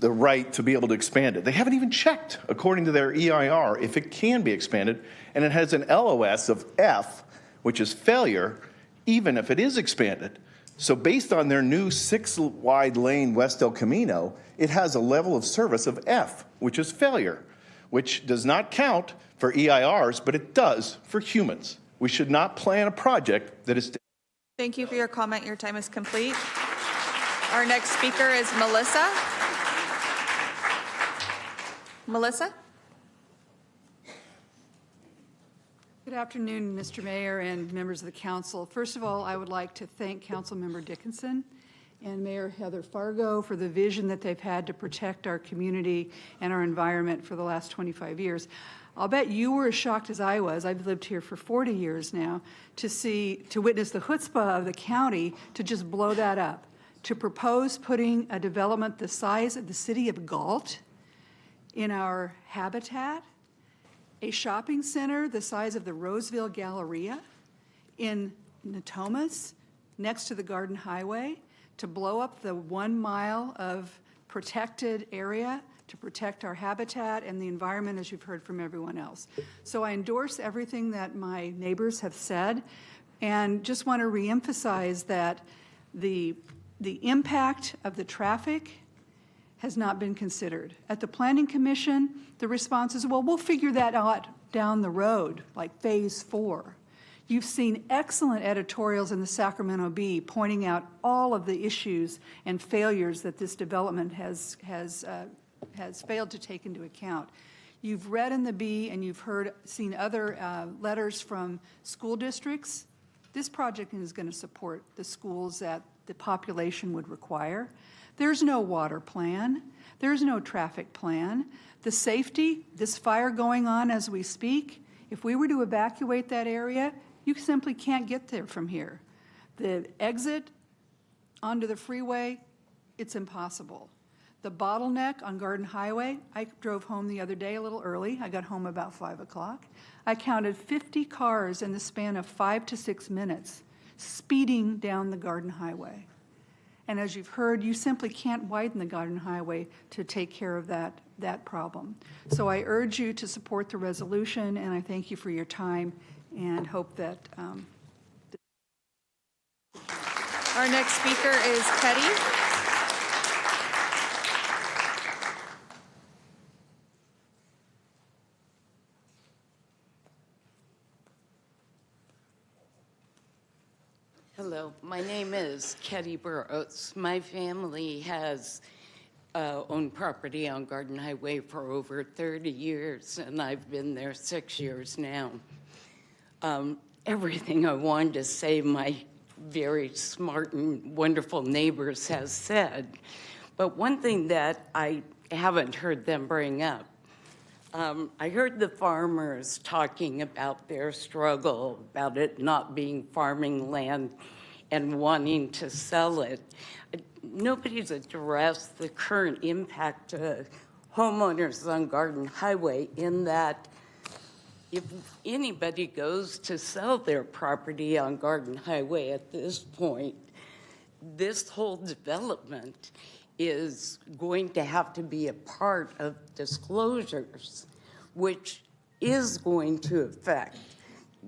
right to be able to expand it. They haven't even checked, according to their EIR, if it can be expanded, and it has an LOS of F, which is failure, even if it is expanded. So based on their new 6-wide lane West El Camino, it has a level of service of F, which is failure, which does not count for EIRs, but it does for humans. We should not plan a project that is... Thank you for your comment. Your time is complete. Our next speaker is Melissa. Melissa? Good afternoon, Mr. Mayor and members of the council. First of all, I would like to thank Councilmember Dickinson and Mayor Heather Fargo for the vision that they've had to protect our community and our environment for the last 25 years. I'll bet you were as shocked as I was. I've lived here for 40 years now to witness the chutzpah of the county to just blow that up, to propose putting a development the size of the city of Galt in our habitat, a shopping center the size of the Roseville Galleria in Natomas, next to the Garden Highway, to blow up the 1 mile of protected area to protect our habitat and the environment, as you've heard from everyone else. So I endorse everything that my neighbors have said, and just want to reemphasize that the impact of the traffic has not been considered. At the Planning Commission, the response is, well, we'll figure that out down the road, like phase 4. You've seen excellent editorials in the Sacramento Bee pointing out all of the issues and failures that this development has failed to take into account. You've read in the Bee and you've seen other letters from school districts. This project is going to support the schools that the population would require. There's no water plan. There's no traffic plan. The safety, this fire going on as we speak, if we were to evacuate that area, you simply can't get there from here. The exit onto the freeway, it's impossible. The bottleneck on Garden Highway, I drove home the other day a little early. I got home about 5 o'clock. I counted 50 cars in the span of 5 to 6 minutes speeding down the Garden Highway. And as you've heard, you simply can't widen the Garden Highway to take care of that problem. So I urge you to support the resolution, and I thank you for your time and hope that... Our next speaker is Teddy. Hello, my name is Ketty Burrows. My family has owned property on Garden Highway for over 30 years, and I've been there 6 years now. Everything I wanted to say, my very smart and wonderful neighbors has said. But one thing that I haven't heard them bring up, I heard the farmers talking about their struggle, about it not being farming land and wanting to sell it. Nobody's addressed the current impact to homeowners on Garden Highway in that if anybody goes to sell their property on Garden Highway at this point, this whole development is going to have to be a part of disclosures, which is going to affect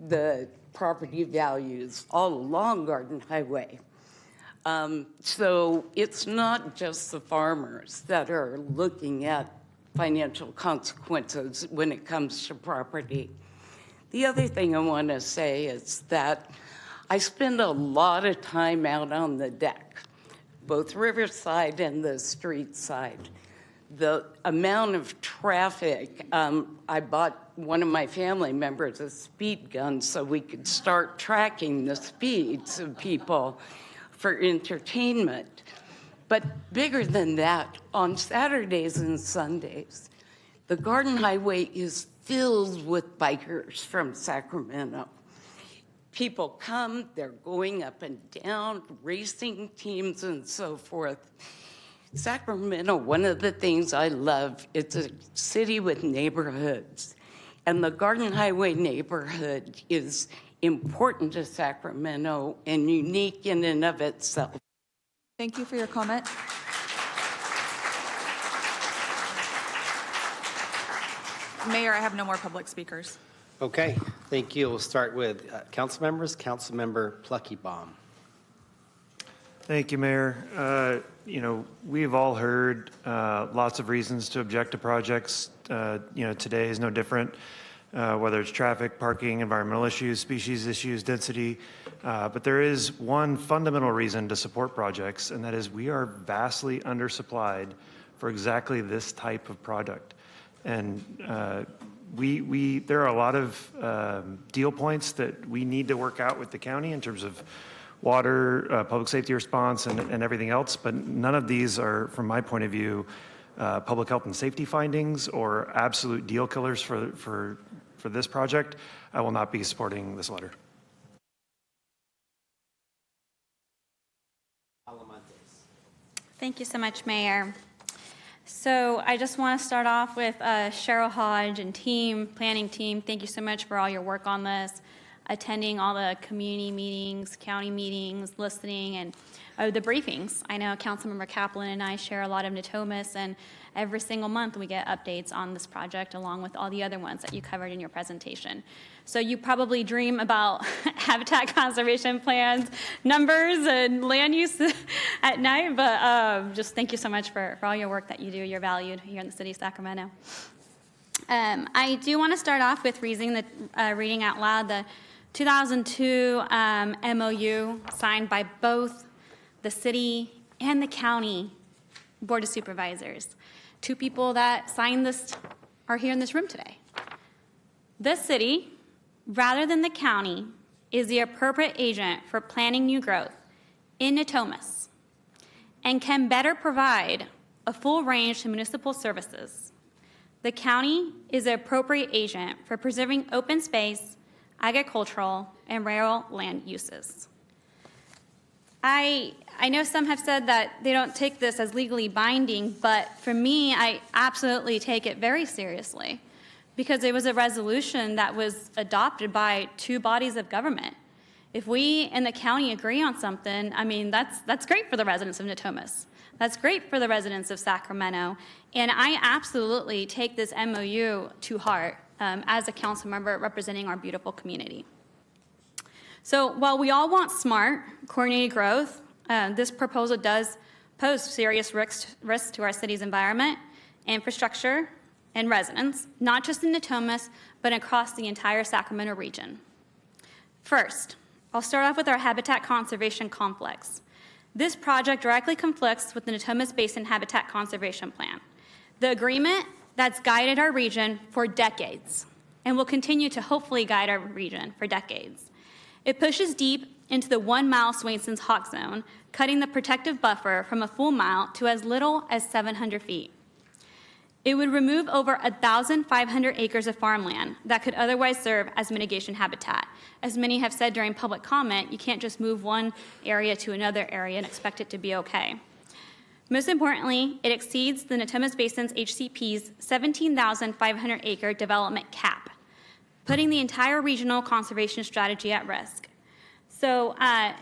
the property values all along Garden Highway. So it's not just the farmers that are looking at financial consequences when it comes to property. The other thing I want to say is that I spend a lot of time out on the deck, both Riverside and the street side. The amount of traffic, I bought one of my family members a speed gun so we could start tracking the speeds of people for entertainment. But bigger than that, on Saturdays and Sundays, the Garden Highway is filled with bikers from Sacramento. People come, they're going up and down, racing teams and so forth. Sacramento, one of the things I love, it's a city with neighborhoods. And the Garden Highway neighborhood is important to Sacramento and unique in and of itself. Thank you for your comment. Mayor, I have no more public speakers. Okay, thank you. We'll start with council members. Councilmember Pluckybaum. Thank you, Mayor. We've all heard lots of reasons to object to projects. Today is no different, whether it's traffic, parking, environmental issues, species issues, density. But there is one fundamental reason to support projects, and that is we are vastly undersupplied for exactly this type of product. And there are a lot of deal points that we need to work out with the county in terms of water, public safety response, and everything else. But none of these are, from my point of view, public health and safety findings or absolute deal killers for this project. I will not be supporting this letter. Thank you so much, Mayor. So I just want to start off with Cheryl Hodge and planning team. Thank you so much for all your work on this, attending all the community meetings, county meetings, listening, and the briefings. I know Councilmember Kaplan and I share a lot of Natomas, and every single month we get updates on this project along with all the other ones that you covered in your presentation. So you probably dream about habitat conservation plans, numbers, and land use at night, but just thank you so much for all your work that you do. You're valued here in the city of Sacramento. I do want to start off with reading out loud the 2002 MOU signed by both the city and the county Board of Supervisors. Two people that signed this are here in this room today. The city, rather than the county, is the appropriate agent for planning new growth in Natomas and can better provide a full range of municipal services. The county is the appropriate agent for preserving open space, agricultural, and rural land uses. I know some have said that they don't take this as legally binding, but for me, I absolutely take it very seriously because it was a resolution that was adopted by two bodies of government. If we in the county agree on something, I mean, that's great for the residents of Natomas. That's great for the residents of Sacramento. And I absolutely take this MOU to heart as a council member representing our beautiful community. So while we all want smart, coordinated growth, this proposal does pose serious risks to our city's environment, infrastructure, and residents, not just in Natomas, but across the entire Sacramento region. First, I'll start off with our habitat conservation complex. This project directly conflicts with the Natomas Basin Habitat Conservation Plan, the agreement that's guided our region for decades and will continue to hopefully guide our region for decades. It pushes deep into the 1 mile Swainson's Hawk Zone, cutting the protective buffer from a full mile to as little as 700 feet. It would remove over 1,500 acres of farmland that could otherwise serve as mitigation habitat. As many have said during public comment, you can't just move one area to another area and expect it to be okay. Most importantly, it exceeds the Natomas Basin's HCP's 17,500 acre development cap. putting the entire regional conservation strategy at risk. So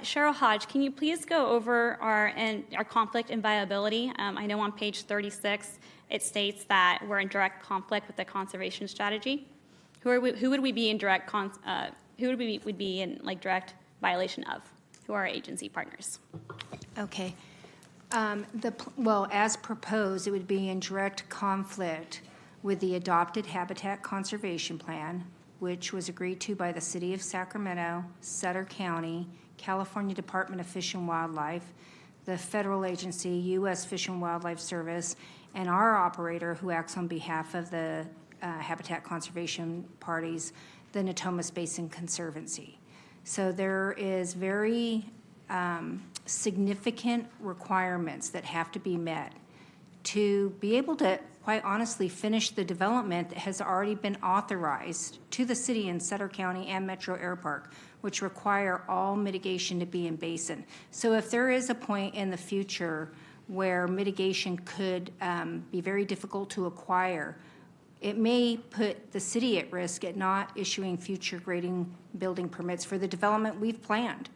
Cheryl Hodge, can you please go over our conflict and viability? I know on page 36, it states that we're in direct conflict with the conservation strategy. Who would we be in direct would be in like direct violation of? Who are our agency partners? Okay. Well, as proposed, it would be in direct conflict with the adopted Habitat Conservation Plan, which was agreed to by the City of Sacramento, Sutter County, California Department of Fish and Wildlife, the federal agency, U.S. Fish and Wildlife Service, and our operator who acts on behalf of the Habitat Conservation parties, the Natomas Basin Conservancy. So there is very significant requirements that have to be met to be able to, quite honestly, finish the development that has already been authorized to the city in Sutter County and Metro Air Park, which require all mitigation to be in basin. So if there is a point in the future where mitigation could be very difficult to acquire, it may put the city at risk at not issuing future grading building permits for the development we've planned,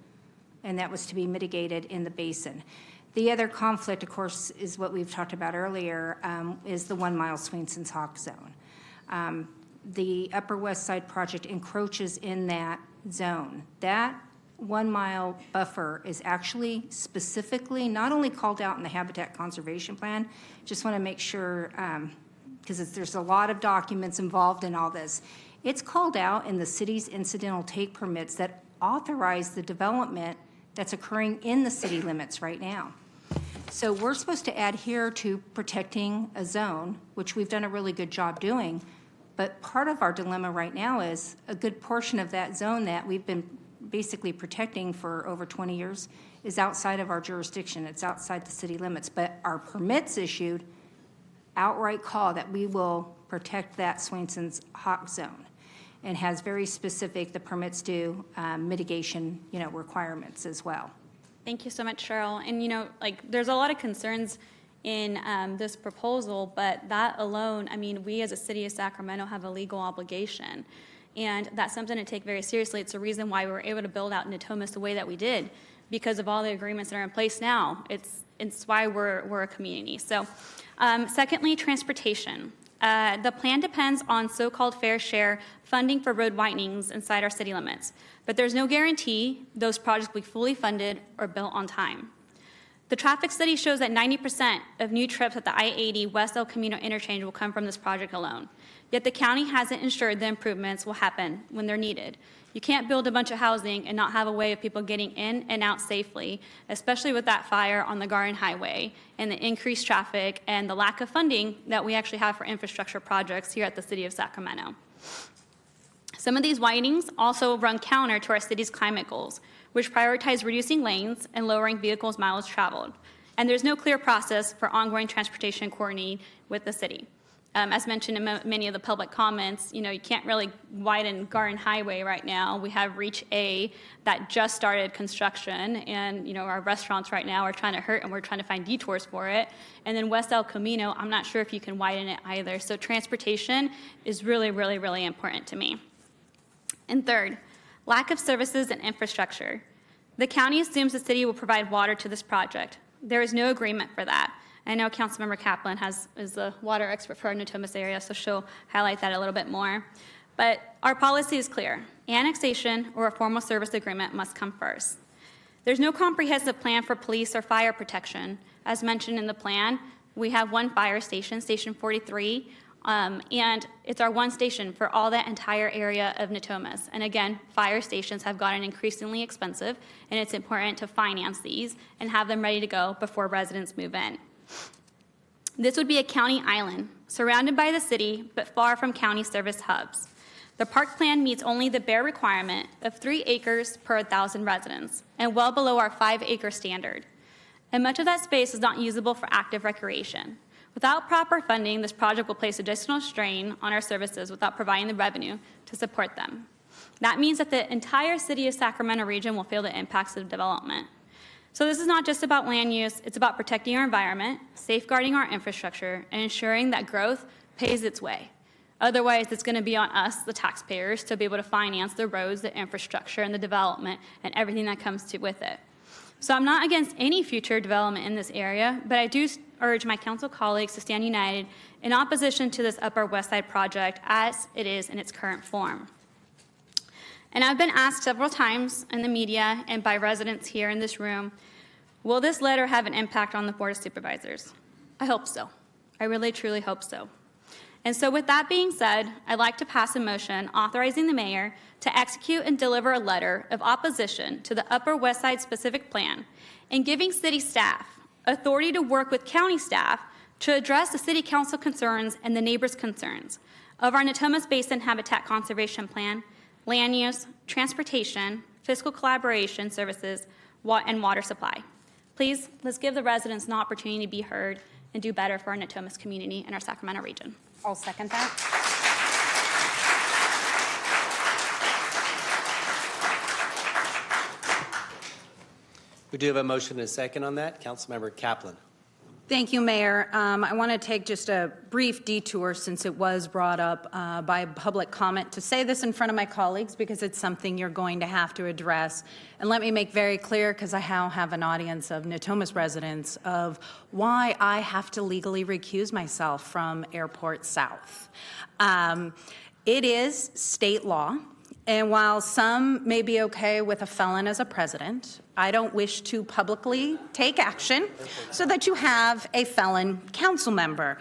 and that was to be mitigated in the basin. The other conflict, of course, is what we've talked about earlier, is the 1 mile Swainson's Hawk Zone. The Upper West Side project encroaches in that zone. That 1 mile buffer is actually specifically not only called out in the Habitat Conservation Plan, just want to make sure, because there's a lot of documents involved in all this. It's called out in the city's incidental take permits that authorize the development that's occurring in the city limits right now. So we're supposed to adhere to protecting a zone, which we've done a really good job doing, but part of our dilemma right now is a good portion of that zone that we've been basically protecting for over 20 years is outside of our jurisdiction. It's outside the city limits, but our permits issued outright call that we will protect that Swainson's Hawk Zone, and has very specific, the permits do mitigation, requirements as well. Thank you so much, Cheryl. And there's a lot of concerns in this proposal, but that alone, we as a city of Sacramento have a legal obligation, and that's something to take very seriously. It's the reason why we were able to build out Natomas the way that we did, because of all the agreements that are in place now. It's why we're a community. So, secondly, transportation. The plan depends on so-called fair share funding for road widenings inside our city limits, but there's no guarantee those projects will be fully funded or built on time. The traffic study shows that 90% of new trips at the I-80 West El Camino interchange will come from this project alone, yet the county hasn't ensured the improvements will happen when they're needed. You can't build a bunch of housing and not have a way of people getting in and out safely, especially with that fire on the Garden Highway and the increased traffic and the lack of funding that we actually have for infrastructure projects here at the City of Sacramento. Some of these widenings also run counter to our city's climate goals, which prioritize reducing lanes and lowering vehicles' miles traveled. And there's no clear process for ongoing transportation coordinating with the city. As mentioned in many of the public comments, you can't really widen Garden Highway right now. We have Reach A that just started construction, and our restaurants right now are trying to hurt, and we're trying to find detours for it. And then West El Camino, I'm not sure if you can widen it either. So transportation is really, really, really important to me. And third, lack of services and infrastructure. The county assumes the city will provide water to this project. There is no agreement for that. I know Councilmember Kaplan is the water expert for our Natomas area, so she'll highlight that a little bit more. But our policy is clear. Annexation or a formal service agreement must come first. There's no comprehensive plan for police or fire protection. As mentioned in the plan, we have one fire station, Station 43, and it's our one station for all that entire area of Natomas. And again, fire stations have gotten increasingly expensive, and it's important to finance these and have them ready to go before residents move in. This would be a county island, surrounded by the city, but far from county service hubs. The park plan meets only the bare requirement of 3 acres per 1,000 residents, and well below our 5-acre standard. And much of that space is not usable for active recreation. Without proper funding, this project will place additional strain on our services without providing the revenue to support them. That means that the entire city of Sacramento region will feel the impacts of development. So this is not just about land use, it's about protecting our environment, safeguarding our infrastructure, and ensuring that growth pays its way. Otherwise, it's going to be on us, the taxpayers, to be able to finance the roads, the infrastructure, and the development, and everything that comes with it. So I'm not against any future development in this area, but I do urge my council colleagues to stand united in opposition to this Upper West Side project as it is in its current form. And I've been asked several times in the media and by residents here in this room, will this letter have an impact on the Board of Supervisors? I hope so. I really, truly hope so. And so with that being said, I'd like to pass a motion authorizing the mayor to execute and deliver a letter of opposition to the Upper West Side specific plan and giving city staff authority to work with county staff to address the city council concerns and the neighbors' concerns of our Natomas Basin Habitat Conservation Plan, land use, transportation, fiscal collaboration services, and water supply. Please, let's give the residents an opportunity to be heard and do better for our Natomas community and our Sacramento region. I'll second that. We do have a motion and a second on that. Councilmember Kaplan. Thank you, Mayor. I want to take just a brief detour, since it was brought up by public comment, to say this in front of my colleagues because it's something you're going to have to address. And let me make very clear, because I now have an audience of Natomas residents, of why I have to legally recuse myself from Airport South. It is state law. And while some may be okay with a felon as a president, I don't wish to publicly take action so that you have a felon council member.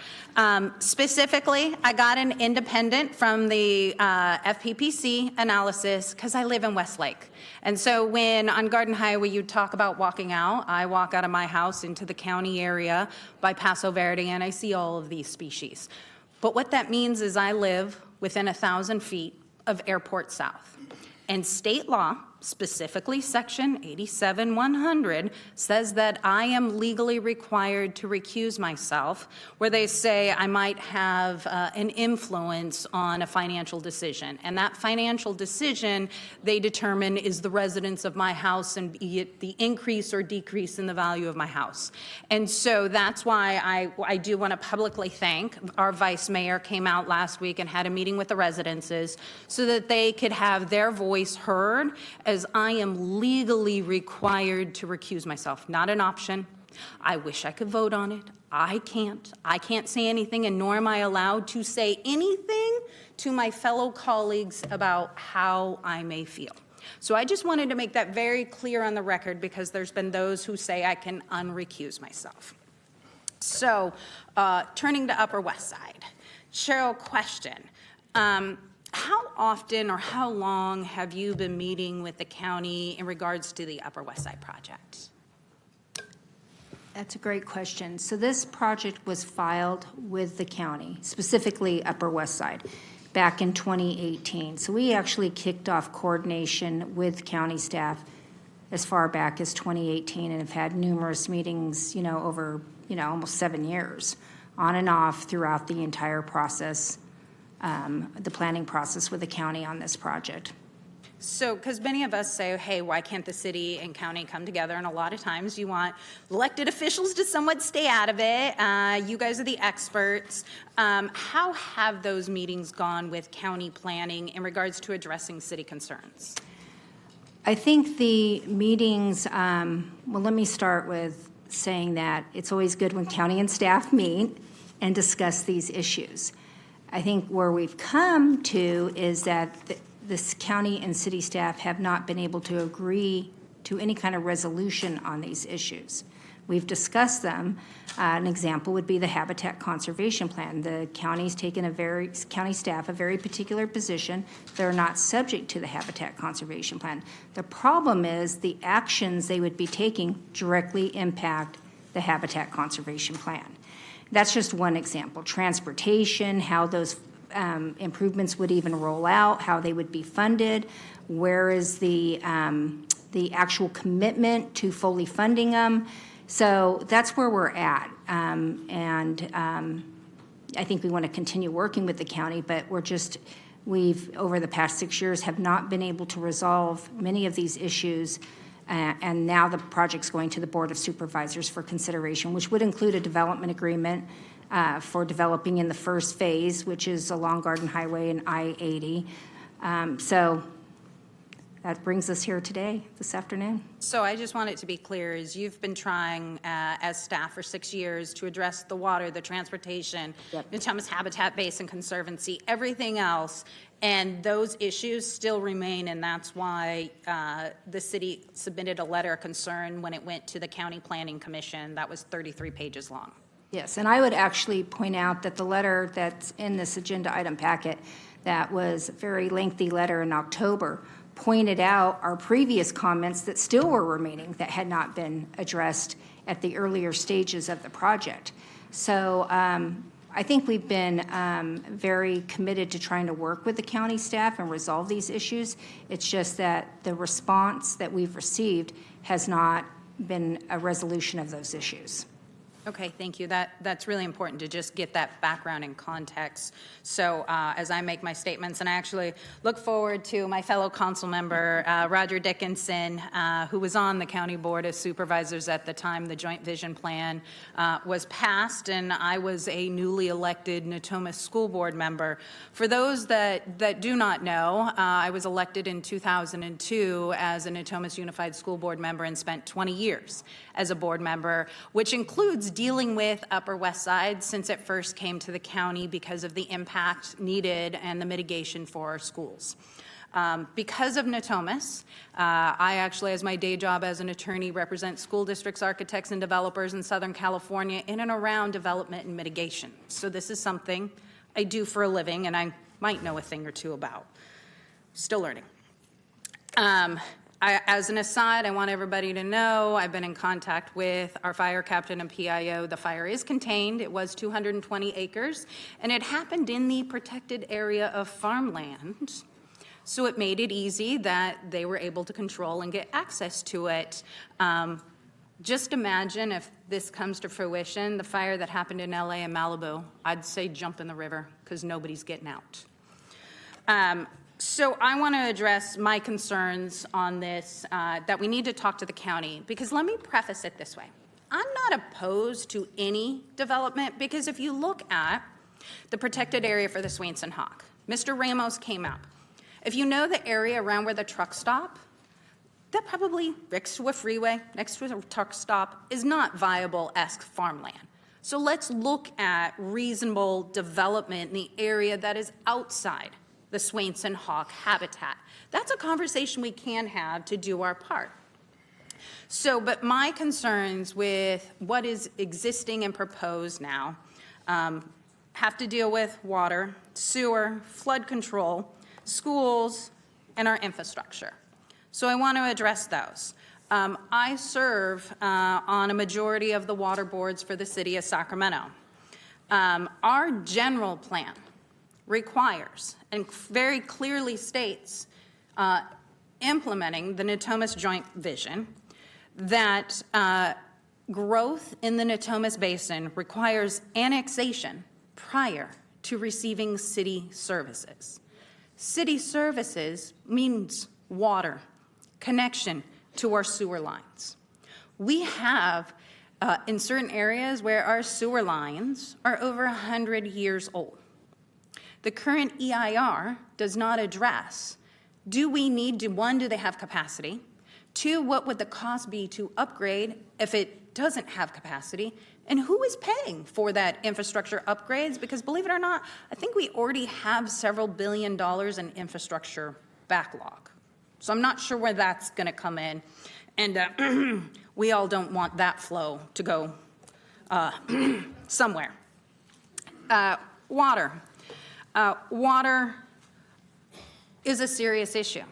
Specifically, I got an independent from the FPPC analysis because I live in Westlake. And so when on Garden Highway you talk about walking out, I walk out of my house into the county area by Paso Verde and I see all of these species. But what that means is I live within 1,000 feet of Airport South. And state law, specifically section 87-100, says that I am legally required to recuse myself, where they say I might have an influence on a financial decision. And that financial decision, they determine, is the residence of my house and be it the increase or decrease in the value of my house. And so that's why I do want to publicly thank our vice mayor came out last week and had a meeting with the residences so that they could have their voice heard, as I am legally required to recuse myself. Not an option. I wish I could vote on it. I can't. I can't say anything, and nor am I allowed to say anything to my fellow colleagues about how I may feel. So I just wanted to make that very clear on the record, because there's been those who say I can unrecuse myself. So turning to Upper West Side. Cheryl, question. How often or how long have you been meeting with the county in regards to the Upper West Side project? That's a great question. So this project was filed with the county, specifically Upper West Side, back in 2018. So we actually kicked off coordination with county staff as far back as 2018 and have had numerous meetings, over, almost 7 years, on and off throughout the entire process. The planning process with the county on this project. So, because many of us say, hey, why can't the city and county come together? And a lot of times you want elected officials to somewhat stay out of it. You guys are the experts. How have those meetings gone with county planning in regards to addressing city concerns? I think the meetings, well, let me start with saying that it's always good when county and staff meet and discuss these issues. I think where we've come to is that this county and city staff have not been able to agree to any kind of resolution on these issues. We've discussed them. An example would be the Habitat Conservation Plan. The county's taken county staff a very particular position. They're not subject to the Habitat Conservation Plan. The problem is the actions they would be taking directly impact the Habitat Conservation Plan. That's just one example. Transportation, how those improvements would even roll out, how they would be funded, where is the actual commitment to fully funding them. So that's where we're at. I think we want to continue working with the county, but we've, over the past 6 years, have not been able to resolve many of these issues. And now the project's going to the Board of Supervisors for consideration, which would include a development agreement for developing in the first phase, which is along Garden Highway and I-80. So that brings us here today, this afternoon. So I just want it to be clear, is you've been trying as staff for 6 years to address the water, the transportation, Natomas Habitat Basin Conservancy, everything else, and those issues still remain, and that's why the city submitted a letter of concern when it went to the County Planning Commission. That was 33 pages long. Yes, and I would actually point out that the letter that's in this agenda item packet, that was a very lengthy letter in October, pointed out our previous comments that still were remaining that had not been addressed at the earlier stages of the project. So I think we've been very committed to trying to work with the county staff and resolve these issues. It's just that the response that we've received has not been a resolution of those issues. Okay, thank you. That's really important to just get that background and context. So as I make my statements, and I actually look forward to my fellow council member, Roger Dickinson, who was on the County Board of Supervisors at the time the Joint Vision Plan was passed, and I was a newly elected Natomas School Board member. For those that do not know, I was elected in 2002 as a Natomas Unified School Board member and spent 20 years as a board member, which includes dealing with Upper West Side since it first came to the county because of the impact needed and the mitigation for our schools. Because of Natomas, I actually, as my day job as an attorney, represent school districts, architects, and developers in Southern California in and around development and mitigation. So this is something I do for a living, and I might know a thing or two about. Still learning. As an aside, I want everybody to know I've been in contact with our fire captain and PIO. The fire is contained. It was 220 acres, and it happened in the protected area of farmland. So it made it easy that they were able to control and get access to it. Just imagine if this comes to fruition, the fire that happened in LA and Malibu, I'd say jump in the river because nobody's getting out. So I want to address my concerns on this, that we need to talk to the county, because let me preface it this way. I'm not opposed to any development, because if you look at the protected area for the Swainson Hawk, Mr. Ramos came up. If you know the area around where the truck stop, that probably next to a freeway, next to a truck stop, is not viable-esque farmland. So let's look at reasonable development in the area that is outside the Swainson Hawk habitat. That's a conversation we can have to do our part. So, but my concerns with what is existing and proposed now have to deal with water, sewer, flood control, schools, and our infrastructure. So I want to address those. I serve on a majority of the water boards for the city of Sacramento. Our general plan requires and very clearly states, implementing the Natomas Joint Vision, that growth in the Natomas Basin requires annexation prior to receiving city services. City services means water, connection to our sewer lines. We have in certain areas where our sewer lines are over 100 years old. The current EIR does not address, do we need to, one, do they have capacity? Two, what would the cost be to upgrade if it doesn't have capacity? And who is paying for that infrastructure upgrades? Because believe it or not, I think we already have several $1 billion in infrastructure backlog. So I'm not sure where that's going to come in. And we all don't want that flow to go somewhere. Water. Water is a serious issue.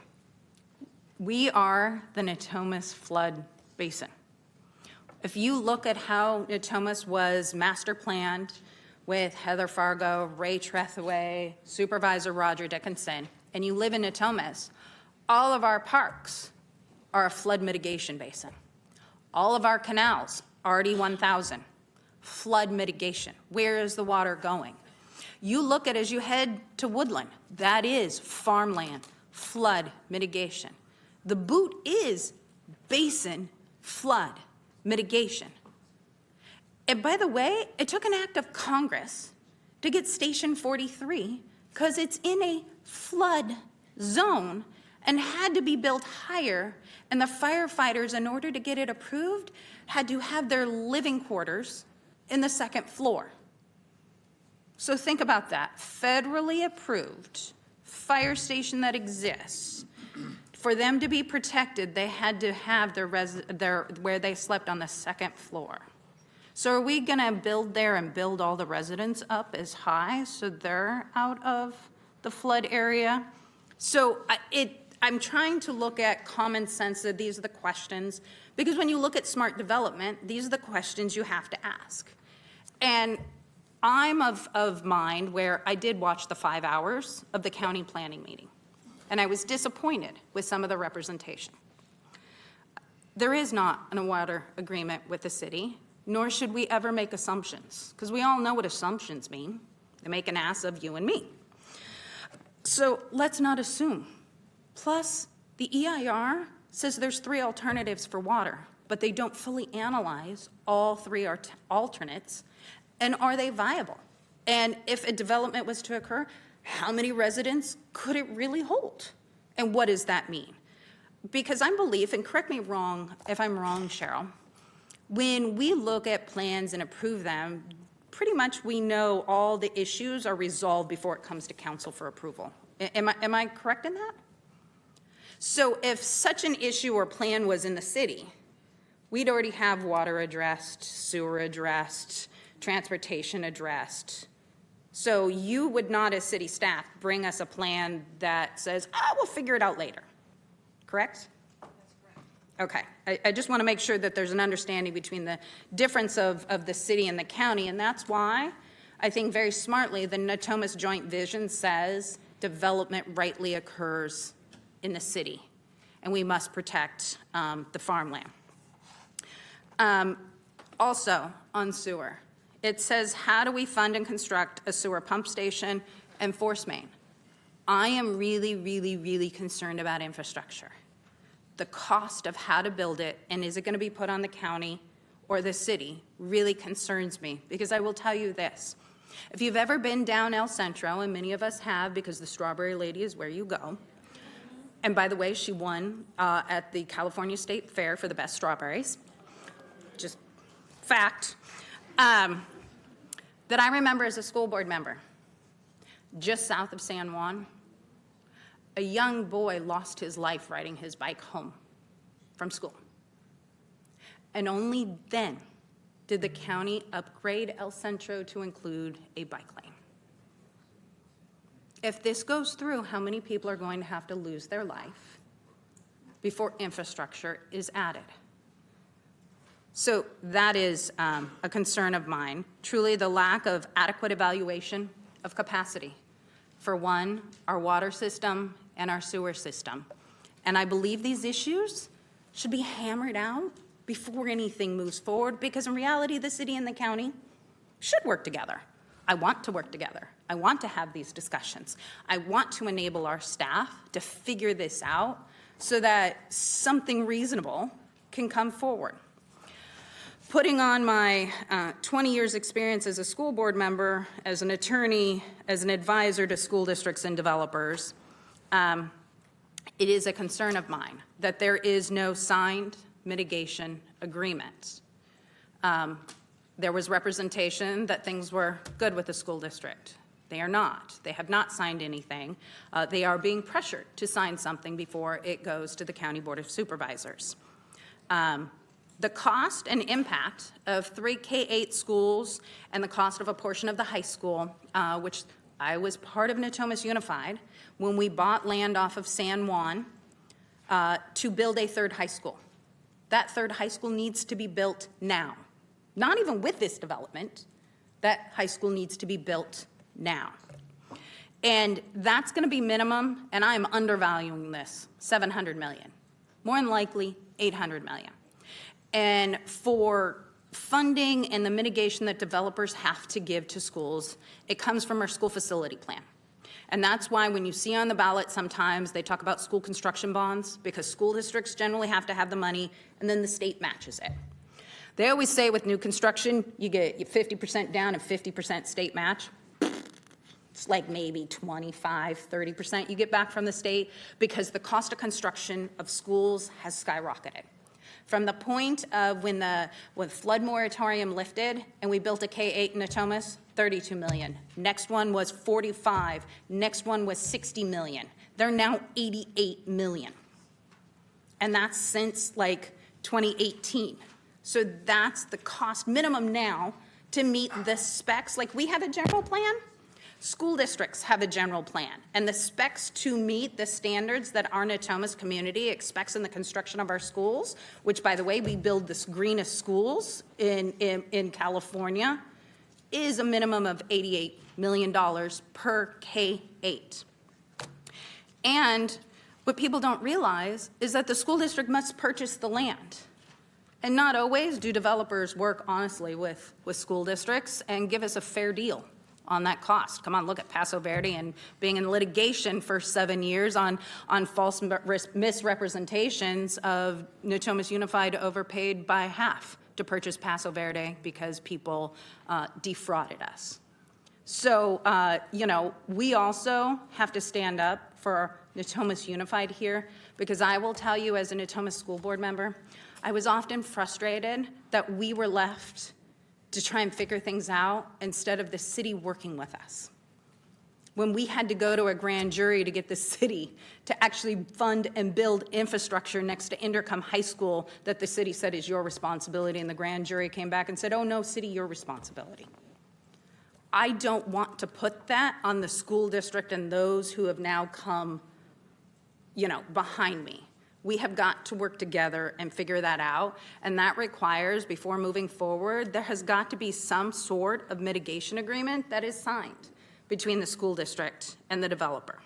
We are the Natomas flood basin. If you look at how Natomas was master planned with Heather Fargo, Ray Trethewey, Supervisor Roger Dickinson, and you live in Natomas, all of our parks are a flood mitigation basin. All of our canals, RD 1000, flood mitigation. Where is the water going? You look at, as you head to Woodland, that is farmland, flood mitigation. The boot is basin flood mitigation. And by the way, it took an act of Congress to get Station 43 because it's in a flood zone and had to be built higher. And the firefighters, in order to get it approved, had to have their living quarters in the second floor. So think about that. Federally approved fire station that exists. For them to be protected, they had to have their where they slept on the second floor. So are we going to build there and build all the residents up as high so they're out of the flood area? So I'm trying to look at common sense that these are the questions, because when you look at smart development, these are the questions you have to ask. And I'm of mind where I did watch the 5 hours of the county planning meeting, and I was disappointed with some of the representation. There is not a water agreement with the city, nor should we ever make assumptions, because we all know what assumptions mean. They make an ass of you and me. So let's not assume. Plus, the EIR says there's 3 alternatives for water, but they don't fully analyze all 3 alternates, and are they viable? And if a development was to occur, how many residents could it really hold? And what does that mean? Because I believe, and correct me wrong if I'm wrong, Cheryl, when we look at plans and approve them, pretty much we know all the issues are resolved before it comes to council for approval. Am I correct in that? So if such an issue or plan was in the city, we'd already have water addressed, sewer addressed, transportation addressed. So you would not, as city staff, bring us a plan that says, we'll figure it out later, correct? Okay, I just want to make sure that there's an understanding between the difference of the city and the county, and that's why I think very smartly the Natomas Joint Vision says development rightly occurs in the city, and we must protect the farmland. Also, on sewer, it says, how do we fund and construct a sewer pump station and force main? I am really, really, really concerned about infrastructure. The cost of how to build it, and is it going to be put on the county or the city, really concerns me, because I will tell you this. If you've ever been down El Centro, and many of us have because the Strawberry Lady is where you go, and by the way, she won at the California State Fair for the best strawberries, just fact, that I remember as a school board member, just south of San Juan, a young boy lost his life riding his bike home from school. And only then did the county upgrade El Centro to include a bike lane. If this goes through, how many people are going to have to lose their life before infrastructure is added? So that is a concern of mine. Truly, the lack of adequate evaluation of capacity. For one, our water system and our sewer system. And I believe these issues should be hammered out before anything moves forward, because in reality, the city and the county should work together. I want to work together. I want to have these discussions. I want to enable our staff to figure this out so that something reasonable can come forward. Putting on my 20 years experience as a school board member, as an attorney, as an advisor to school districts and developers, it is a concern of mine that there is no signed mitigation agreement. There was representation that things were good with the school district. They are not. They have not signed anything. They are being pressured to sign something before it goes to the County Board of Supervisors. The cost and impact of 3 K-8 schools and the cost of a portion of the high school, which I was part of Natomas Unified when we bought land off of San Juan to build a 3rd high school. That 3rd high school needs to be built now. Not even with this development. That high school needs to be built now. And that's going to be minimum, and I'm undervaluing this, $700 million. More than likely, $800 million. And for funding and the mitigation that developers have to give to schools, it comes from our school facility plan. And that's why when you see on the ballot sometimes they talk about school construction bonds, because school districts generally have to have the money and then the state matches it. They always say with new construction, you get 50% down and 50% state match. It's like maybe 25, 30% you get back from the state because the cost of construction of schools has skyrocketed. From the point of when flood moratorium lifted and we built a K-8 in Natomas, 32 million. Next one was 45. Next one was 60 million. They're now 88 million. And that's since like 2018. So that's the cost minimum now to meet the specs. Like we have a general plan. School districts have a general plan, and the specs to meet the standards that our Natomas community expects in the construction of our schools, which, by the way, we build the greenest schools in California, is a minimum of $88 million per K-8. And what people don't realize is that the school district must purchase the land. And not always do developers work honestly with school districts and give us a fair deal on that cost. Come on, look at Paso Verde and being in litigation for 7 years on false misrepresentations of Natomas Unified overpaid by half to purchase Paso Verde because people defrauded us. So, we also have to stand up for Natomas Unified here, because I will tell you as a Natomas school board member, I was often frustrated that we were left to try and figure things out instead of the city working with us. When we had to go to a grand jury to get the city to actually fund and build infrastructure next to Intercom High School that the city said is your responsibility, and the grand jury came back and said, oh no, city, your responsibility. I don't want to put that on the school district and those who have now come, behind me. We have got to work together and figure that out, and that requires, before moving forward, there has got to be some sort of mitigation agreement that is signed between the school district and the developer.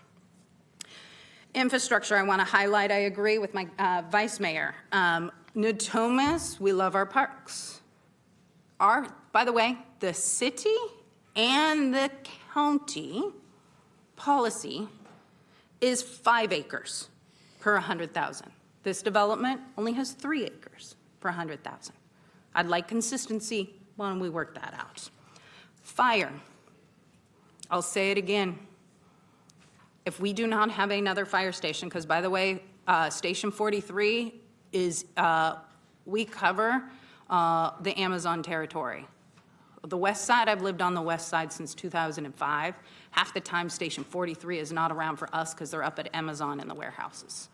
Infrastructure, I want to highlight, I agree with my vice mayor. Natomas, we love our parks. By the way, the city and the county policy is 5 acres per 100,000. This development only has 3 acres per 100,000. I'd like consistency when we work that out. Fire, I'll say it again. If we do not have another fire station, because by the way, Station 43 is, we cover the Amazon territory. The west side, I've lived on the west side since 2005. Half the time Station 43 is not around for us because they're up at Amazon in the warehouses.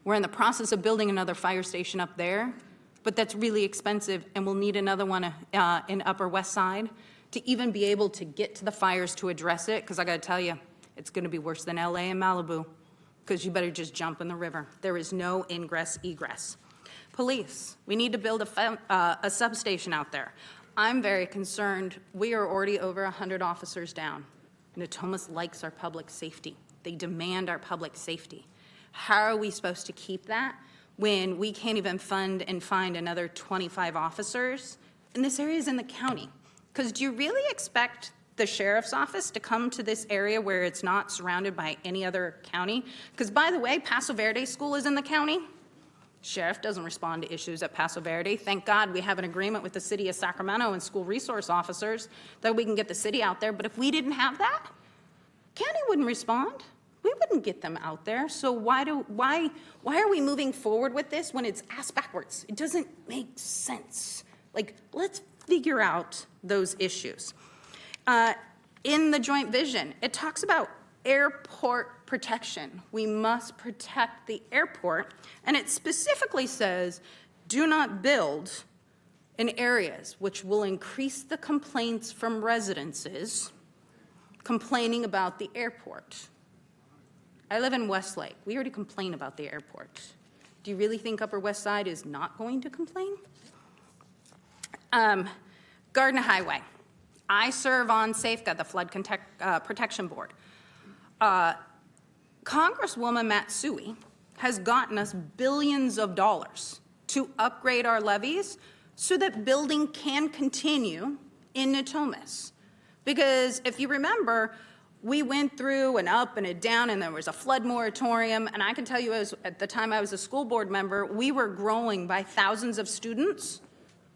We're in the process of building another fire station up there, but that's really expensive, and we'll need another one in Upper West Side to even be able to get to the fires to address it, because I gotta tell you, it's gonna be worse than LA and Malibu, because you better just jump in the river. There is no ingress, egress. Police, we need to build a substation out there. I'm very concerned. We are already over 100 officers down. Natomas likes our public safety. They demand our public safety. How are we supposed to keep that when we can't even fund and find another 25 officers? And this area is in the county. Because do you really expect the sheriff's office to come to this area where it's not surrounded by any other county? Because by the way, Paso Verde School is in the county. Sheriff doesn't respond to issues at Paso Verde. Thank God we have an agreement with the city of Sacramento and school resource officers that we can get the city out there. But if we didn't have that, county wouldn't respond. We wouldn't get them out there. So why are we moving forward with this when it's ass backwards? It doesn't make sense. Like, let's figure out those issues. In the joint vision, it talks about airport protection. We must protect the airport, and it specifically says, do not build in areas which will increase the complaints from residences complaining about the airport. I live in Westlake. We already complain about the airport. Do you really think Upper West Side is not going to complain? Gardner Highway. I serve on SAFECA, the Flood Protection Board. Congresswoman Matsui has gotten us billions of dollars to upgrade our levees so that building can continue in Natomas. Because if you remember, we went through and up and down, and there was a flood moratorium, and I can tell you, at the time I was a school board member, we were growing by thousands of students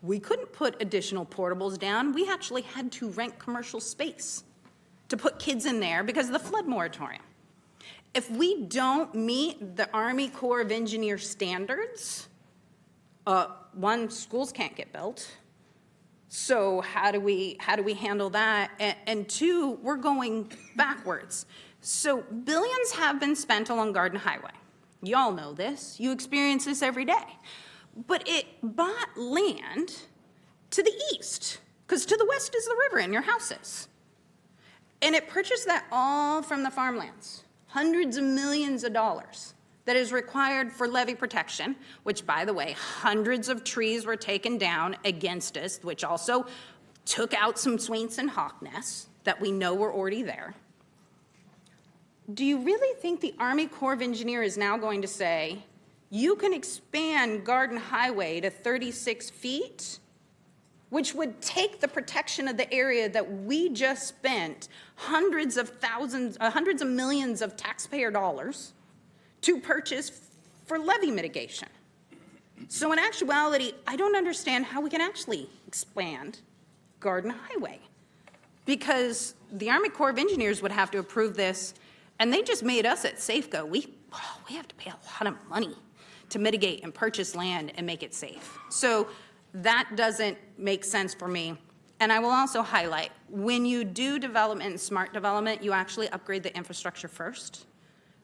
We couldn't put additional portables down. We actually had to rent commercial space to put kids in there because of the flood moratorium. If we don't meet the Army Corps of Engineers standards, one, schools can't get built. So how do we handle that? And two, we're going backwards. So billions have been spent along Garden Highway. Y'all know this. You experience this every day. But it bought land to the east, because to the west is the river and your houses. And it purchased that all from the farmlands, hundreds of millions of dollars that is required for levee protection, which, by the way, hundreds of trees were taken down against us, which also took out some Swainson hawk nests that we know were already there. Do you really think the Army Corps of Engineers is now going to say, you can expand Garden Highway to 36 feet, which would take the protection of the area that we just spent hundreds of millions of taxpayer dollars to purchase for levee mitigation? So in actuality, I don't understand how we can actually expand Garden Highway, because the Army Corps of Engineers would have to approve this, and they just made us at Safeco. We have to pay a lot of money to mitigate and purchase land and make it safe. So that doesn't make sense for me. And I will also highlight, when you do development and smart development, you actually upgrade the infrastructure first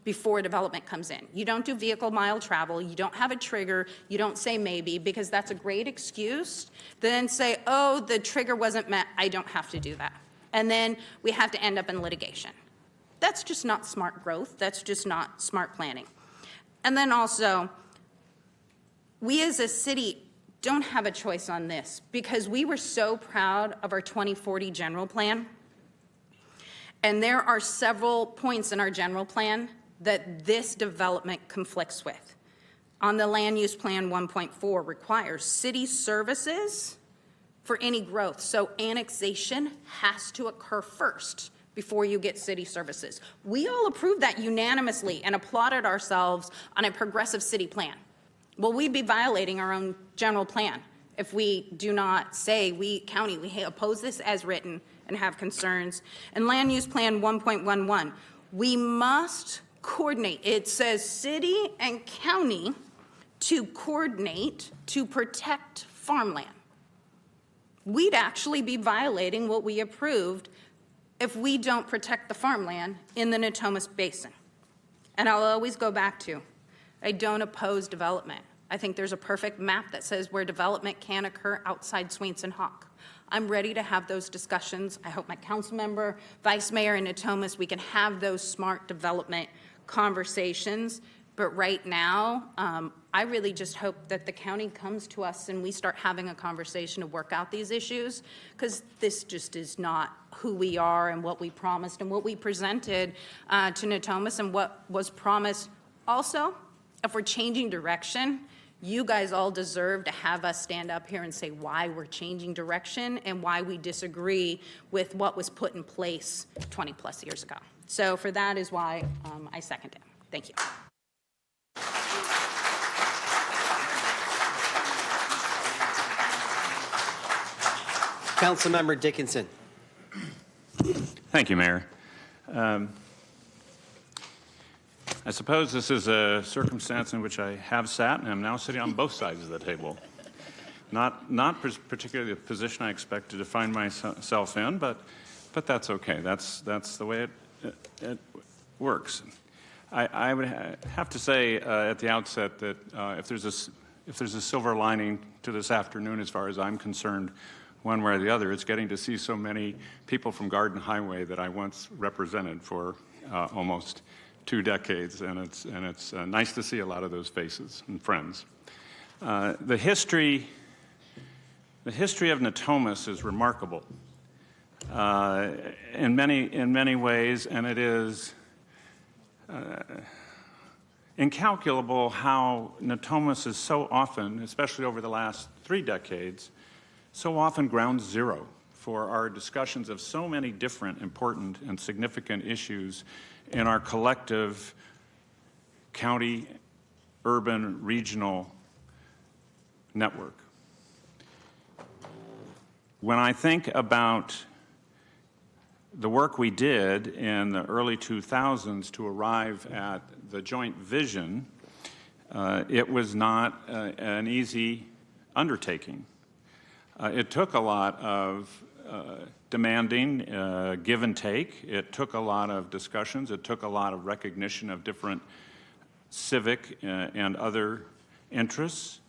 before development comes in. You don't do vehicle mile travel, you don't have a trigger, you don't say maybe, because that's a great excuse. Then say, oh, the trigger wasn't met, I don't have to do that. And then we have to end up in litigation. That's just not smart growth, that's just not smart planning. And then also, we as a city don't have a choice on this, because we were so proud of our 2040 general plan. And there are several points in our general plan that this development conflicts with. On the land use plan 1.4 requires city services for any growth. So annexation has to occur first before you get city services. We all approved that unanimously and applauded ourselves on a progressive city plan. Well, we'd be violating our own general plan if we do not say, we oppose this as written and have concerns. And land use plan 1.11, we must coordinate. It says city and county to coordinate to protect farmland. We'd actually be violating what we approved if we don't protect the farmland in the Natomas Basin. And I'll always go back to, I don't oppose development. I think there's a perfect map that says where development can occur outside Swainson Hawk. I'm ready to have those discussions. I hope my council member, vice mayor in Natomas, we can have those smart development conversations. But right now, I really just hope that the county comes to us and we start having a conversation to work out these issues, because this just is not who we are and what we promised and what we presented to Natomas and what was promised. Also, if we're changing direction, you guys all deserve to have us stand up here and say why we're changing direction and why we disagree with what was put in place 20 plus years ago. So for that is why I second it. Thank you. Councilmember Dickinson. Thank you, Mayor. I suppose this is a circumstance in which I have sat and am now sitting on both sides of the table. Not particularly the position I expected to find myself in, but that's okay. That's the way it works. I would have to say at the outset that if there's a silver lining to this afternoon, as far as I'm concerned, one way or the other, it's getting to see so many people from Garden Highway that I once represented for almost 2 decades, and it's nice to see a lot of those faces and friends. The history of Natomas is remarkable in many ways, and it is incalculable how Natomas is so often, especially over the last 3 decades, so often ground zero for our discussions of so many different important and significant issues in our collective county, urban, regional network. when I think about the work we did in the early 2000s to arrive at the joint vision, it was not an easy undertaking. It took a lot of demanding give and take. It took a lot of discussions. It took a lot of recognition of different civic and other interests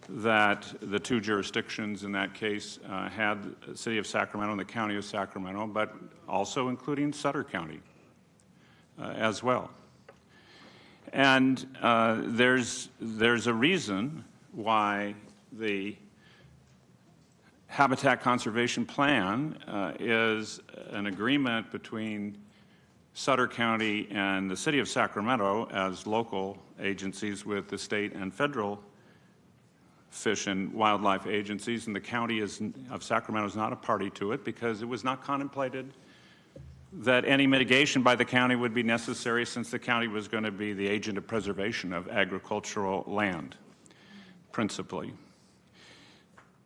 that the two jurisdictions in that case had, the City of Sacramento and the County of Sacramento, but also including Sutter County as well. And there's a reason why the Habitat Conservation Plan is an agreement between Sutter County and the City of Sacramento as local agencies with the state and federal fish and wildlife agencies, and the County of Sacramento is not a party to it because it was not contemplated that any mitigation by the county would be necessary, since the county was going to be the agent of preservation of agricultural land, principally.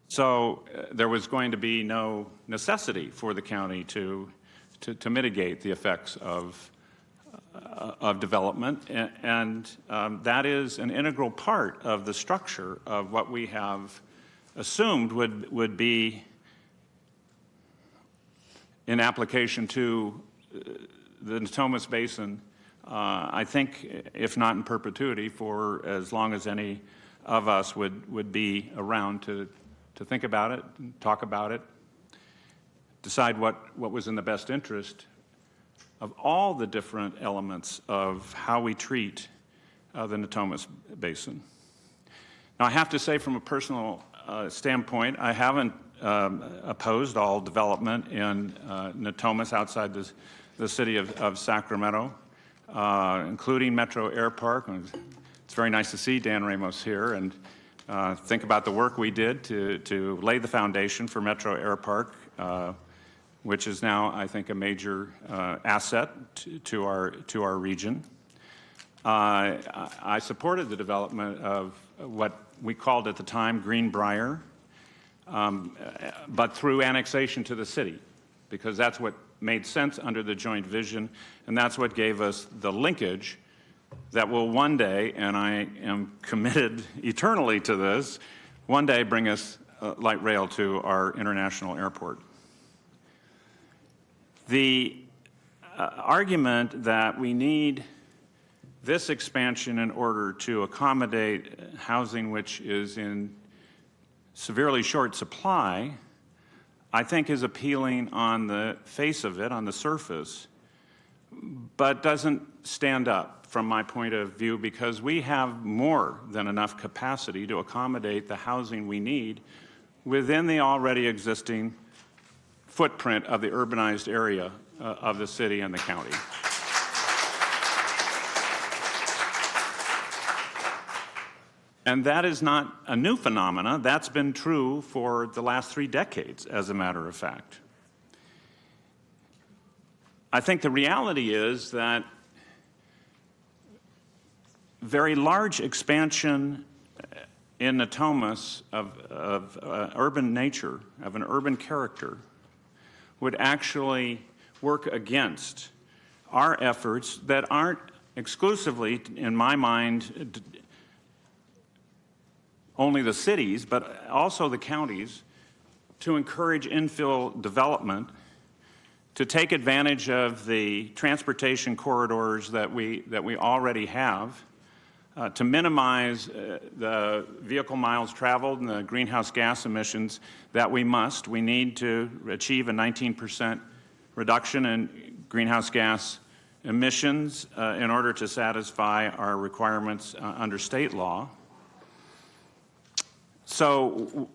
So there was going to be no necessity for the county to mitigate the effects of development, and that is an integral part of the structure of what we have assumed would be in application to the Natomas Basin, I think, if not in perpetuity, for as long as any of us would be around to think about it, talk about it, decide what was in the best interest of all the different elements of how we treat the Natomas Basin. Now, I have to say, from a personal standpoint, I haven't opposed all development in Natomas outside the city of Sacramento, including Metro Air Park. It's very nice to see Dan Ramos here and think about the work we did to lay the foundation for Metro Air Park, which is now, I think, a major asset to our region. I supported the development of what we called at the time Greenbrier, but through annexation to the city, because that's what made sense under the joint vision, and that's what gave us the linkage that will one day, and I am committed eternally to this, one day bring us light rail to our international airport. The argument that we need this expansion in order to accommodate housing which is in severely short supply, I think is appealing on the face of it, on the surface, but doesn't stand up from my point of view, because we have more than enough capacity to accommodate the housing we need within the already existing footprint of the urbanized area of the city and the county. And that is not a new phenomena. That's been true for the last 3 decades, as a matter of fact. I think the reality is that very large expansion in Natomas of urban nature, of an urban character, would actually work against our efforts that aren't exclusively, in my mind, only the cities, but also the counties, to encourage infill development, to take advantage of the transportation corridors that we already have, to minimize the vehicle miles traveled and the greenhouse gas emissions that we must. We need to achieve a 19% reduction in greenhouse gas emissions in order to satisfy our requirements under state law. So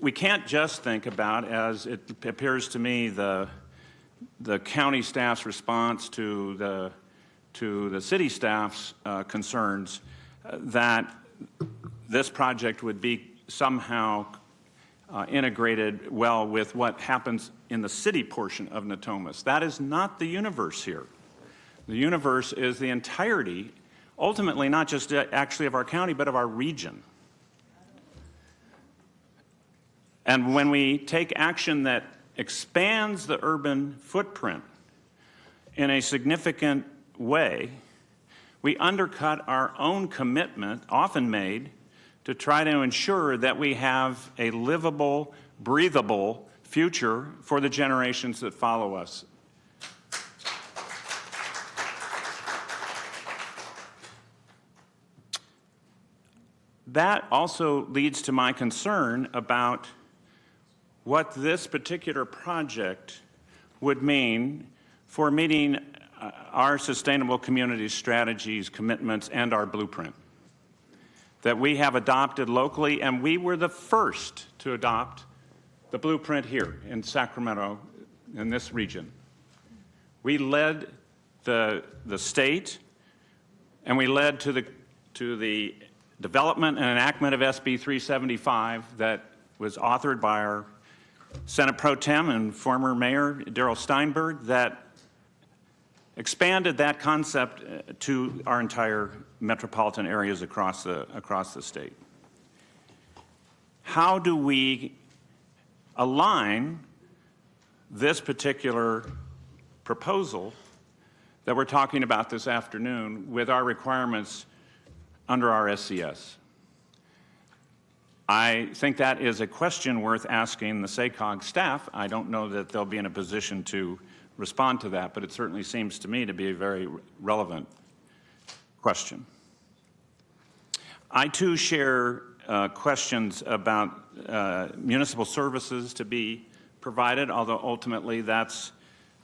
we can't just think about, as it appears to me, the county staff's response to the city staff's concerns, that this project would be somehow integrated well with what happens in the city portion of Natomas. That is not the universe here. The universe is the entirety, ultimately not just actually of our county, but of our region. And when we take action that expands the urban footprint in a significant way, we undercut our own commitment, often made, to try to ensure that we have a livable, breathable future for the generations that follow us. That also leads to my concern about what this particular project would mean for meeting our sustainable community strategies, commitments, and our blueprint that we have adopted locally, and we were the first to adopt the blueprint here in Sacramento, in this region. We led the state, and we led to the development and enactment of SB 375 that was authored by our Senate Pro Tem and former Mayor Darrell Steinberg that expanded that concept to our entire metropolitan areas across the state. How do we align this particular proposal that we're talking about this afternoon with our requirements under our SCS? I think that is a question worth asking the SACOG staff. I don't know that they'll be in a position to respond to that, but it certainly seems to me to be a very relevant question. I too share questions about municipal services to be provided, although ultimately that's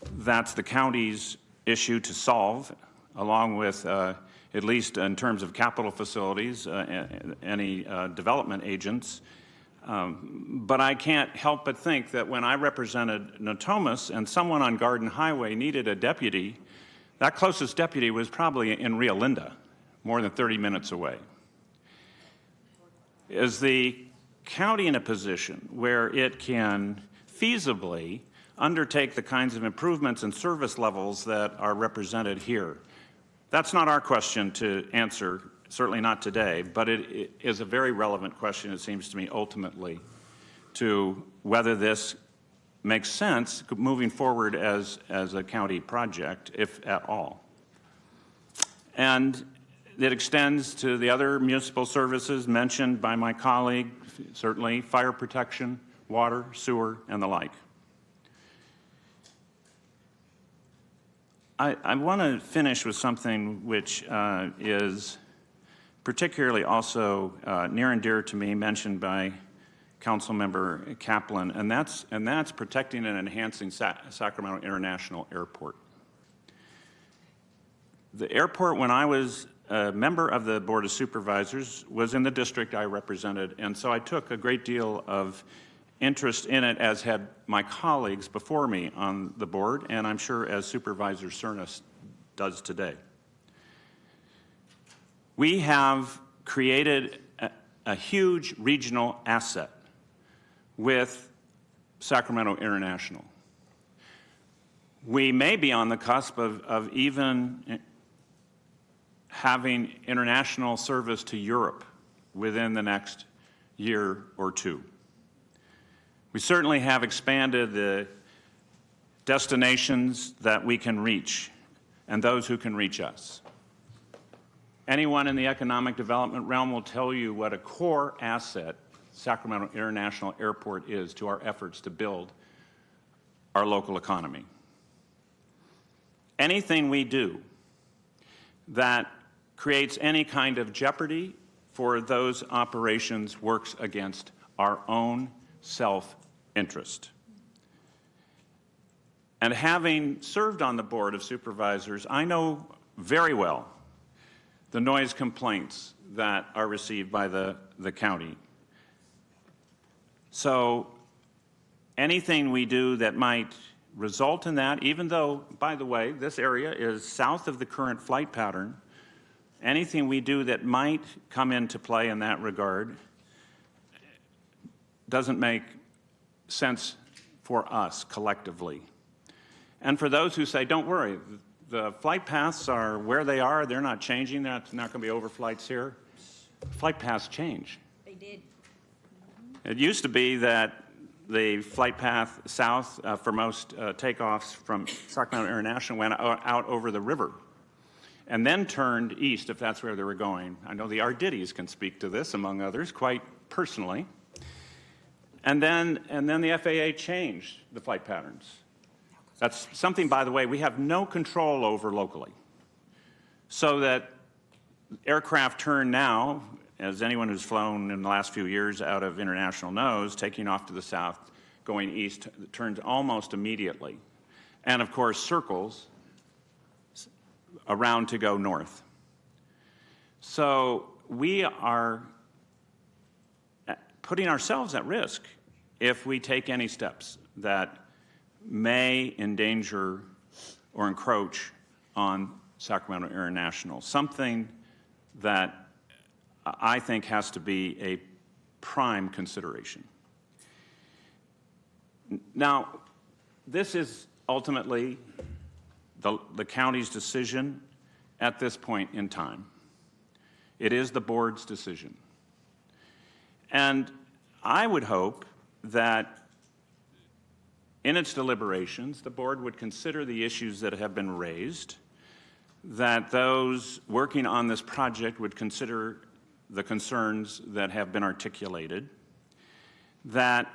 the county's issue to solve, along with, at least in terms of capital facilities, any development agents. But I can't help but think that when I represented Natomas and someone on Garden Highway needed a deputy, that closest deputy was probably in Rio Linda, more than 30 minutes away. Is the county in a position where it can feasibly undertake the kinds of improvements and service levels that are represented here? That's not our question to answer, certainly not today, but it is a very relevant question, it seems to me, ultimately, to whether this makes sense moving forward as a county project, if at all. And it extends to the other municipal services mentioned by my colleague, certainly fire protection, water, sewer, and the like. I want to finish with something which is particularly also near and dear to me, mentioned by Councilmember Kaplan, and that's protecting and enhancing Sacramento International Airport. The airport, when I was a member of the Board of Supervisors, was in the district I represented, and so I took a great deal of interest in it, as had my colleagues before me on the board, and I'm sure as Supervisor Cernas does today. We have created a huge regional asset with Sacramento International. We may be on the cusp of even having international service to Europe within the next year or two. We certainly have expanded the destinations that we can reach and those who can reach us. Anyone in the economic development realm will tell you what a core asset Sacramento International Airport is to our efforts to build our local economy. Anything we do that creates any kind of jeopardy for those operations works against our own self-interest. And having served on the Board of Supervisors, I know very well the noise complaints that are received by the county. So anything we do that might result in that, even though, by the way, this area is south of the current flight pattern, anything we do that might come into play in that regard doesn't make sense for us collectively. And for those who say, don't worry, the flight paths are where they are, they're not changing, there's not going to be overflights here. Flight paths change. They did. It used to be that the flight path south for most takeoffs from Sacramento International went out over the river and then turned east if that's where they were going. I know the Ardittis can speak to this, among others, quite personally. And then the FAA changed the flight patterns. That's something, by the way, we have no control over locally. So that aircraft turn now, as anyone who's flown in the last few years out of international knows, taking off to the south, going east, turns almost immediately. And of course, circles around to go north. So we are putting ourselves at risk if we take any steps that may endanger or encroach on Sacramento International, something that I think has to be a prime consideration. Now, this is ultimately the county's decision at this point in time. It is the board's decision. And I would hope that in its deliberations, the board would consider the issues that have been raised, that those working on this project would consider the concerns that have been articulated, that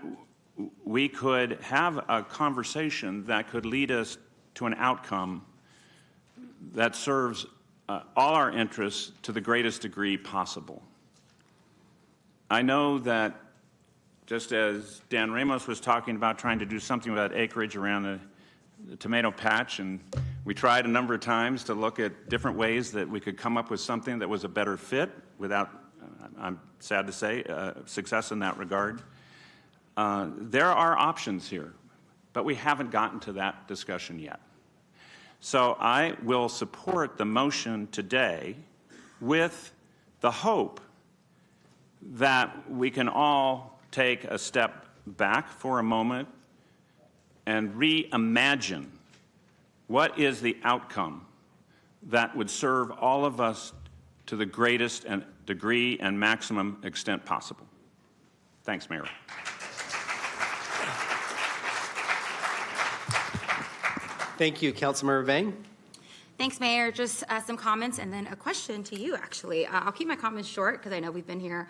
we could have a conversation that could lead us to an outcome that serves all our interests to the greatest degree possible. I know that just as Dan Ramos was talking about trying to do something with that acreage around the tomato patch, and we tried a number of times to look at different ways that we could come up with something that was a better fit without, I'm sad to say, success in that regard. There are options here, but we haven't gotten to that discussion yet. So I will support the motion today with the hope that we can all take a step back for a moment and reimagine what is the outcome that would serve all of us to the greatest degree and maximum extent possible. Thanks, Mayor. Thank you, Councilmember Vang. Thanks, Mayor. Just some comments and then a question to you, actually. I'll keep my comments short because I know we've been here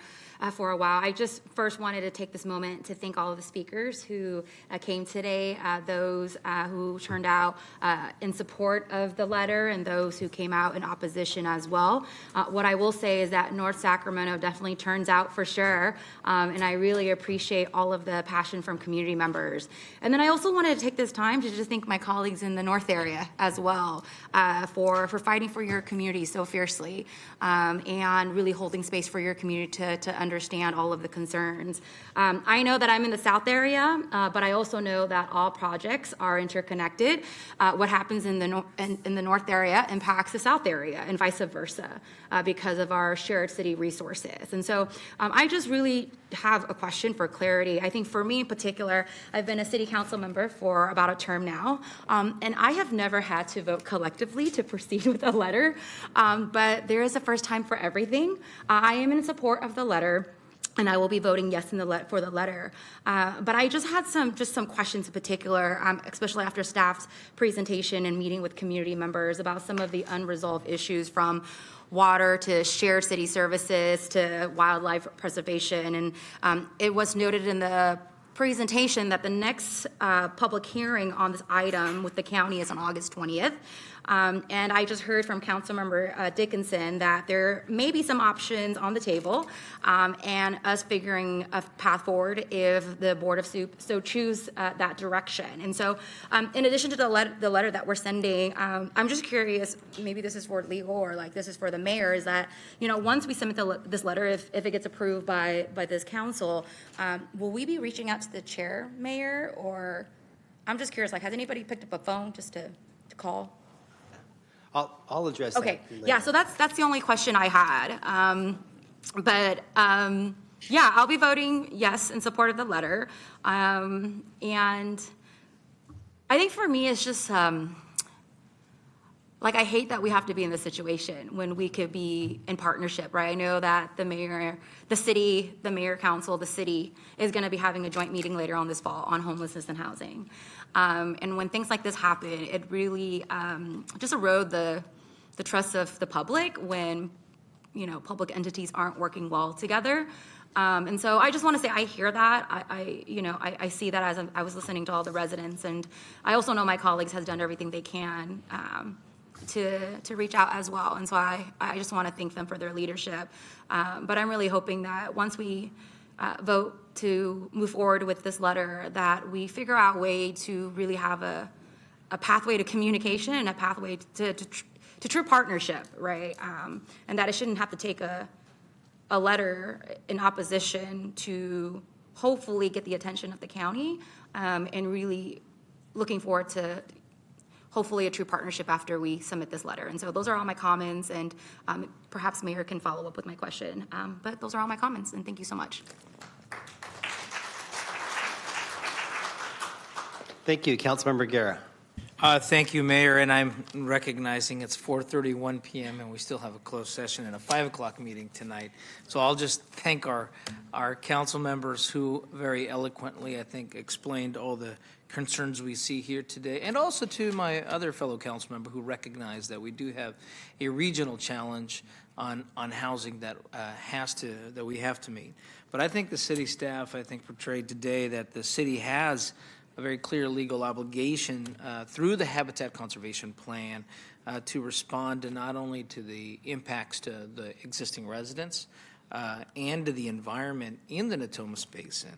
for a while. I just first wanted to take this moment to thank all of the speakers who came today, those who turned out in support of the letter and those who came out in opposition as well. What I will say is that North Sacramento definitely turns out for sure, and I really appreciate all of the passion from community members. And then I also wanted to take this time to just thank my colleagues in the North area as well for fighting for your community so fiercely and really holding space for your community to understand all of the concerns. I know that I'm in the South area, but I also know that all projects are interconnected. What happens in the North area impacts the South area and vice versa because of our shared city resources. And so I just really have a question for clarity. I think for me in particular, I've been a city council member for about a term now, and I have never had to vote collectively to proceed with a letter, but there is a first time for everything. I am in support of the letter, and I will be voting yes for the letter. But I just had some questions in particular, especially after staff's presentation and meeting with community members about some of the unresolved issues from water to shared city services to wildlife preservation. And it was noted in the presentation that the next public hearing on this item with the county is on August 20th. And I just heard from Councilmember Dickinson that there may be some options on the table and us figuring a path forward if the Board of Soup so choose that direction. And so in addition to the letter that we're sending, I'm just curious, maybe this is for legal or like this is for the mayor, is that, you know, once we submit this letter, if it gets approved by this council, will we be reaching out to the chair, mayor, or I'm just curious, like, has anybody picked up a phone just to call? I'll address Okay, that later. yeah, so that's the only question I had. Yeah, I'll be voting yes in support of the letter. And I think for me, it's just, like, I hate that we have to be in this situation when we could be in partnership, right? I know that the mayor, the city, the mayor council, the city is going to be having a joint meeting later on this fall on homelessness and housing. And when things like this happen, it really just erode the trust of the public when, you know, public entities aren't working well together. And so I just want to say I hear that. I see that as I was listening to all the residents, and I also know my colleagues has done everything they can to reach out as well. And so I just want to thank them for their leadership. But I'm really hoping that once we vote to move forward with this letter, that we figure out a way to really have a pathway to communication and a pathway to true partnership, right? And that it shouldn't have to take a letter in opposition to hopefully get the attention of the county, and really looking forward to hopefully a true partnership after we submit this letter. And so those are all my comments, and perhaps Mayor can follow up with my question. But those are all my comments, and thank you so much. Thank you. Councilmember Guerra. Thank you, Mayor, and I'm recognizing it's 4:31 p.m. and we still have a closed session and a 5 o'clock meeting tonight. So I'll just thank our council members who very eloquently, I think, explained all the concerns we see here today, and also to my other fellow council member who recognize that we do have a regional challenge on housing that we have to meet. But I think the city staff, I think, portrayed today that the city has a very clear legal obligation through the Habitat Conservation Plan to respond to not only to the impacts to the existing residents and to the environment in the Natomas Basin,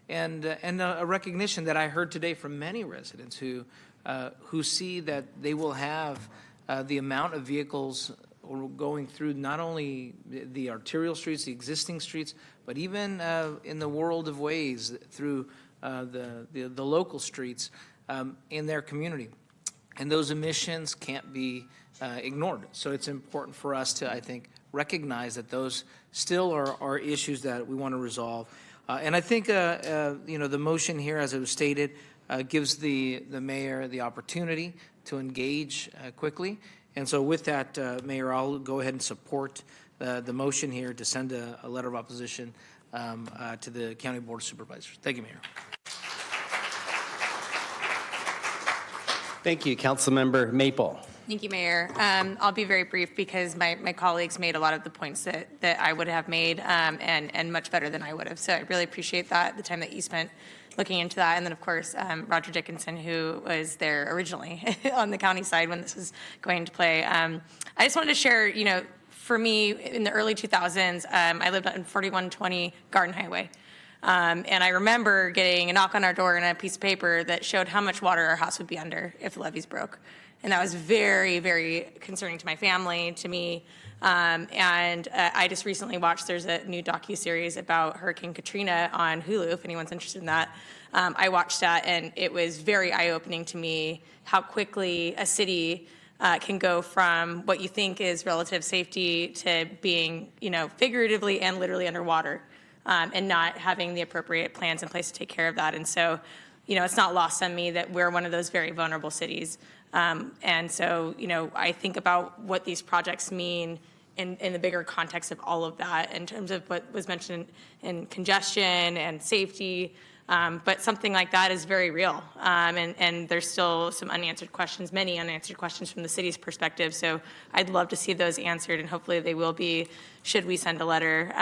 and a recognition that I heard today from many residents who see that they will have the amount of vehicles going through not only the arterial streets, the existing streets, but even in the world of ways through the local streets in their community. And those emissions can't be ignored. So it's important for us to, I think, recognize that those still are issues that we want to resolve. And I think, the motion here, as it was stated, gives the mayor the opportunity to engage quickly. And so with that, Mayor, I'll go ahead and support the motion here to send a letter of opposition to the County Board of Supervisors. Thank you, Mayor. Thank you. Councilmember Maple. Thank you, Mayor. I'll be very brief because my colleagues made a lot of the points that I would have made and much better than I would have. So I really appreciate that, the time that you spent looking into that. And then, of course, Roger Dickinson, who was there originally on the county side when this was going to play. I just wanted to share, for me, in the early 2000s, I lived on 4120 Garden Highway. And I remember getting a knock on our door and a piece of paper that showed how much water our house would be under if the levees broke. And that was very, very concerning to my family, to me. And I just recently watched, there's a new docuseries about Hurricane Katrina on Hulu, if anyone's interested in that. I watched that, and it was very eye-opening to me how quickly a city can go from what you think is relative safety to being, figuratively and literally underwater. And not having the appropriate plans in place to take care of that. And so, it's not lost on me that we're one of those very vulnerable cities. And so, I think about what these projects mean in the bigger context of all of that in terms of what was mentioned in congestion and safety. But something like that is very real. And there's still some unanswered questions, many unanswered questions from the city's perspective. So I'd love to see those answered, and hopefully they will be, should we send a letter.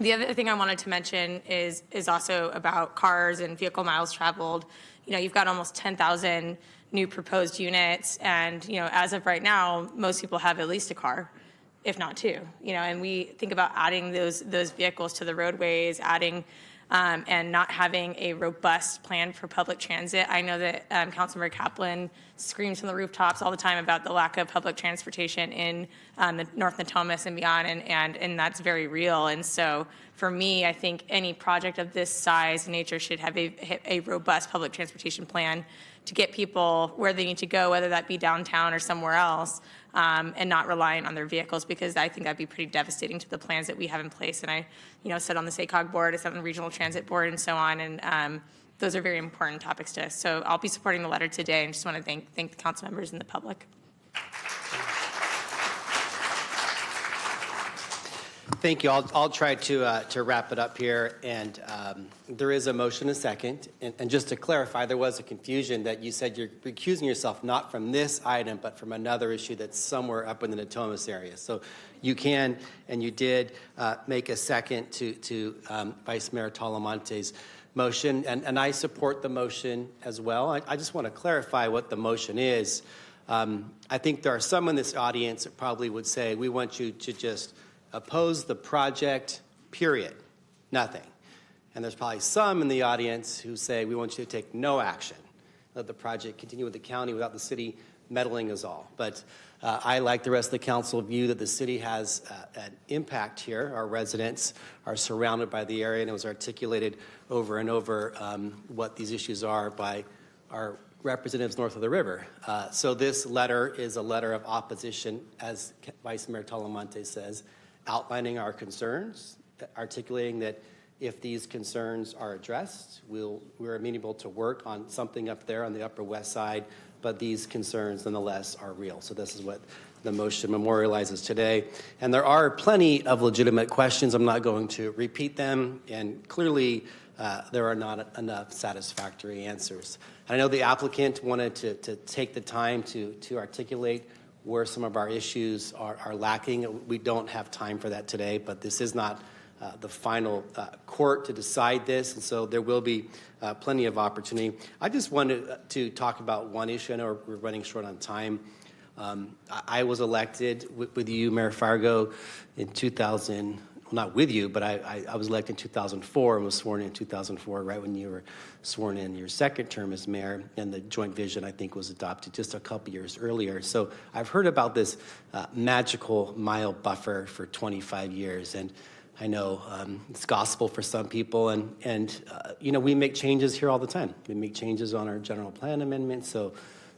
The other thing I wanted to mention is also about cars and vehicle miles traveled. You've got almost 10,000 new proposed units, and as of right now, most people have at least a car, if not two. And we think about adding those vehicles to the roadways, adding and not having a robust plan for public transit. I know that Councilmember Kaplan screams from the rooftops all the time about the lack of public transportation in the North Natomas and beyond, and that's very real. And so for me, I think any project of this size and nature should have a robust public transportation plan to get people where they need to go, whether that be downtown or somewhere else, and not relying on their vehicles, because I think that'd be pretty devastating to the plans that we have in place. And I, sit on the SACOG board, I sit on the Regional Transit Board, and so on, and those are very important topics to us. So I'll be supporting the letter today, and just want to thank the council members and the public. Thank you. I'll try to wrap it up here. And there is a motion, a second. And just to clarify, there was a confusion that you said you're recusing yourself not from this item, but from another issue that's somewhere up in the Natomas area. So you can, and you did, make a second to Vice Mayor Talamante's motion. And I support the motion as well. I just want to clarify what the motion is. I think there are some in this audience that probably would say, we want you to just oppose the project, period, nothing. And there's probably some in the audience who say, we want you to take no action. Let the project continue with the county without the city meddling us all. But I, like the rest of the council, view that the city has an impact here. Our residents are surrounded by the area, and it was articulated over and over what these issues are by our representatives north of the river. So this letter is a letter of opposition, as Vice Mayor Talamante says, outlining our concerns, articulating that if these concerns are addressed, we're amenable to work on something up there on the Upper West Side, but these concerns nonetheless are real. So this is what the motion memorializes today. And there are plenty of legitimate questions. I'm not going to repeat them, and clearly there are not enough satisfactory answers. And I know the applicant wanted to take the time to articulate where some of our issues are lacking. We don't have time for that today, but this is not the final court to decide this, and so there will be plenty of opportunity. I just wanted to talk about one issue. I know we're running short on time. I was elected with you, Mayor Fargo, in 2000. Well, not with you, but I was elected in 2004 and was sworn in 2004, right when you were sworn in your second term as mayor, and the joint vision, I think, was adopted just a couple years earlier. So I've heard about this magical mile buffer for 25 years, and I know it's gospel for some people, and you know, we make changes here all the time. We make changes on our general plan amendment, so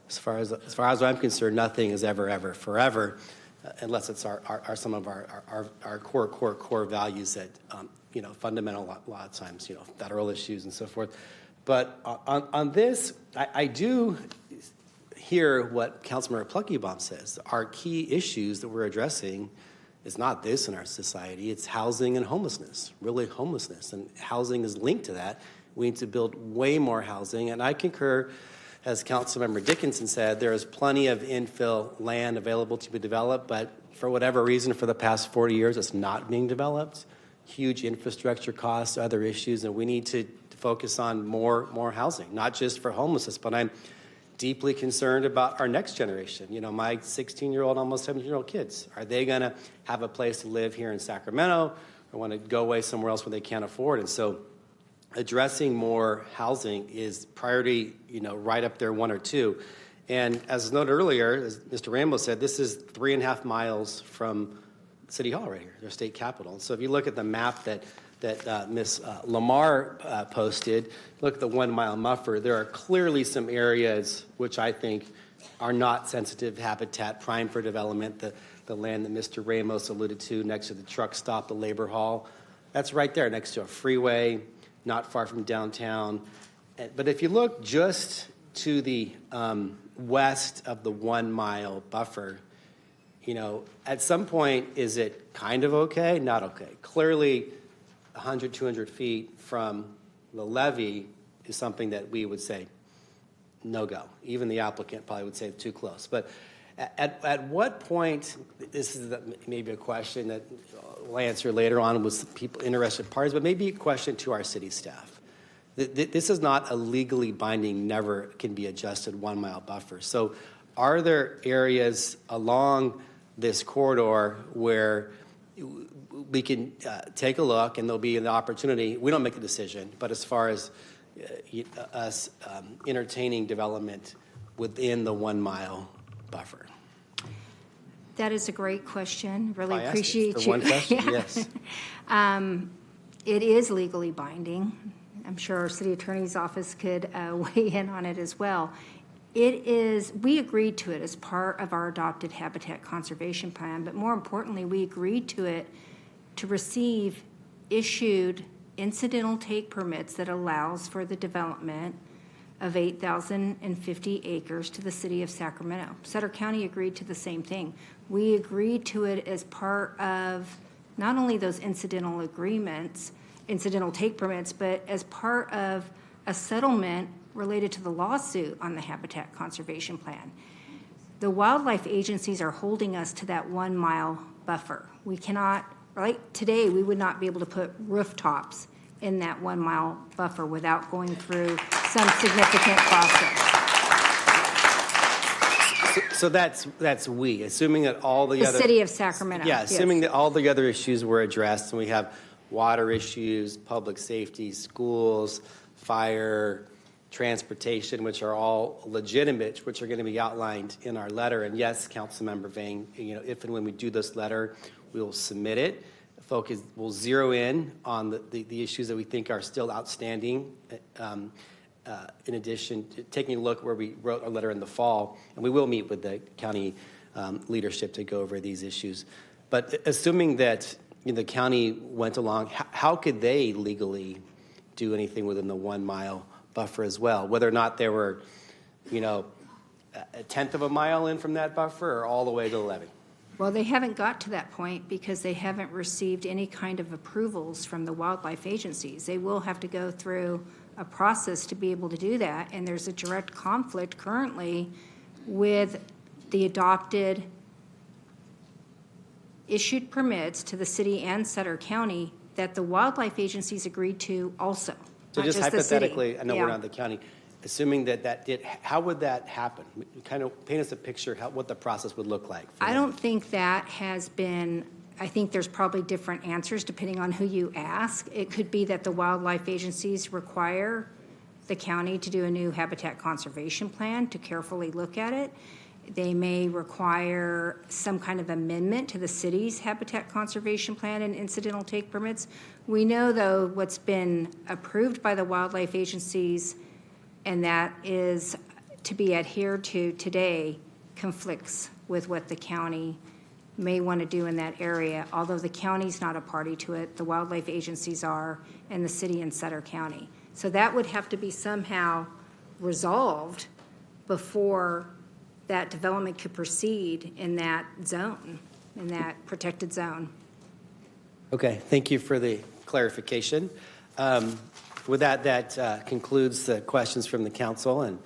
as far as I'm concerned, nothing is ever, forever, unless it's some of our core values that, you know, fundamental a lot of times, you know, federal issues and so forth. But on this, I do hear what Councilmember Pluckybaum says. Our key issues that we're addressing is not this in our society. It's housing and homelessness, really homelessness. And housing is linked to that. We need to build way more housing. And I concur, as Councilmember Dickinson said, there is plenty of infill land available to be developed, but for whatever reason, for the past 40 years, it's not being developed. Huge infrastructure costs, other issues, and we need to focus on more housing, not just for homelessness, but I'm deeply concerned about our next generation. You know, my 16-year-old, almost 17-year-old kids, are they going to have a place to live here in Sacramento or want to go away somewhere else where they can't afford? And so addressing more housing is priority, you know, right up there, 1 or 2. And as noted earlier, as Mr. Rambo said, this is 3.5 miles from City Hall right here, their state capitol. And so if you look at the map that Ms. Lamar posted, look at the 1 mile buffer, there are clearly some areas which I think are not sensitive habitat, prime for development. The land that Mr. Ramos alluded to next to the truck stop, the labor hall, that's right there next to a freeway, not far from downtown. But if you look just to the west of the 1 mile buffer, you know, at some point, is it kind of okay? Not okay. Clearly, 100, 200 feet from the levee is something that we would say no go. Even the applicant probably would say too close. But at what point, this is maybe a question that we'll answer later on with people, interested parties, but maybe a question to our city staff. This is not a legally binding, never can be adjusted 1 mile buffer. So are there areas along this corridor where we can take a look and there'll be an opportunity? We don't make the decision, but as far as us entertaining development within the 1 mile buffer. That is a great question. Really I asked appreciate the you. one question, Yeah. yes. It is legally binding. I'm sure our city attorney's office could weigh in on it as well. It is, we agreed to it as part of our adopted habitat conservation plan, but more importantly, we agreed to it to receive issued incidental take permits that allows for the development of 8,050 acres to the city of Sacramento. Sutter County agreed to the same thing. We agreed to it as part of not only those incidental agreements, incidental take permits, but as part of a settlement related to the lawsuit on the Habitat Conservation Plan. The wildlife agencies are holding us to that 1 mile buffer. We cannot, right, today, we would not be able to put rooftops in that 1 mile buffer without going through some significant process. So that's we, assuming that all the other. The city of Sacramento. Yeah, yes. assuming that all the other issues were addressed, and we have water issues, public safety, schools, fire, transportation, which are all legitimate, which are going to be outlined in our letter. And yes, Councilmember Vang, if and when we do this letter, we will submit it. We'll zero in on the issues that we think are still outstanding. In addition to taking a look where we wrote our letter in the fall, and we will meet with the county leadership to go over these issues. But assuming that the county went along, how could they legally do anything within the 1 mile buffer as well? Whether or not they were, a tenth of a mile in from that buffer or all the way to the levee? Well, they haven't got to that point because they haven't received any kind of approvals from the wildlife agencies. They will have to go through a process to be able to do that, and there's a direct conflict currently with the adopted issued permits to the city and Sutter County that the wildlife agencies agreed to also. So not just the city. hypothetically, I know we're Yeah. not the county, assuming that did, how would that happen? Kind of paint us a picture what the process would look like. I don't think that has been, I think there's probably different answers depending on who you ask. It could be that the wildlife agencies require the county to do a new habitat conservation plan to carefully look at it. They may require some kind of amendment to the city's habitat conservation plan and incidental take permits. We know, though, what's been approved by the wildlife agencies, and that is to be adhered to today, conflicts with what the county may want to do in that area. Although the county's not a party to it, the wildlife agencies are, and the city and Sutter County. So that would have to be somehow resolved before that development could proceed in that zone, in that protected zone. Okay, thank you for the clarification. With that concludes the questions from the council, and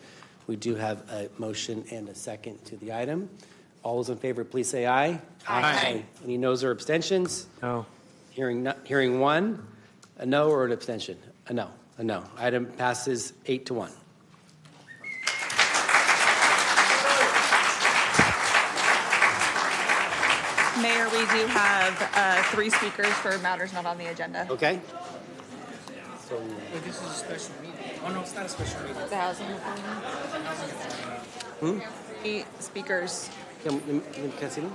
we do have a motion and a second to the item. All those in favor, please say aye. Aye. Any noes or abstentions? No. Hearing one, a no or an abstention? A no. A no. Item passes 8-1. Mayor, we do have 3 speakers for matters not on the agenda. Okay. So this is a special meeting. Oh, no, it's not a special meeting. The housing authority. 3 speakers. Can I see them?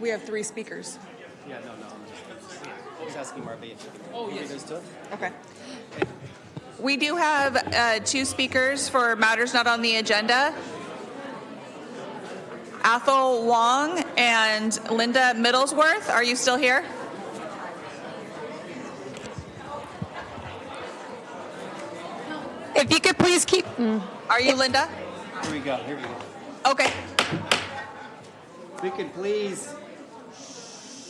We have 3 speakers. Yeah, no. I was asking Marvin if you could read those to us. Okay. We do have 2 speakers for matters not on the agenda. Athol Wong and Linda Middlesworth. Are you still here? If you could please keep. Are you Linda? Here we go. Okay.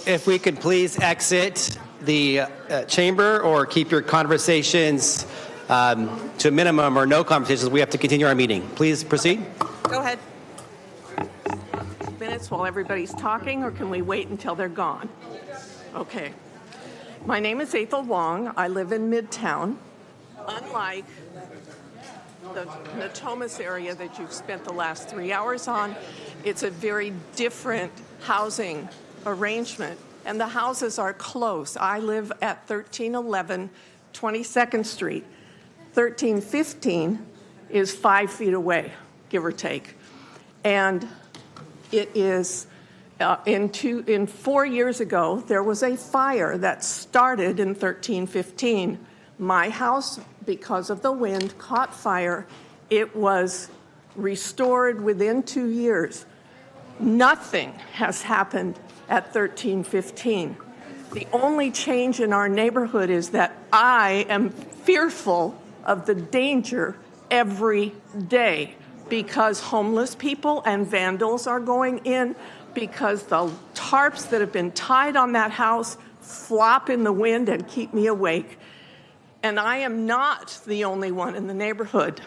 If we could please exit the chamber or keep your conversations to a minimum or no conversations, we have to continue our meeting. Please proceed. Go ahead. Minutes while everybody's talking, or can we wait until they're gone? Okay. My name is Ethel Wong. I live in Midtown. Unlike the Natomas area that you've spent the last 3 hours on, it's a very different housing arrangement, and the houses are close. I live at 1311 22nd Street. 1315 is 5 feet away, give or take. And it is, in 4 years ago, there was a fire that started in 1315. My house, because of the wind, caught fire. It was restored within 2 years. Nothing has happened at 1315. The only change in our neighborhood is that I am fearful of the danger every day because homeless people and vandals are going in, because the tarps that have been tied on that house flop in the wind and keep me awake. And I am not the only one in the neighborhood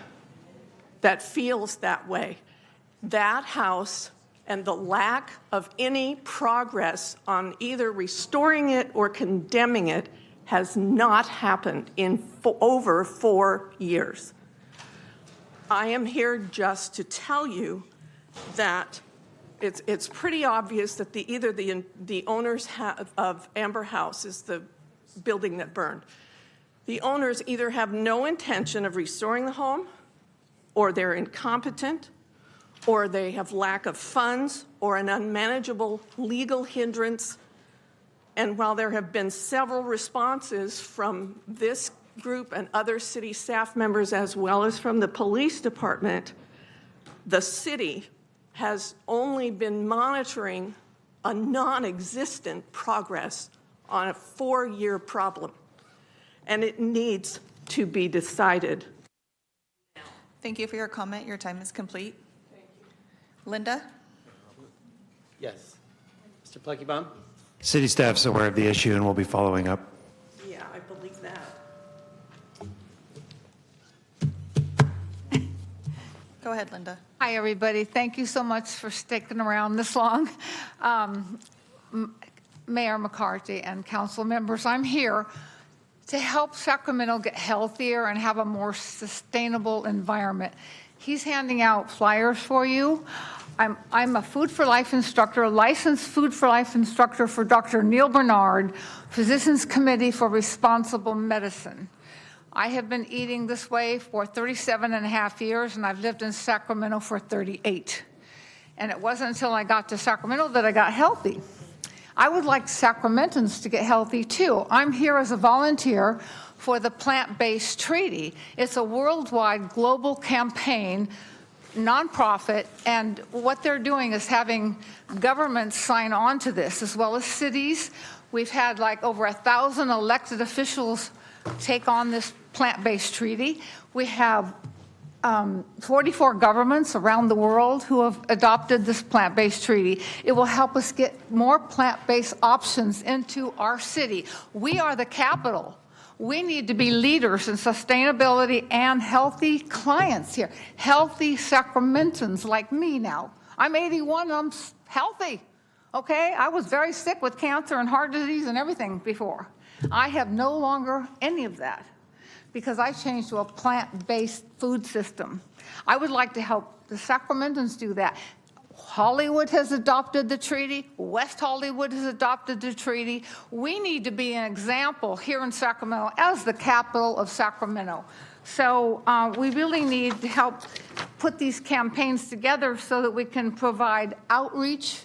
that feels that way. That house and the lack of any progress on either restoring it or condemning it has not happened in over 4 years. I am here just to tell you that it's pretty obvious that either the owners of Amber House is the building that burned. The owners either have no intention of restoring the home, or they're incompetent, or they have lack of funds, or an unmanageable legal hindrance. And while there have been several responses from this group and other city staff members, as well as from the police department, the city has only been monitoring a non-existent progress on a 4-year problem. And it needs to be decided. Thank you for your comment. Your time is complete. Linda? Yes. Mr. Pluckybaum? City staff's aware of the issue and will be following up. Yeah, I believe that. Go ahead, Linda. Hi, everybody. Thank you so much for sticking around this long. Mayor McCarthy and council members, I'm here to help Sacramento get healthier and have a more sustainable environment. He's handing out flyers for you. I'm a Food for Life instructor, a licensed Food for Life instructor for Dr. Neil Bernard, Physicians Committee for Responsible Medicine. I have been eating this way for 37 and a half years, and I've lived in Sacramento for 38. And it wasn't until I got to Sacramento that I got healthy. I would like Sacramentans to get healthy too. I'm here as a volunteer for the Plant-Based Treaty. It's a worldwide global campaign, nonprofit, and what they're doing is having governments sign on to this, as well as cities. We've had like over 1,000 elected officials take on this plant-based treaty. We have 44 governments around the world who have adopted this plant-based treaty. It will help us get more plant-based options into our city. We are the capital. We need to be leaders in sustainability and healthy clients here. Healthy Sacramentans like me now. I'm 81, I'm healthy, okay? I was very sick with cancer and heart disease and everything before. I have no longer any of that because I changed to a plant-based food system. I would like to help the Sacramentans do that. Hollywood has adopted the treaty. West Hollywood has adopted the treaty. We need to be an example here in Sacramento as the capital of Sacramento. So we really need to help put these campaigns together so that we can provide outreach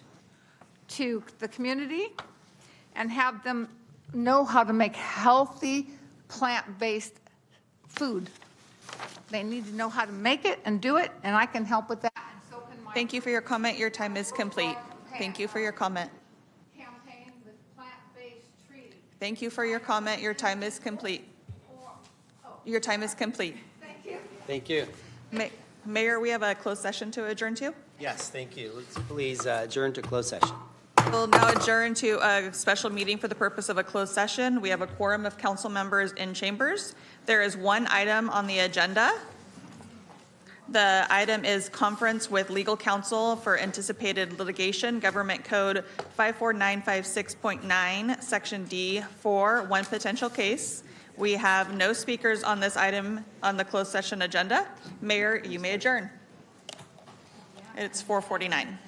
to the community and have them know how to make healthy plant-based food. They need to know how to make it and do it, and I can help with that. Thank you for your comment. Your time is complete. Thank you for your comment. Campaign with plant-based treaty. Thank you for your comment. Your time is complete. Your time is complete. Thank you. Thank you. Mayor, we have a closed session to adjourn to. Yes, thank you. Let's please adjourn to closed session. We'll now adjourn to a special meeting for the purpose of a closed session. We have a quorum of council members in chambers. There is one item on the agenda. The item is conference with legal counsel for anticipated litigation, Government Code 54956.9, Section D4, one potential case. We have no speakers on this item on the closed session agenda. Mayor, you may adjourn. It's 4:49.